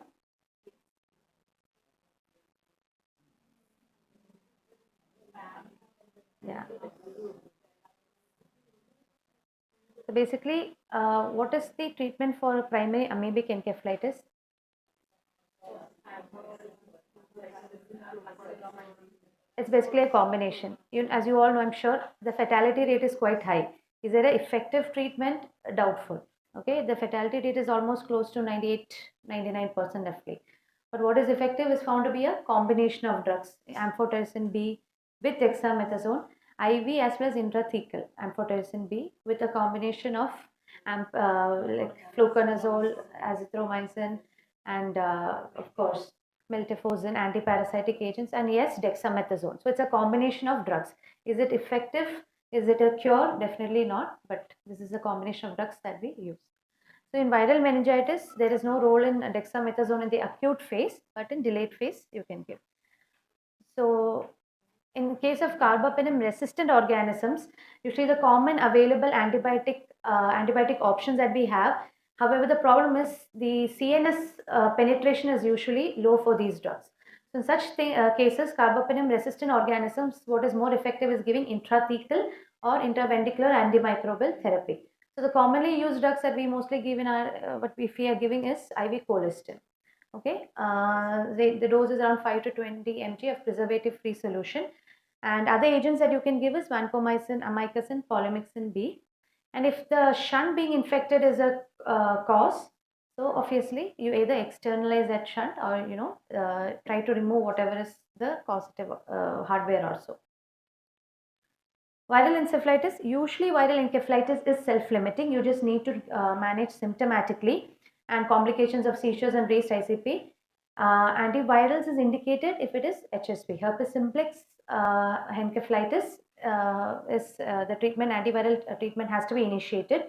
Yeah. So basically, what is the treatment for primary amoebic encephalitis? It's basically a combination. As you all know, I'm sure the fatality rate is quite high. Is there an effective treatment? Doubtful. Okay, the fatality rate is almost close to 98-99% roughly. But what is effective is found to be a combination of drugs, amphotericin B with dexamethasone, IV as well as intrathecal amphotericin B with a combination of like fluconazole, azithromycin, and of course miltefosine, antiparasitic agents, and yes, dexamethasone. So it's a combination of drugs. Is it effective? Is it a cure? Definitely not, but this is a combination of drugs that we use. So in viral meningitis, there is no role in dexamethasone in the acute phase, but in delayed phase, you can give. So in case of carbapenem resistant organisms, usually the common available antibiotic options that we have. However, the problem is the CNS penetration is usually low for these drugs. So in such cases, carbapenem resistant organisms, what is more effective is giving intrathecal or intraventricular antimicrobial therapy. So the commonly used drugs that we mostly give in our what we are giving is IV colistin. Okay, the dose is around 5 to 20 mg of preservative-free solution. And other agents that you can give is vancomycin, amikacin, polymyxin B. And if the shunt being infected is a cause, so obviously you either externalize that shunt or try to remove whatever is the causative hardware also. Viral encephalitis, usually viral encephalitis is self-limiting. You just need to manage symptomatically, and complications of seizures and raised ICP. Antivirals is indicated if it is HSP. Herpes simplex encephalitis is the treatment, antiviral treatment has to be initiated.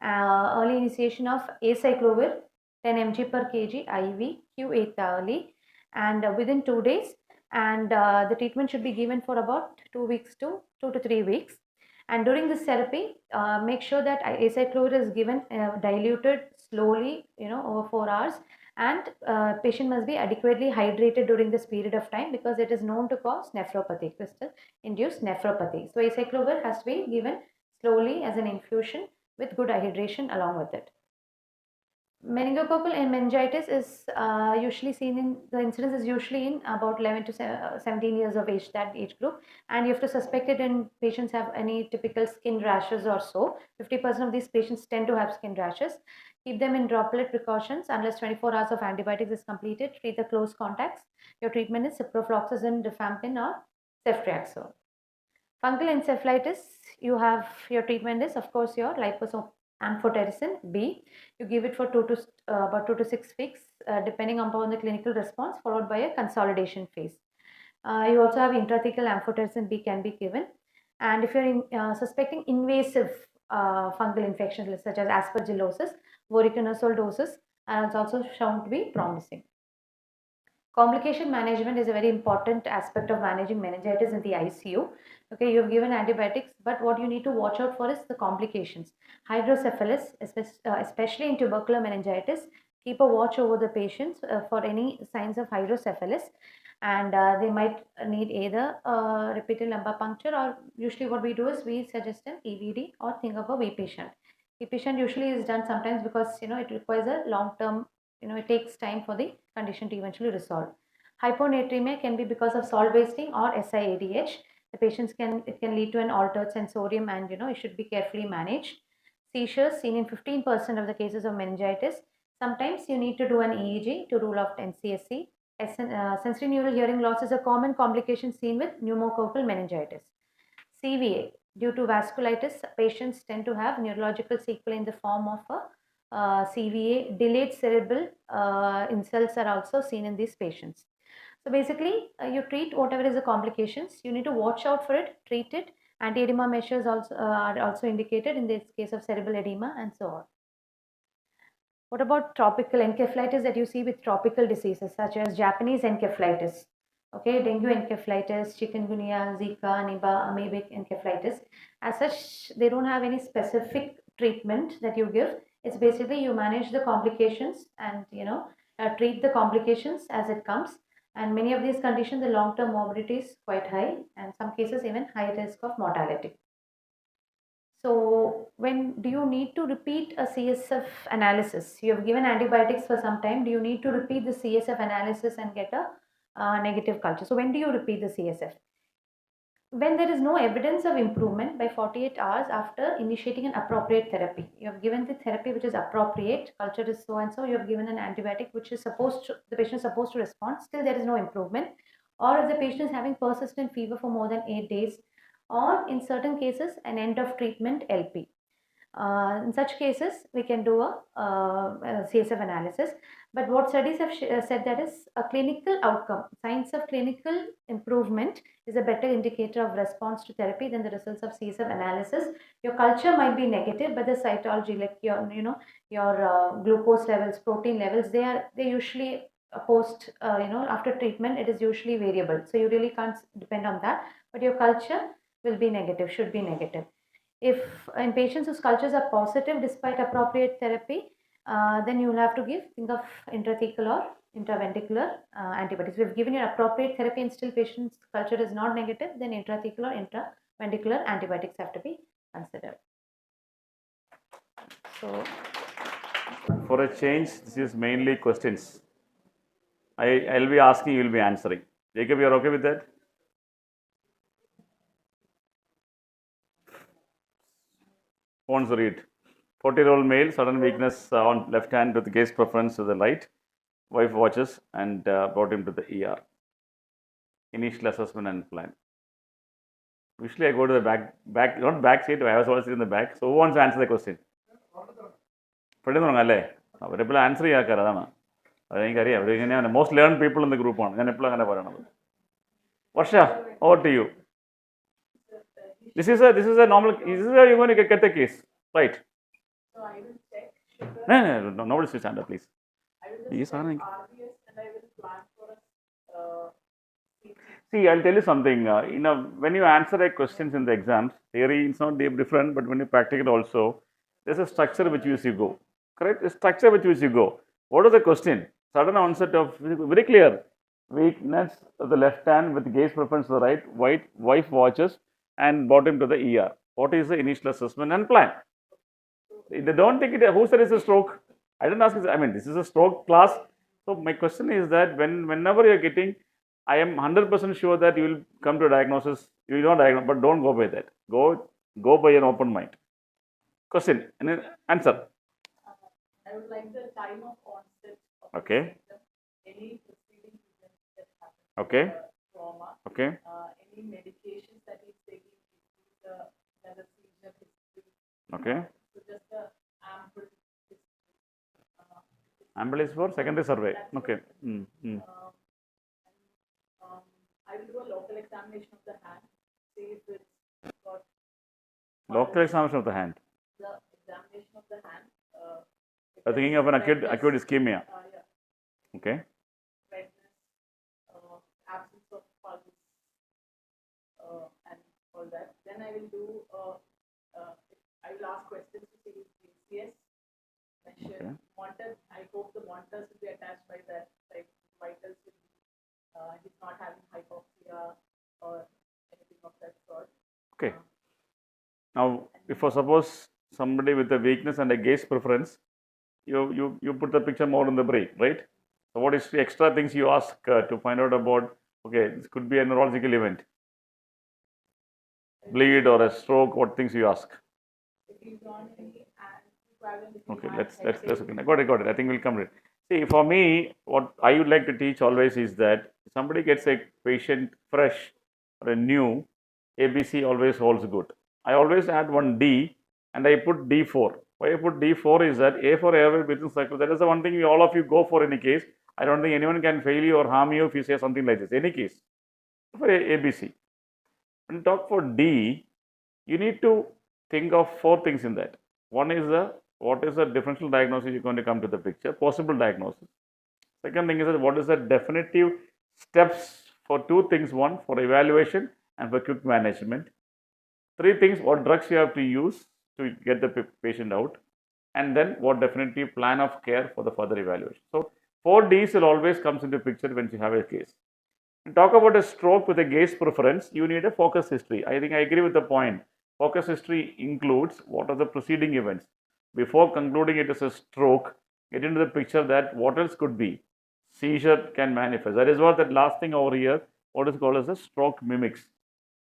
Early initiation of acyclovir 10 mg per kg IV Q8 hourly, and within 2 days, and the treatment should be given for about 2 weeks to 2 to 3 weeks. And during this therapy, make sure that acyclovir is given diluted slowly, over 4 hours, and patient must be adequately hydrated during this period of time, because it is known to cause nephropathy, crystal induced nephropathy. So acyclovir has to be given slowly as an infusion with good hydration along with it. Meningococcal and meningitis is usually seen in, the incidence is usually in about 11 to 17 years of age, that age group, and you have to suspect it when patients have any typical skin rashes or so. 50% of these patients tend to have skin rashes. Keep them in droplet precautions unless 24 hours of antibiotics is completed. Treat the close contacts. Your treatment is ciprofloxacin, rifampin or ceftriaxone. Fungal encephalitis, you have your treatment is of course your amphotericin B. You give it for about 2 to 6 weeks, depending upon the clinical response, followed by a consolidation phase. You also have intrathecal amphotericin B can be given, and if you're suspecting invasive fungal infections such as aspergillosis, voriconazole doses are also shown to be promising. Complication management is a very important aspect of managing meningitis in the ICU. Okay, you've given antibiotics, but what you need to watch out for is the complications. Hydrocephalus, especially in tubercular meningitis, keep a watch over the patients for any signs of hydrocephalus, and they might need either repeated lumbar puncture, or usually what we do is we suggest an EVD or think of a V patient. V patient usually is done sometimes because it requires a long-term, it takes time for the condition to eventually resolve. Hyponatremia can be because of salt wasting or SIADH. The patients it can lead to an altered sensorium, and it should be carefully managed. Seizures seen in 15% of the cases of meningitis. Sometimes you need to do an EEG to rule out NCSC. Sensory neural hearing loss is a common complication seen with pneumococcal meningitis. CVA, due to vasculitis, patients tend to have neurological sequelae in the form of a CVA. Delayed cerebral insults are also seen in these patients. So basically, you treat whatever is the complications. You need to watch out for it, treat it. Anti-edema measures also are also indicated in this case of cerebral edema and so on. What about tropical encephalitis that you see with tropical diseases such as Japanese encephalitis? Okay, dengue encephalitis, chikungunya, Zika, Nipah, amoebic encephalitis. As such, they don't have any specific treatment that you give. It's basically you manage the complications and treat the complications as it comes. And many of these conditions, the long-term morbidity is quite high, and some cases even high risk of mortality. So when do you need to repeat a CSF analysis? You have given antibiotics for some time. Do you need to repeat the CSF analysis and get a negative culture? So when do you repeat the CSF? When there is no evidence of improvement by 48 hours after initiating an appropriate therapy. You have given the therapy which is appropriate, culture is so and so, you have given an antibiotic which is the patient is supposed to respond, still there is no improvement, or if the patient is having persistent fever for more than 8 days, or in certain cases an end of treatment LP. In such cases, we can do a CSF analysis. But what studies have said that is a clinical outcome, signs of clinical improvement is a better indicator of response to therapy than the results of CSF analysis. Your culture might be negative, but the cytology, like your glucose levels, protein levels, they usually post after treatment, it is usually variable. So you really can't depend on that. But your culture will be negative, should be negative. If in patients whose cultures are positive despite appropriate therapy, then you will have to think of intrathecal or intraventricular antibiotics. If we've given you appropriate therapy and still patient's culture is not negative, then intrathecal or intraventricular antibiotics have to be considered. So, for a change, this is mainly questions. I'll be asking, you will be answering. Jacob, you're okay with that? Sponsor it. 40-year-old male, sudden weakness on left hand with gaze preference to the light. Wife watches and brought him to the ER. Initial assessment and plan. Usually I go to the back, not back seat, I was always in the back. So who wants to answer the question? People answer most learned people in the group. Varsha, over to you. This is a normal. This is how you're going to get the case, right? So I will check sugar. No, nobody should stand up, please. I will just check RBS and I will plan for a CT. See, I'll tell you something. When you answer a questions in the exams, theory is not different, but when you practice it also, there's a structure which you go. Correct? A structure which you go. What is the question? Sudden onset of very clear weakness of the left hand with gaze preference to the right. Wife watches and brought him to the ER. What is the initial assessment and plan? They don't think it. Who said it's a stroke? I didn't ask you, I mean, this is a stroke class. So my question is that whenever you're getting, I am 100% sure that you will come to a diagnosis, you will not diagnose, but don't go by that. Go by an open mind. Question, and then answer. I would like the time of onset of Okay. the symptom, any preceding events that happen, Okay. trauma, Okay. any medications that he's taking, the seizure history. Okay. So just the ample history. Ample is for secondary survey. Okay. I will do a local examination of the hand, see if it's got Local examination of the hand. the examination of the hand. You're thinking of an acute ischemia. Yeah. Okay. Redness, absence of pulse, and all that. Then I will do, I will ask questions to see his GCS, measure Okay. monitors. I hope the monitors will be attached by that, like vitals will be, he's not having hypoxia or anything of that sort. Okay. Now, if for suppose somebody with a weakness and a gaze preference, you put the picture more in the brain, right? So what is the extra things you ask to find out about? Okay, this could be a neurological event, bleed or a stroke. What things you ask? If he's on any anticoagulant, if he Okay, has let's headache, okay. Got it. I think we'll come to it. See, for me, what I would like to teach always is that if somebody gets a patient fresh or a new, ABC always holds good. I always add one D and I put D4. Why I put D4 is that A for airway breathing cycle. That is the one thing all of you go for any case. I don't think anyone can fail you or harm you if you say something like this. Any case for ABC. When you talk for D, you need to think of four things in that. One is what is the differential diagnosis you're going to come to the picture, possible diagnosis. Second thing is that what is the definitive steps for two things, one for evaluation and for quick management. Three things, what drugs you have to use to get the patient out, and then what definitive plan of care for the further evaluation. So 4Ds will always comes into picture when you have a case. And talk about a stroke with a gaze preference, you need a focus history. I think I agree with the point. Focus history includes what are the preceding events. Before concluding it is a stroke, get into the picture that what else could be. Seizure can manifest. That is what that last thing over here, what is called as a stroke mimics.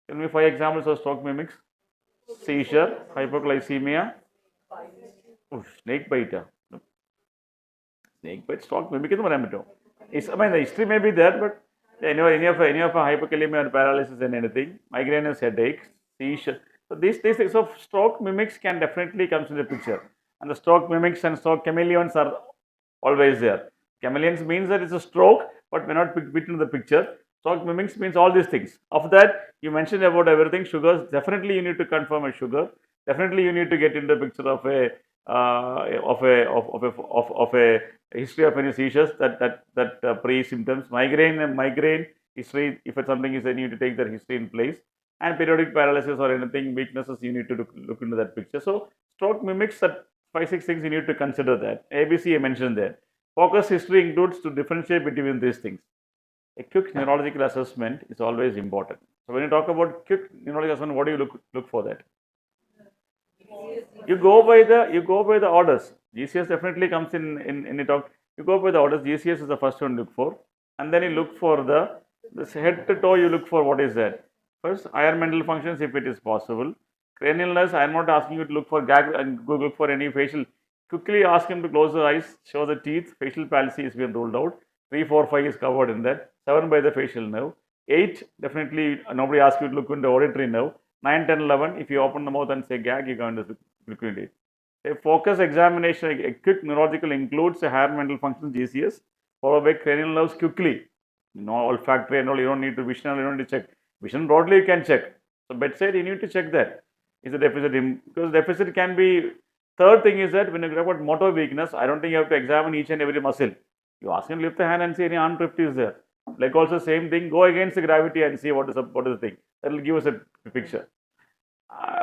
Tell me 5 examples of stroke mimics. Seizure, hypoglycemia, snake bite. Snake bite, stroke mimic. I mean, the history may be there, but any of a hypokalemia or paralysis and anything, migraine, headache, seizure. So these things of stroke mimics can definitely comes into the picture. And the stroke mimics and stroke chameleons are always there. Chameleons means that it's a stroke, but may not fit into the picture. Stroke mimics means all these things. Of that, you mentioned about everything. Sugars, definitely you need to confirm a sugar. Definitely you need to get into the picture of a history of any seizures that pre-symptoms. Migraine history. If it's something is, then you need to take that history in place. And periodic paralysis or anything weaknesses, you need to look into that picture. So stroke mimics that 5-6 things you need to consider that. ABC I mentioned there. Focus history includes to differentiate between these things. A quick neurological assessment is always important. So when you talk about quick neurological assessment, what do you look for that? You go by the orders. GCS definitely comes in the talk. You go by the orders. GCS is the first one to look for, and then you look for this head to toe. You look for what is that. First, higher mental functions if it is possible. Cranialness, I am not asking you to look for gag and go look for any facial. Quickly ask him to close the eyes, show the teeth. Facial palsy has been ruled out. 3, 4, 5 is covered in that. 7 by the facial nerve. 8, definitely nobody asks you to look into auditory nerve. 9, 10, 11, if you open the mouth and say gag, you can look into it. A focus examination, a quick neurological includes a higher mental function GCS, followed by cranial nerves quickly. Olfactory and all, you don't need to vision, you don't need to check. Vision broadly you can check. So bedside you need to check that. Is the deficit, because deficit can be. Third thing is that when you talk about motor weakness, I don't think you have to examine each and every muscle. You ask him to lift the hand and see any arm drift is there. Like also same thing, go against the gravity and see what is the thing. That will give us a picture.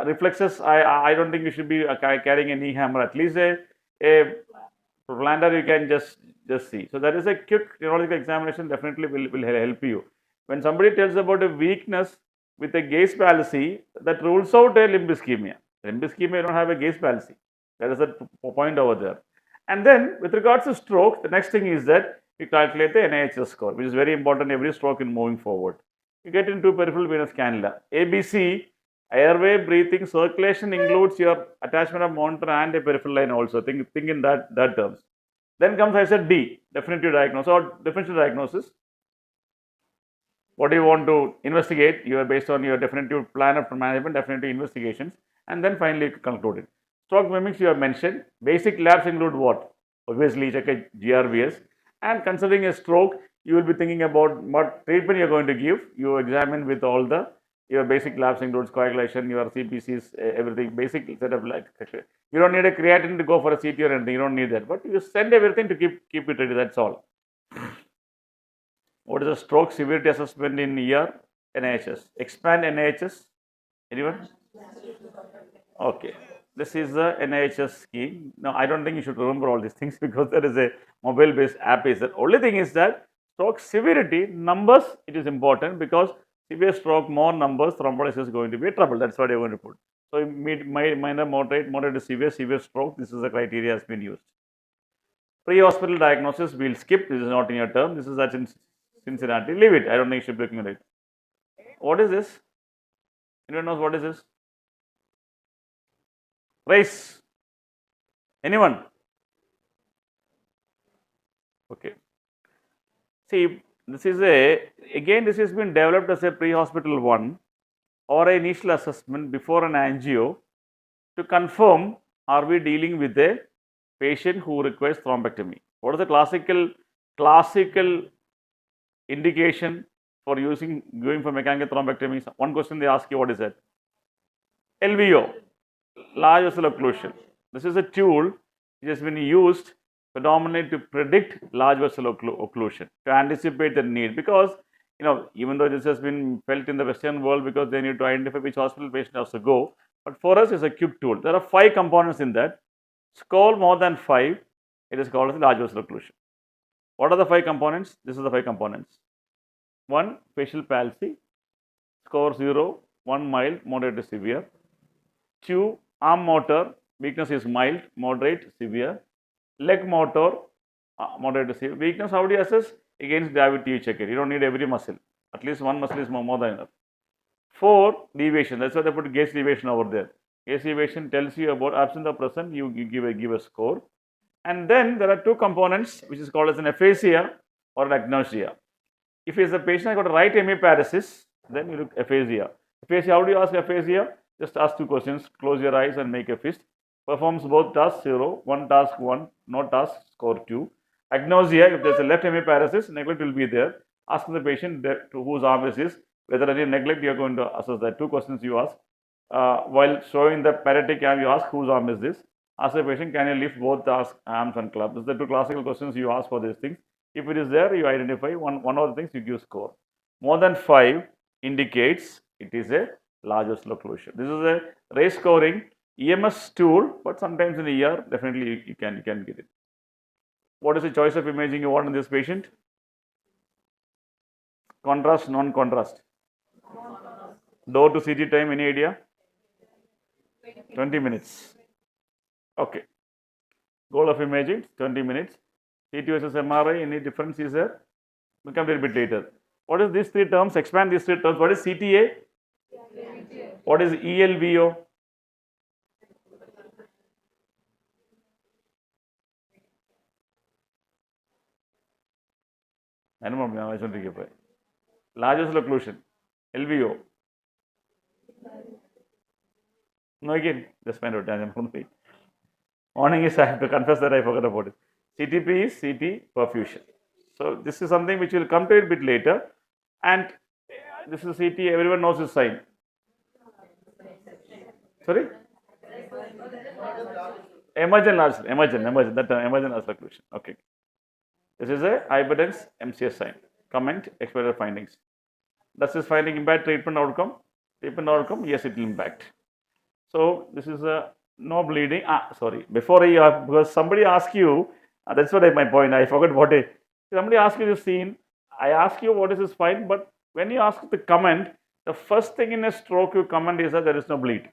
Reflexes, I don't think you should be carrying a knee hammer. At least a plantar you can just see. So that is a quick neurological examination definitely will help you. When somebody tells about a weakness with a gaze palsy, that rules out a limb ischemia. Limb ischemia, you don't have a gaze palsy. That is the point over there. And then with regards to stroke, the next thing is that you calculate the NIHS score, which is very important every stroke in moving forward. You get into peripheral venous cannula. ABC, airway, breathing, circulation includes your attachment of monitor and a peripheral line also. Think in that terms. Then comes, I said, D, definitive diagnosis or differential diagnosis. What do you want to investigate? You are based on your definitive plan of management, definitive investigations, and then finally concluded. Stroke mimics you have mentioned. Basic labs include what? Obviously, check a GRVS. And considering a stroke, you will be thinking about what treatment you are going to give. You examine with all your basic labs includes coagulation, your CPCs, everything, basic set of like. You don't need a creatinine to go for a CT or anything. You don't need that, but you send everything to keep it ready. That's all. What is the stroke severity assessment in ER? NIHS. Expand NIHS. Anyone? Okay. This is the NIHS scheme. Now, I don't think you should remember all these things because there is a mobile-based app. Is the only thing is that stroke severity numbers, it is important because severe stroke, more numbers, thrombolysis is going to be a trouble. That's what you're going to put. So, minor, moderate to severe stroke. This is the criteria has been used. Pre-hospital diagnosis, we'll skip. This is not in your term. This is at Cincinnati. Leave it. I don't think you should be looking at it. What is this? Anyone knows what is this? Race. Anyone? Okay. See, this is this has been developed as a pre-hospital one or an initial assessment before an angio to confirm are we dealing with a patient who requires thrombectomy. What is the classical indication for going for mechanical thrombectomy? One question they ask you, what is that? LVO, large vessel occlusion. This is a tool which has been used predominantly to predict large vessel occlusion, to anticipate the need, because even though this has been felt in the Western world because they need to identify which hospital patient has to go, but for us it's a quick tool. There are 5 components in that. Score more than 5, it is called as large vessel occlusion. What are the 5 components? This is the 5 components. 1, facial palsy, score 0, 1 mild, moderate to severe. 2, arm motor, weakness is mild, moderate, severe. Leg motor, moderate to severe. Weakness, how do you assess? Against gravity you check it. You don't need every muscle. At least one muscle is more than enough. 4, deviation. That's why they put gaze deviation over there. Gaze deviation tells you about absent or present, you give a score. And then there are 2 components which is called as an aphasia or an agnosia. If the patient has got a right hemiparesis, then you look aphasia. Aphasia, how do you ask aphasia? Just ask 2 questions, close your eyes and make a fist. Performs both tasks 0, one task 1, no task score 2. Agnosia, if there's a left hemiparesis, neglect will be there. Ask the patient to whose arm is this, whether any neglect you are going to assess that. 2 questions you ask. While showing the paretic arm, you ask whose arm is this. Ask the patient, can you lift both the arms and club? These are the 2 classical questions you ask for these things. If it is there, you identify one of the things, you give score. More than 5 indicates it is a large vessel occlusion. This is a race scoring EMS tool, but sometimes in a ER, definitely you can get it. What is the choice of imaging you want in this patient? Contrast, non-contrast. Door to CT time, any idea? 20 minutes. Okay. Goal of imaging, 20 minutes. CT versus MRI, any difference is there? We'll come a little bit later. What is these 3 terms? Expand these 3 terms. What is CTA? What is ELVO? I don't know. I don't think it. Large vessel occlusion. LVO. No, again, just find out. Morning is, I have to confess that I forgot about it. CTP is CT perfusion. So this is something which will come to it a bit later. And this is CT, everyone knows this sign. Sorry? Emergent large occlusion. Okay. This is a hyperdense MCS sign. Comment, expected findings. Does this finding impact treatment outcome? Treatment outcome, yes, it will impact. So this is a no bleeding. Sorry. Before because somebody asked you, that's what my point. I forgot what it. Somebody asked you the scene. I ask you what is this fine, but when you ask the comment, the first thing in a stroke you comment is that there is no bleed.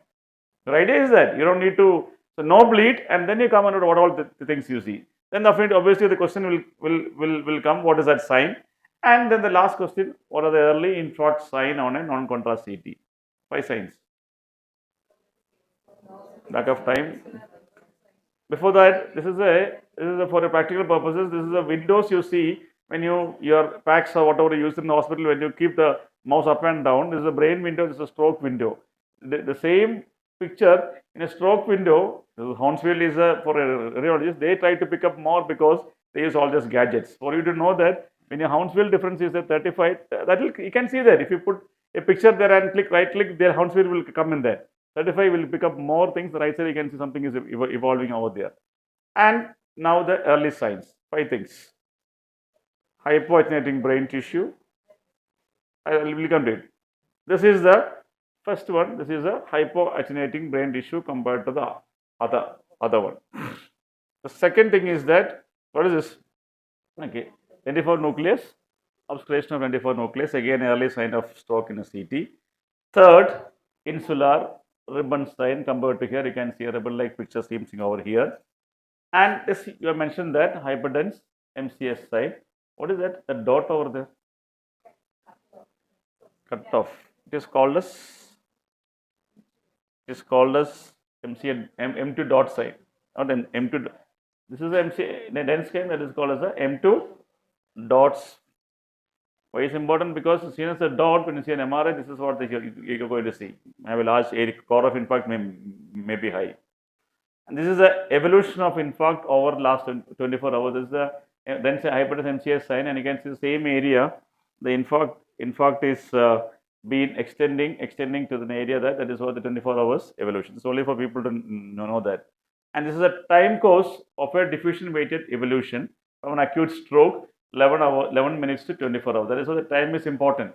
The idea is that you don't need to So no bleed, and then you come under what all the things you see. Then obviously the question will come, what is that sign? And then the last question, what are the early infarct sign on a non-contrast CT? 5 signs. Lack of time. Before that, this is for a practical purposes. This is the windows you see when your packs or whatever you use in the hospital, when you keep the mouse up and down. This is a brain window. This is a stroke window. The same picture in a stroke window. Hounsfield is for a radiologist. They try to pick up more because they use all these gadgets. For you to know that when your Hounsfield difference is at 35, you can see that if you put a picture there and right click, their Hounsfield will come in there. 35 will pick up more things. The right side you can see something is evolving over there. And now the early signs, 5 things. Hypoactinating brain tissue. I will come to it. This is the first one. This is a hypoactinating brain tissue compared to the other one. The second thing is that, what is this? Okay, 24 nucleus, obscuration of 24 nucleus, again early sign of stroke in a CT. Third, insular ribbon sign compared to here. You can see a ribbon-like picture seems over here. And this, you have mentioned that hyperdense MCS sign. What is that? The dot over there. Cut off. It is called as M2 dot sign. Not M2. This is the MC dense sign that is called as a M2 dots. Why is important? Because seen as a dot, when you see an MRI, this is what you're going to see. Have a large area, core of infarct may be high. And this is the evolution of infarct over last 24 hours. This is the then say hypertension MCS sign, and you can see the same area. The infarct is been extending to the area that is what the 24 hours evolution. It's only for people to know that. And this is a time course of a diffusion weighted evolution from an acute stroke, 11 minutes to 24 hours. That is why the time is important.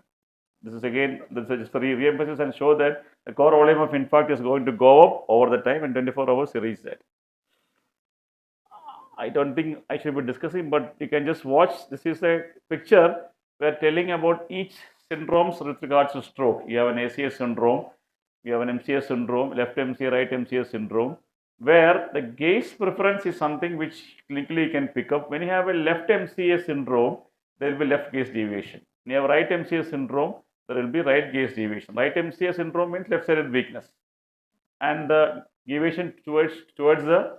This is again, this is just to re-emphasize and show that the core volume of infarct is going to go up over the time, and 24 hours you reach that. I don't think I should be discussing, but you can just watch. This is a picture where telling about each syndromes with regards to stroke. You have an ACS syndrome, you have an MCS syndrome, left MCS, right MCS syndrome, where the gaze preference is something which clinically you can pick up. When you have a left MCS syndrome, there will be left gaze deviation. When you have right MCS syndrome, there will be right gaze deviation. Right MCS syndrome means left-sided weakness, and the deviation towards the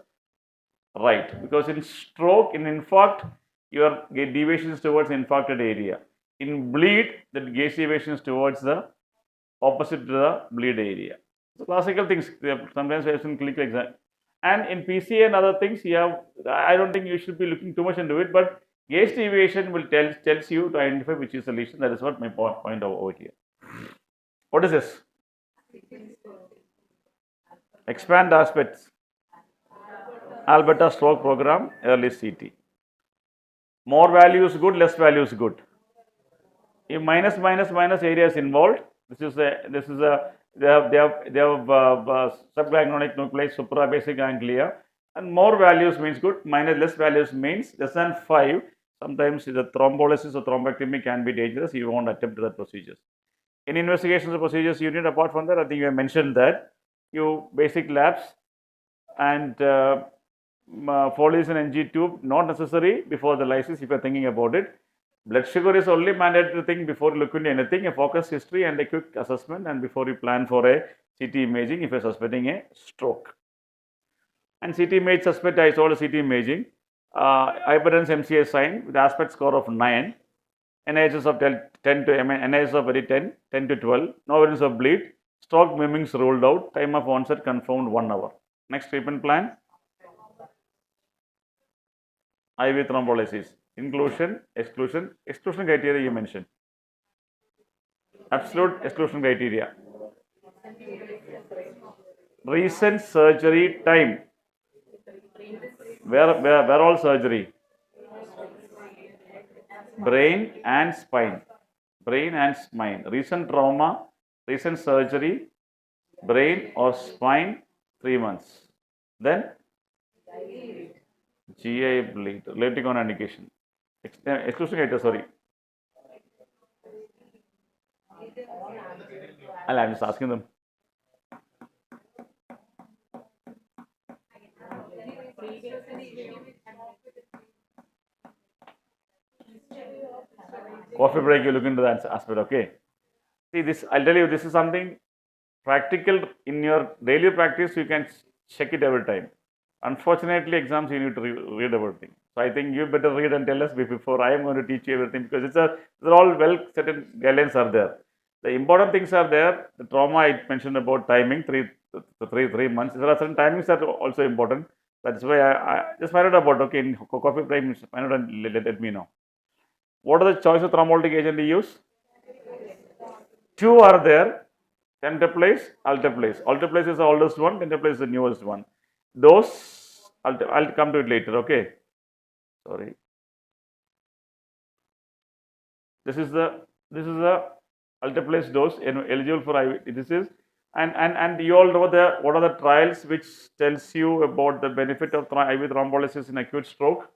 right, because in stroke, in infarct, your deviation is towards the infarcted area. In bleed, the gaze deviation is towards the opposite to the bleed area. So classical things, sometimes we have some clinical exam. And in PCA and other things, you have, I don't think you should be looking too much into it, but gaze deviation will tells you to identify which is the lesion. That is what my point over here. What is this? Expand aspects. Alberta stroke program, early CT. More value is good, less value is good. If minus area is involved, they have subganglionic nuclei, suprabasic ganglia, and more values means good, less values means less than 5. Sometimes the thrombolysis or thrombectomy can be dangerous. You won't attempt that procedures. In investigations or procedures you need, apart from that, I think you have mentioned that you basic labs and Foley's and NG tube not necessary before the lysis if you are thinking about it. Blood sugar is only mandatory thing before you look into anything, a focus history and a quick assessment, and before you plan for a CT imaging if you are suspecting a stroke. And CT image suspect, I saw a CT imaging, hyperdense MCS sign with aspect score of 9, NIHS of 10 to NIHS of 10 to 12, no evidence of bleed, stroke mimics ruled out, time of onset confirmed 1 hour. Next treatment plan, IV thrombolysis, inclusion, exclusion criteria you mentioned, absolute exclusion criteria, recent surgery time, where all surgery, brain and spine, recent trauma, recent surgery, brain or spine, 3 months. Then GI bleed, relating on indication, exclusion criteria, sorry. I'm just asking them. Coffee break, you look into that aspect, okay. See this, I'll tell you, this is something practical in your daily practice, you can check it every time. Unfortunately, exams you need to read everything. So I think you better read and tell us before I am going to teach you everything, because they're all well certain guidelines are there. The important things are there. The trauma I mentioned about timing, three months. There are certain timings that are also important. That's why I just find out about, okay, in coffee break, find out and let me know. What are the choice of thrombolytic agent to use? Two are there. Tenterplace, alteplase. Alteplase is the oldest one, tenterplace is the newest one. Those, I'll come to it later, okay. Sorry. This is the alteplase dose eligible for IV. This is, and you all know what are the trials which tells you about the benefit of IV thrombolysis in acute stroke.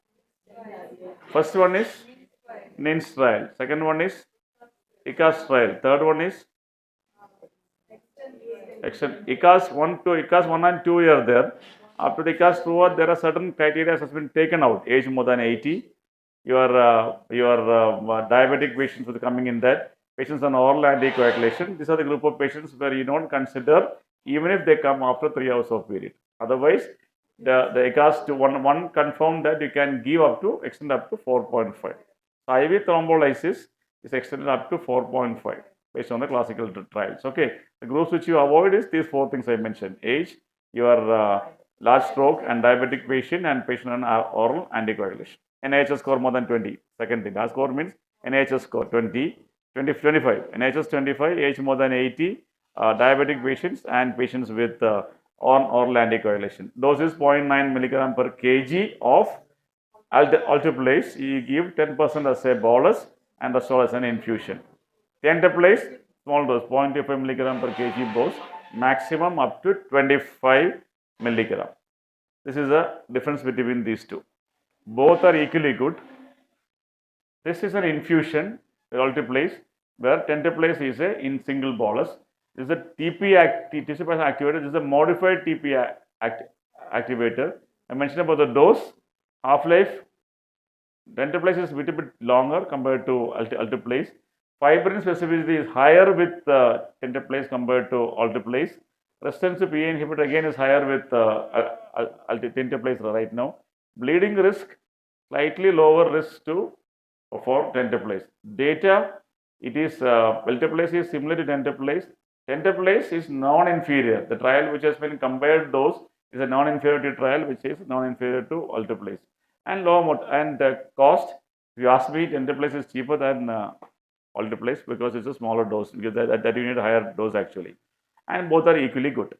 First one is NINS trial. Second one is ICAS trial. Third one is ICAS 1 and 2 are there. After the ICAS 2, there are certain criteria has been taken out. Age more than 80. Your diabetic patients will coming in that. Patients on oral anticoagulation. These are the group of patients where you don't consider even if they come after 3 hours of period. Otherwise, the ICAS 1 confirmed that you can give extend up to 4.5. IV thrombolysis is extended up to 4.5 based on the classical trials. Okay, the groups which you avoid is these 4 things I mentioned: age, your large stroke and diabetic patient, and patient on oral anticoagulation. NIHS score more than 20. Second thing, last score means NIHS score 20, 25. NIHS 25, age more than 80, diabetic patients and patients with on oral anticoagulation. Dose is 0.9 milligram per kg of alteplase. You give 10% as a bolus and the rest as an infusion. Tenterplace, small dose, 0.25 milligram per kg dose, maximum up to 25 milligram. This is the difference between these two. Both are equally good. This is an infusion, alteplase, where tenterplace is in single bolus. This is a TCP activator. This is a modified TP activator. I mentioned about the dose, half-life. Tenterplace is a little bit longer compared to alteplase. Fibrin specificity is higher with tenterplace compared to alteplase. Resistance to PA inhibitor again is higher with tenterplace right now. Bleeding risk, slightly lower risk for tenterplace. Data, it is alteplase is similar to tenterplace. Tenterplace is non-inferior. The trial which has been compared those is a non-inferiority trial which is non-inferior to alteplase. And cost, if you ask me, tenterplace is cheaper than alteplase because it's a smaller dose, because that you need a higher dose actually, and both are equally good.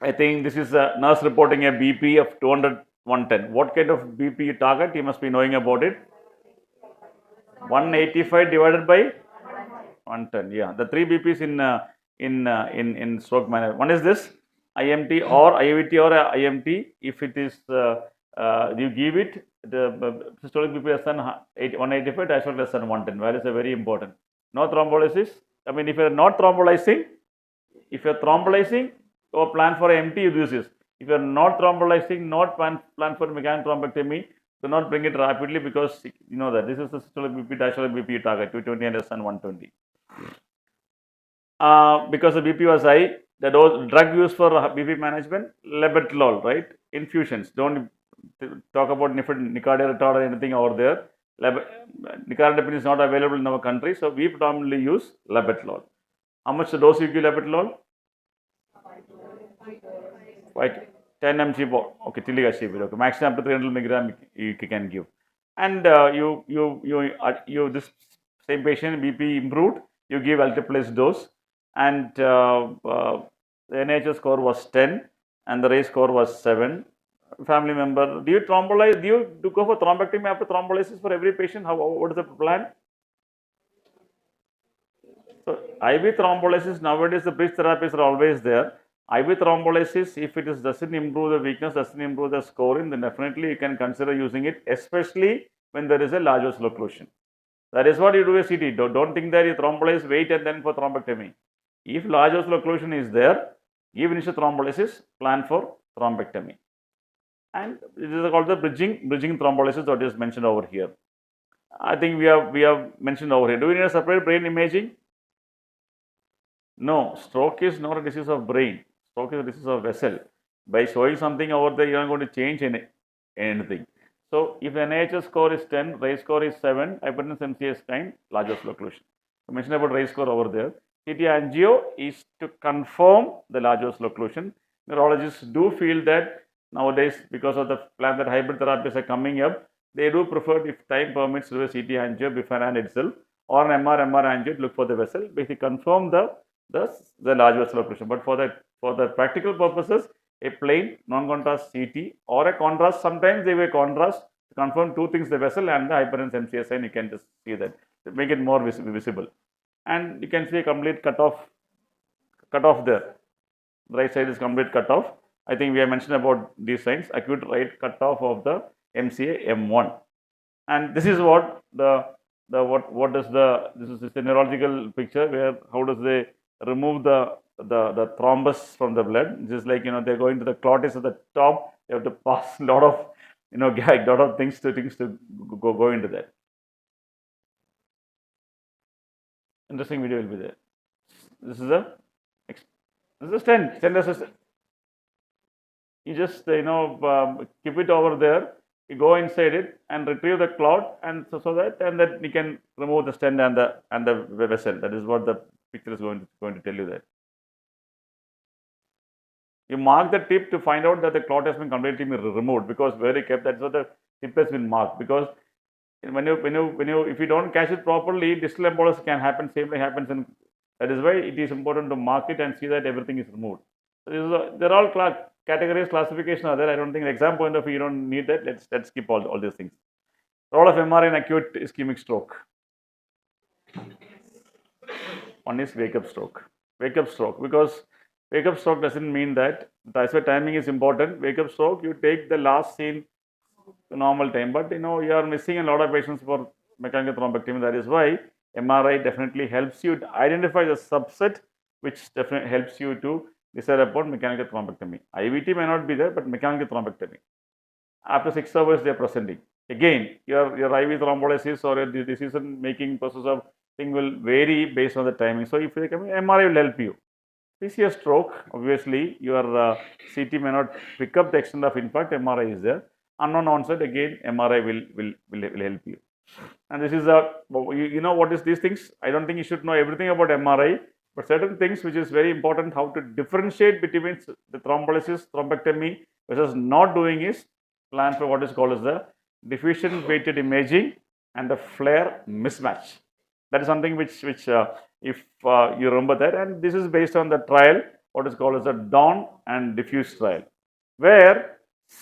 I think this is a nurse reporting a BP of 200, 110. What kind of BP you target? You must be knowing about it. 185 divided by 110. Yeah, the 3 BPs in stroke manner. One is this IMT or IVT or IMT. If it is you give it, the systolic BP less than 185, diastolic less than 110. Values are very important. No thrombolysis. I mean, if you are not thrombolizing, or plan for MT, you use this. If you are not thrombolizing, not plan for mechanical thrombectomy, do not bring it rapidly, because you know that this is the systolic BP, diastolic BP target 220 and less than 120. Because the BP was high, the drug used for BP management, labetalol, right? Infusions. Don't talk about nicardia retard or anything over there. Nicardia is not available in our country, so we predominantly use labetalol. How much the dose you give labetalol? 10 mg. Okay, okay, maximum up to 300 milligram you can give. And this same patient BP improved, you give alteplase dose, and the NIHS score was 10 and the race score was 7. Family member, do you thrombolize? Do you go for thrombectomy after thrombolysis for every patient? What is the plan? So IV thrombolysis, nowadays the bridge therapies are always there. IV thrombolysis, if it doesn't improve the weakness, doesn't improve the scoring, then definitely you can consider using it, especially when there is a large vessel occlusion. That is what you do a CT. Don't think that you thrombolize, wait and then for thrombectomy. If large vessel occlusion is there, give initial thrombolysis, plan for thrombectomy. And this is called the bridging thrombolysis that is mentioned over here. I think we have mentioned over here. Do we need a separate brain imaging? No, stroke is not a disease of brain. Stroke is a disease of vessel. By showing something over there, you are not going to change anything. So, if the NIHS score is 10, RAISE score is 7, hypertension MCA is 9, large vessel occlusion. I mentioned about RAISE score over there. CT angio is to confirm the large vessel occlusion. Neurologists do feel that nowadays, because of the plan that hybrid therapies are coming up, they do prefer, if time permits, to do a CT angio beforehand itself, or an MR angio to look for the vessel, basically confirm the large vessel occlusion. But for the practical purposes, a plain non-contrast CT or a contrast, sometimes they will contrast to confirm two things, the vessel and the hypertension MCA sign. You can just see that to make it more visible, and you can see a complete cutoff there. Right side is complete cutoff. I think we have mentioned about these signs. Acute right cutoff of the MCA M1, and this is what this is the neurological picture where how does they remove the thrombus from the blood. Just like, they're going to the clot is at the top, you have to pass a lot of lot of things to go into that. Interesting video will be there. This is a stent assistant. You just keep it over there, you go inside it and retrieve the clot, and so that you can remove the stent and the vessel. That is what the picture is going to tell you. That you mark the tip to find out that the clot has been completely removed, because where you kept, that's what the tip has been marked. Because if you don't catch it properly, distal embolus can happen. Same thing happens, and that is why it is important to mark it and see that everything is removed. So they're all categories, classification are there. I don't think the exam point of view you don't need that. Let's skip all these things. Role of MRI in acute ischemic stroke. One is wake up stroke. Wake up stroke, because wake up stroke doesn't mean that. That's why timing is important. Wake up stroke, you take the last scene to normal time, but you are missing a lot of patients for mechanical thrombectomy. That is why MRI definitely helps you to identify the subset, which definitely helps you to decide upon mechanical thrombectomy. IVT may not be there, but mechanical thrombectomy. After 6 hours, they are presenting. Again, your IV thrombolysis or your decision-making process of thing will vary based on the timing. So, if they come, MRI will help you. If you see a stroke, obviously your CT may not pick up the extent of impact. MRI is there. Unknown onset, again MRI will help you. And this is what is these things? I don't think you should know everything about MRI, but certain things which is very important, how to differentiate between the thrombolysis, thrombectomy versus not doing is plan for what is called as the diffusion weighted imaging and the flare mismatch. That is something which if you remember that, and this is based on the trial, what is called as the dawn and diffuse trial, where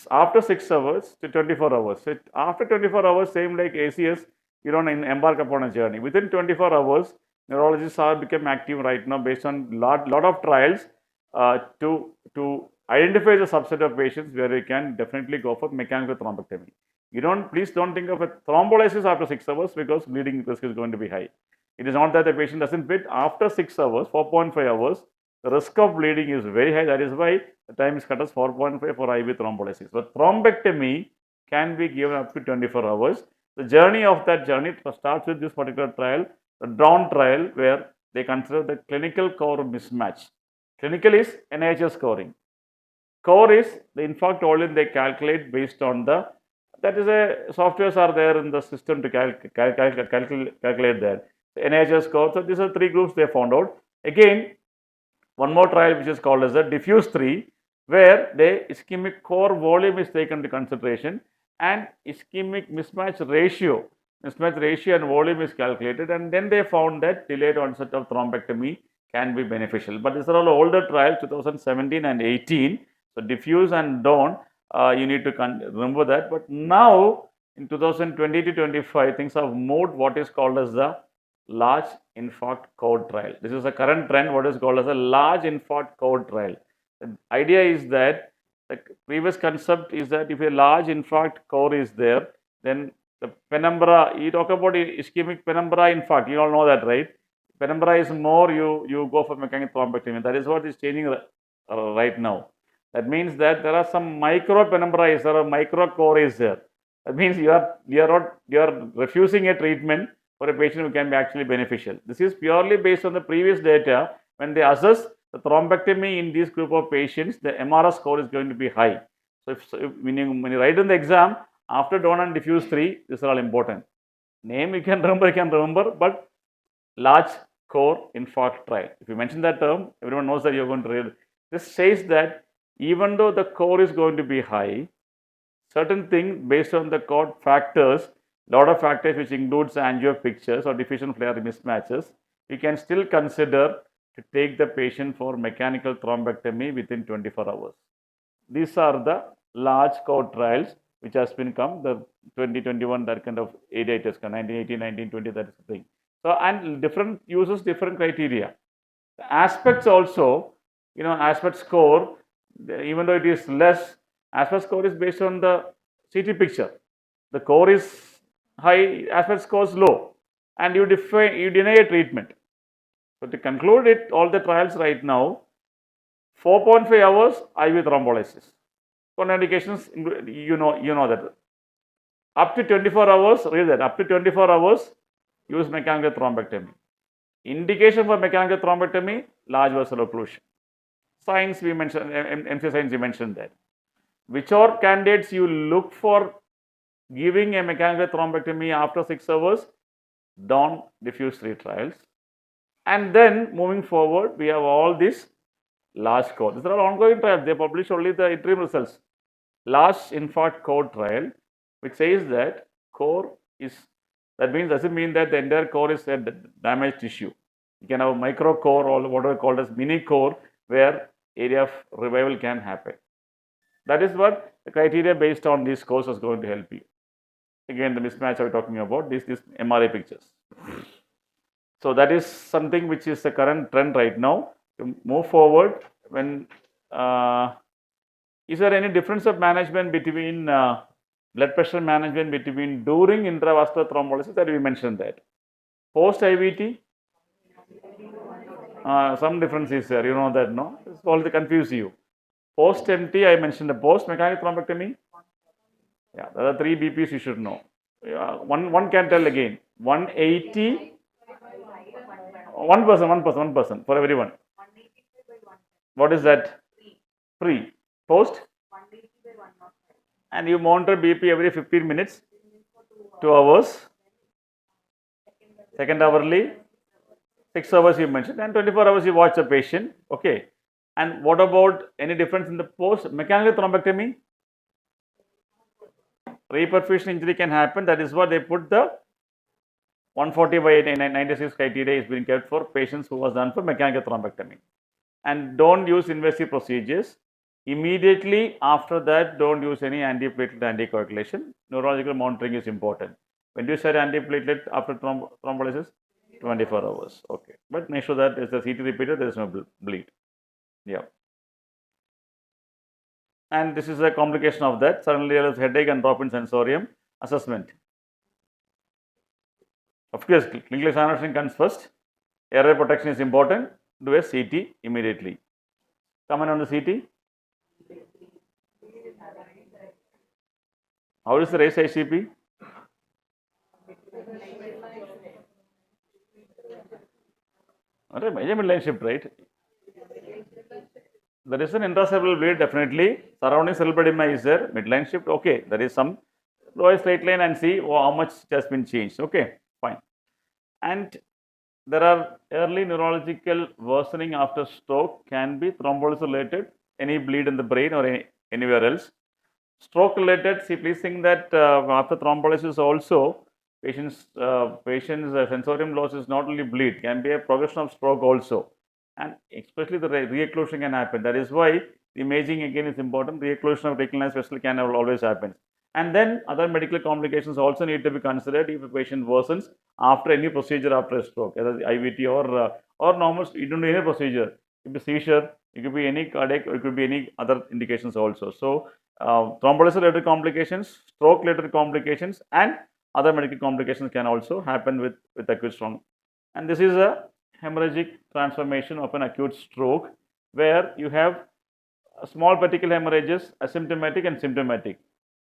after 6 hours to 24 hours. So after 24 hours, same like ACS, you don't embark upon a journey. Within 24 hours, neurologists are become active right now based on lot of trials to identify the subset of patients where you can definitely go for mechanical thrombectomy. Please don't think of a thrombolysis after 6 hours, because bleeding risk is going to be high. It is not that the patient doesn't fit. After 6 hours, 4.5 hours, the risk of bleeding is very high. That is why the time is cut as 4.5 for IV thrombolysis. But thrombectomy can be given up to 24 hours. The journey of that journey starts with this particular trial, the dawn trial, where they consider the clinical core mismatch. Clinical is NIHS scoring. Core is the infarct volume they calculate based on that is softwares are there in the system to calculate that. The NIHS score. So these are 3 groups they found out. Again, one more trial which is called as the diffuse 3, where the ischemic core volume is taken into consideration and ischemic mismatch ratio and volume is calculated, and then they found that delayed onset of thrombectomy can be beneficial. But these are all older trials, 2017 and 18. So diffuse and dawn, you need to remember that. But now in 2020 to 25, things have moved what is called as the large infarct core trial. This is a current trend, what is called as a large infarct core trial. The idea is that the previous concept is that if a large infarct core is there, then the penumbra, you talk about ischemic penumbra infarct, you all know that, right? Penumbra is more, you go for mechanical thrombectomy. That is what is changing right now. That means that there are some micro penumbra, there are micro core is there. That means you are refusing a treatment for a patient who can be actually beneficial. This is purely based on the previous data. When they assess the thrombectomy in this group of patients, the MRS score is going to be high. So when you write in the exam, after Dawn and diffuse 3, these are all important. Name you can remember, but large core infarct trial. If you mention that term, everyone knows that you're going to read. This says that even though the core is going to be high, certain thing based on the core factors, lot of factors which includes angio pictures or diffusion flare mismatches, you can still consider to take the patient for mechanical thrombectomy within 24 hours. These are the large core trials which has been come, the 2021, that kind of area it has come, 1918, 1920, that is the thing. So, and different uses different criteria. The aspects also, aspect score, even though it is less, aspect score is based on the CT picture. The core is high, aspect score is low, and you deny a treatment. So to conclude it, all the trials right now, 4.5 hours IV thrombolysis. Contraindications, you know that. Up to 24 hours, read that. Up to 24 hours, use mechanical thrombectomy. Indication for mechanical thrombectomy, large vessel occlusion. Signs we mentioned, MC signs we mentioned that. Which are candidates you look for giving a mechanical thrombectomy after 6 hours? Dawn diffuse 3 trials. And then moving forward, we have all these large core. These are all ongoing trials. They publish only the interim results. Large infarct core trial, which says that core is, that means doesn't mean that the entire core is a damaged tissue. You can have a micro core or what are called as mini core where area of revival can happen. That is what the criteria based on these scores is going to help you. Again, the mismatch I was talking about, these MRI pictures. So that is something which is the current trend right now. To move forward, when is there any difference of management between blood pressure management between during intravascular thrombolysis? That we mentioned that. Post IVT, some difference is there. You know that, no? It's all to confuse you. Post MT, I mentioned the post mechanical thrombectomy. Yeah, there are 3 BPs you should know. One can tell again. 180. 1% for everyone. What is that? Pre. Post? And you monitor BP every 15 minutes, 2 hours, second hourly, 6 hours you mentioned, and 24 hours you watch the patient. Okay. And what about any difference in the post mechanical thrombectomy? Reperfusion injury can happen. That is what they put the 140 by 96 criteria is being kept for patients who was done for mechanical thrombectomy. And don't use invasive procedures. Immediately after that, don't use any antiplatelet anticoagulation. Neurological monitoring is important. When do you set antiplatelet after thrombolysis? 24 hours. Okay. But make sure that if the CT repeated, there is no bleed. Yeah. And this is a complication of that. Suddenly there is headache and drop in sensorium. Assessment. Of course, clinical examination comes first. Airway protection is important. Do a CT immediately. Comment on the CT. How is the race ICP? Major midline shift, right? There is an intracerebral bleed, definitely. Surrounding cerebral edema is there. Midline shift, okay. There is some. Draw a straight line and see how much has been changed. Okay, fine. And there are early neurological worsening after stroke, can be thrombolysis related, any bleed in the brain or anywhere else. Stroke related, see, please think that after thrombolysis also, patients sensorium loss is not only bleed, can be a progression of stroke also. And especially the reocclusion can happen. That is why the imaging again is important. Reocclusion of retinal vessel can always happen. And then other medical complications also need to be considered if a patient worsens after any procedure after a stroke, either IVT or normal, you don't do any procedure. It could be seizure, it could be any cardiac, or it could be any other indications also. So thrombolysis related complications, stroke related complications, and other medical complications can also happen with acute stroke. And this is a hemorrhagic transformation of an acute stroke where you have small particle hemorrhages, asymptomatic and symptomatic.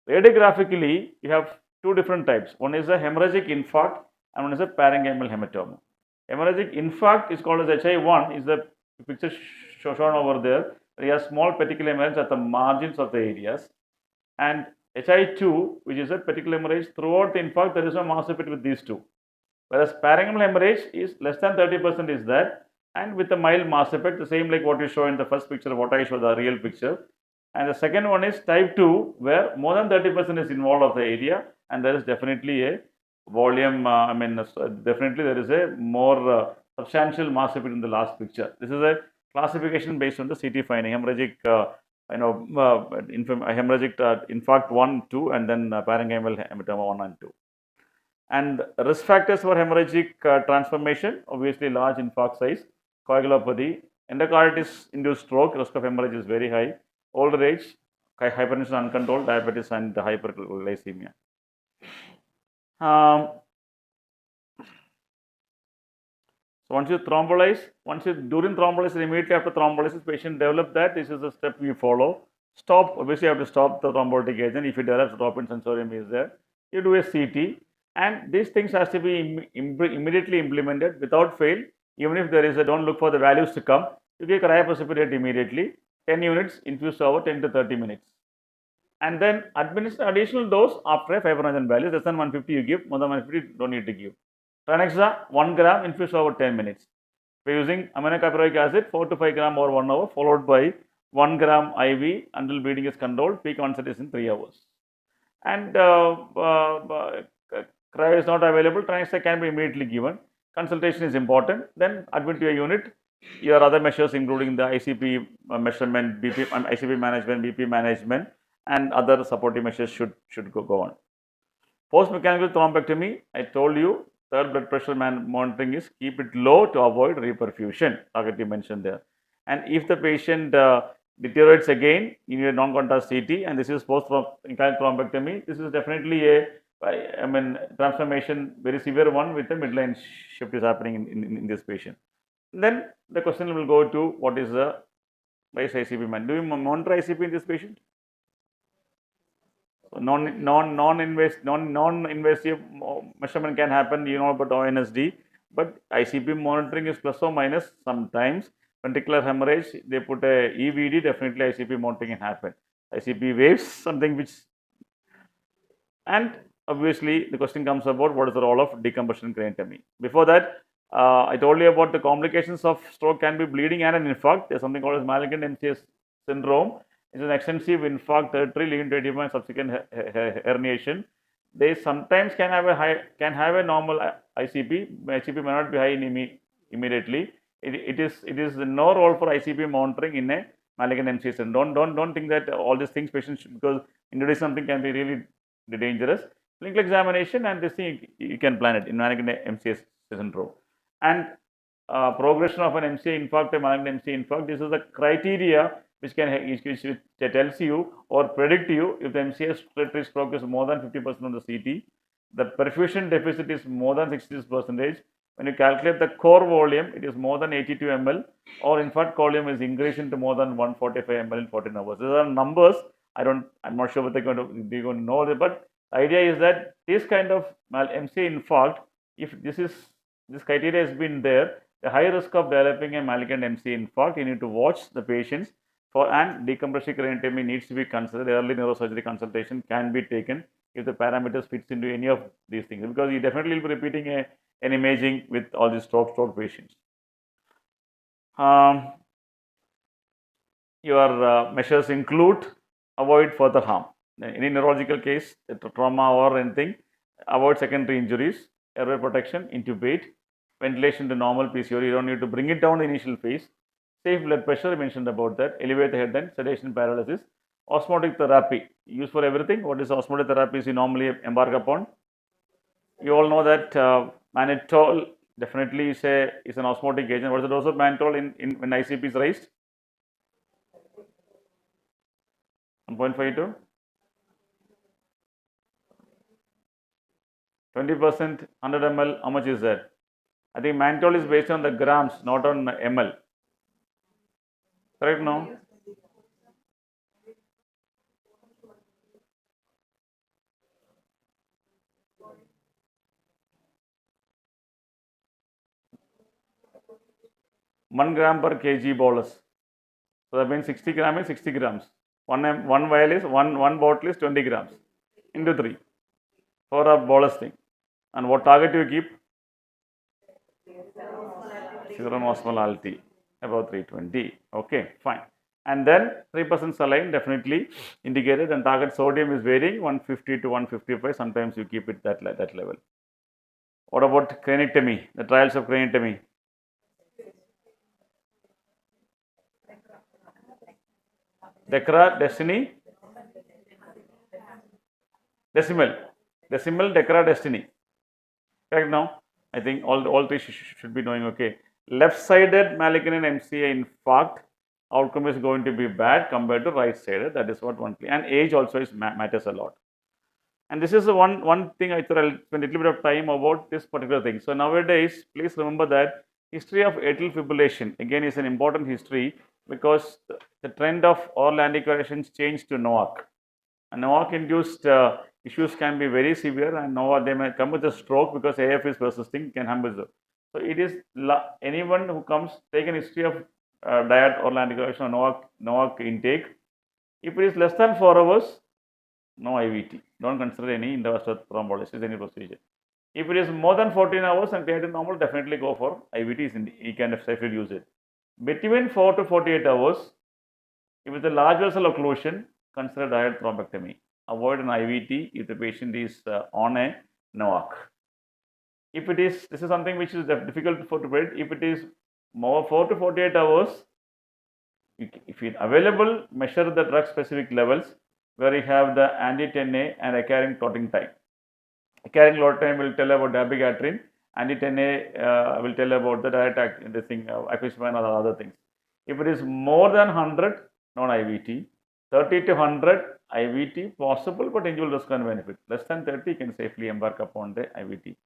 Radiographically, you have two different types. One is a hemorrhagic infarct and one is a parenchymal hematoma. Hemorrhagic infarct is called as HI1, is the picture shown over there. You have small petechial hemorrhage at the margins of the areas. And HI2, which is a petechial hemorrhage throughout the infarct, there is no mass effect with these two. Whereas parenchymal hemorrhage is less than 30% is there, and with a mild mass effect, the same like what you show in the first picture, what I show the real picture. And the second one is type 2, where more than 30% is involved of the area, and there is definitely a volume, definitely there is a more substantial mass effect in the last picture. This is a classification based on the CT finding, hemorrhagic, hemorrhagic infarct 1, 2, and then parenchymal hematoma 1 and 2. And risk factors for hemorrhagic transformation, obviously large infarct size, coagulopathy, endocarditis induced stroke, risk of hemorrhage is very high, older age, hypertension uncontrolled, diabetes and hyperglycemia. So once you thrombolize, during thrombolysis, immediately after thrombolysis, patient develop that, this is the step we follow. Stop, obviously you have to stop the thrombolytic agent. If it develops drop-in sensorium is there, you do a CT, and these things has to be immediately implemented without fail. Even if there is a, don't look for the values to come, you give cryoprecipitate immediately, 10 units infused over 10 to 30 minutes. And then administer additional dose after a fibrinogen value, less than 150 you give, more than 150 you don't need to give. Tranexta 1 gram infused over 10 minutes. We are using aminocaproic acid 4 to 5 gram over 1 hour, followed by 1 gram IV until bleeding is controlled. Peak onset is in 3 hours. And cryo is not available, Tranexta can be immediately given. Consultation is important. Then admit to a unit. Your other measures including the ICP measurement, BP, ICP management, BP management, and other supportive measures should go on. Post-mechanical thrombectomy, I told you, third blood pressure monitoring is keep it low to avoid reperfusion, target mentioned there. And if the patient deteriorates again, you need a non-contrast CT, and this is post-mechanical thrombectomy. This is definitely a transformation, very severe one with a midline shift is happening in this patient. Then the question will go to what is the ICP man. Do you monitor ICP in this patient? So non-invasive measurement can happen, you know about ONSD, but ICP monitoring is plus or minus sometimes. Ventricular hemorrhage, they put a EVD, definitely ICP monitoring can happen. ICP waves, something which, and obviously the question comes about what is the role of decompression craniotomy. Before that, I told you about the complications of stroke can be bleeding and an infarct. There is something called as malignant MCS syndrome. It is an extensive infarct, tertiary leading to edema and subsequent herniation. They sometimes can have a normal ICP. ICP may not be high immediately. It is no role for ICP monitoring in a malignant MCS syndrome. Don't think that all these things patients should, because introduce something can be really dangerous. Clinical examination and this thing you can plan it in malignant MCS syndrome. And progression of an MCA infarct, a malignant MCA infarct, this is the criteria which tells you or predict you if the MCA respiratory stroke is more than 50% on the CT, the perfusion deficit is more than 66%. When you calculate the core volume, it is more than 82 ml, or infarct volume is increasing to more than 145 ml in 14 hours. These are numbers. I'm not sure what they're going to know, but the idea is that this kind of MCA infarct, if this criteria has been there, the high risk of developing a malignant MCA infarct, you need to watch the patients and decompressive craniotomy needs to be considered. Early neurosurgery consultation can be taken if the parameters fits into any of these things, because you definitely will be repeating an imaging with all these stroke patients. Your measures include avoid further harm. Any neurological case, trauma or anything, avoid secondary injuries, airway protection, intubate, ventilation to normal PCOD, you don't need to bring it down the initial phase. Safe blood pressure, I mentioned about that, elevate the head and sedation paralysis. Osmotic therapy, used for everything. What is osmotic therapy you normally embark upon? You all know that mannitol definitely is an osmotic agent. What is the dose of mannitol when ICP is raised? 1.52? 20%, 100 ml, how much is that? I think mannitol is based on the grams, not on ml. Correct now? 1 gram per kg bolus. So that means 60 gram is 60 grams. One vial is one bottle is 20 grams into 3 for a bolus thing. And what target do you keep? Serum osmolality about 320. Okay, fine. And then 3% saline definitely indicated, and target sodium is varying 150 to 155. Sometimes you keep it that level. What about craniectomy? The trials of craniectomy. DECRA, Destiny, Decimal, DECRA, Destiny. Correct now? I think all three should be knowing. Okay. Left-sided malignant MCA infarct outcome is going to be bad compared to right-sided. That is what one thing. And age also matters a lot. And this is the one thing I thought I'll spend a little bit of time about this particular thing. So nowadays, please remember that history of atrial fibrillation again is an important history, because the trend of all anticoagulations changed to NOAC. And NOAC induced issues can be very severe, and NOAC, they may come with a stroke because AF is persisting, can happen. So it is anyone who comes, take an history of diet or anticoagulation or NOAC intake. If it is less than 4 hours, no IVT. Don't consider any intravascular thrombolysis, any procedure. If it is more than 14 hours and creatinine normal, definitely go for IVT. You can safely use it. Between 4 to 48 hours, if it's a large vessel occlusion, consider direct thrombectomy. Avoid an IVT if the patient is on a NOAC. If it is, this is something which is difficult to predict. If it is more 4 to 48 hours, if it's available, measure the drug specific levels where you have the anti-10A and occurring clotting time. Occurring clotting time will tell about dabigatrin. Anti-10A will tell about the direct acquisition or other things. If it is more than 100, non-IVT. 30 to 100, IVT possible, but individual risk and benefit. Less than 30, you can safely embark upon the IVT.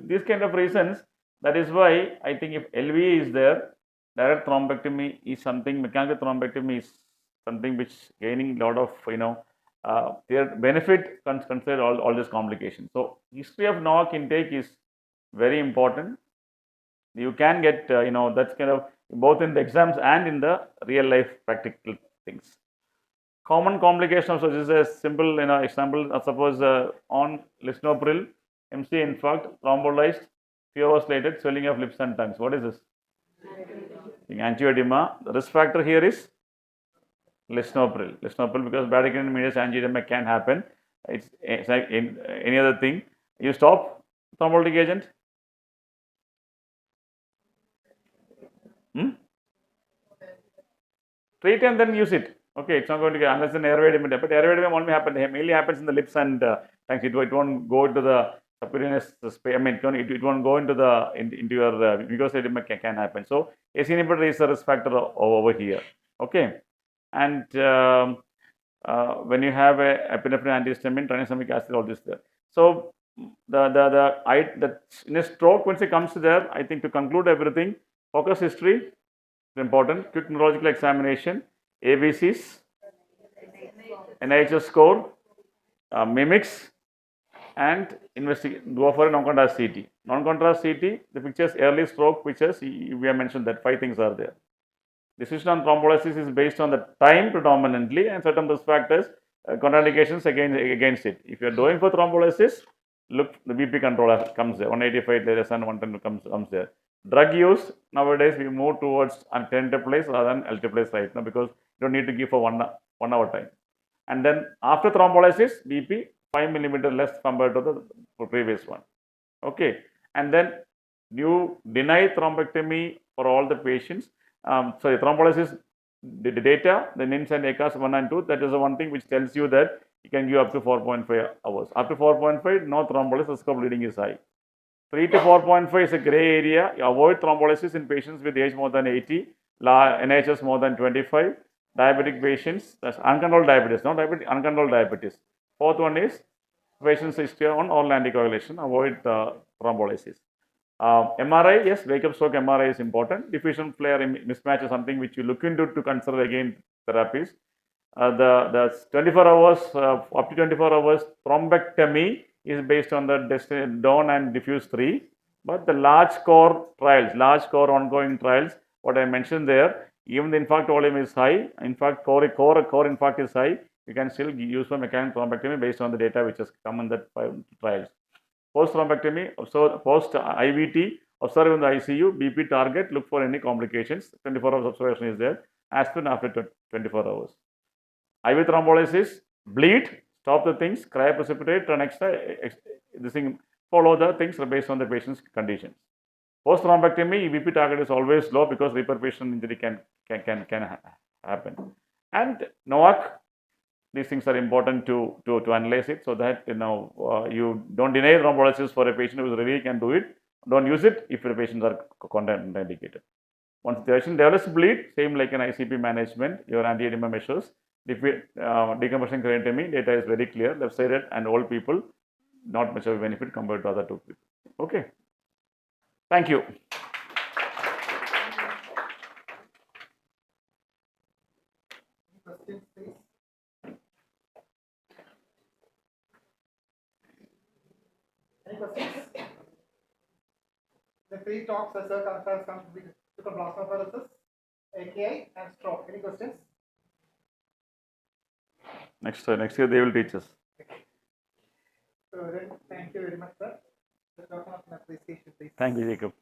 These kind of reasons, that is why I think if LV is there, direct thrombectomy is something, mechanical thrombectomy is something which gaining a lot of, their benefit consider all these complications. So history of NOAC intake is very important. You can get, that's kind of both in the exams and in the real life practical things. Common complications, so this is a simple example. Suppose on lisinopril, MCA infarct, thrombolized, few hours later, swelling of lips and tongues. What is this? Angioedema. The risk factor here is lisinopril. Lisinopril, because bradykinin-mediated angioedema can happen. It's like in any other thing. You stop thrombolytic agent. Treat and then use it. Okay, it's not going to get, unless an airway edema, but airway edema only mainly happens in the lips and tongues. It won't go into the subcutaneous space. I mean, it won't go into your mucosal edema can happen. So ACE inhibitor is a risk factor over here. Okay, and when you have a epinephrine antihistamine, tranexamic acid, all this there. So in a stroke, once it comes to there, I think to conclude everything, focus history is important. Quick neurological examination. ABCs, NIHS score, mimics, and go for a non-contrast CT. Non-contrast CT, the pictures, early stroke pictures, we have mentioned that 5 things are there. Decision on thrombolysis is based on the time predominantly and certain risk factors, contraindications against it. If you are doing for thrombolysis, look, the BP control comes there, 185 less than 110 comes there. Drug use, nowadays we move towards tenteplase rather than alteplase right now, because you don't need to give for 1 hour time. And then after thrombolysis, BP 5 millimeter less compared to the previous one. Okay, and then you deny thrombectomy for all the patients. Thrombolysis, the data, the NINS and ECAS 1 and 2, that is the one thing which tells you that you can give up to 4.5 hours. Up to 4.5, no thrombolysis, risk of bleeding is high. 3 to 4.5 is a gray area. You avoid thrombolysis in patients with age more than 80, NIHS more than 25, diabetic patients, that's uncontrolled diabetes, not diabetes, uncontrolled diabetes. 4th one is patients history on oral anticoagulation, avoid thrombolysis. MRI, yes, wake up stroke MRI is important. Diffusion flare mismatch is something which you look into to consider again therapies. The 24 hours, up to 24 hours thrombectomy is based on the DAWN and Diffuse 3, but the large core trials, large core ongoing trials what I mentioned there, even the infarct volume is high, core infarct is high, you can still use for mechanical thrombectomy based on the data which has come in that trials. Post thrombectomy, so post IVT, observe in the ICU, BP target, look for any complications. 24 hours observation is there. Aspirin after 24 hours. IV thrombolysis, bleed, stop the things, cryoprecipitate, run extra, this thing, follow the things based on the patient's conditions. Post thrombectomy, BP target is always low because reperfusion injury can happen. And NOAC, these things are important to analyze it so that you don't deny thrombolysis for a patient who is ready, can do it. Don't use it if the patients are contraindicated. Once the patient develops bleed, same like an ICP management, your anti-edema measures, decompression craniotomy, data is very clear, left-sided and old people, not much of a benefit compared to other two people. Okay. Thank you. Questions, please. Any questions? The three talks as a come with the plasmapheresis, AKI, and stroke. Any questions? Next year they will teach us. So then, thank you very much, sir. The document appreciation, please. Thank you, Jacob.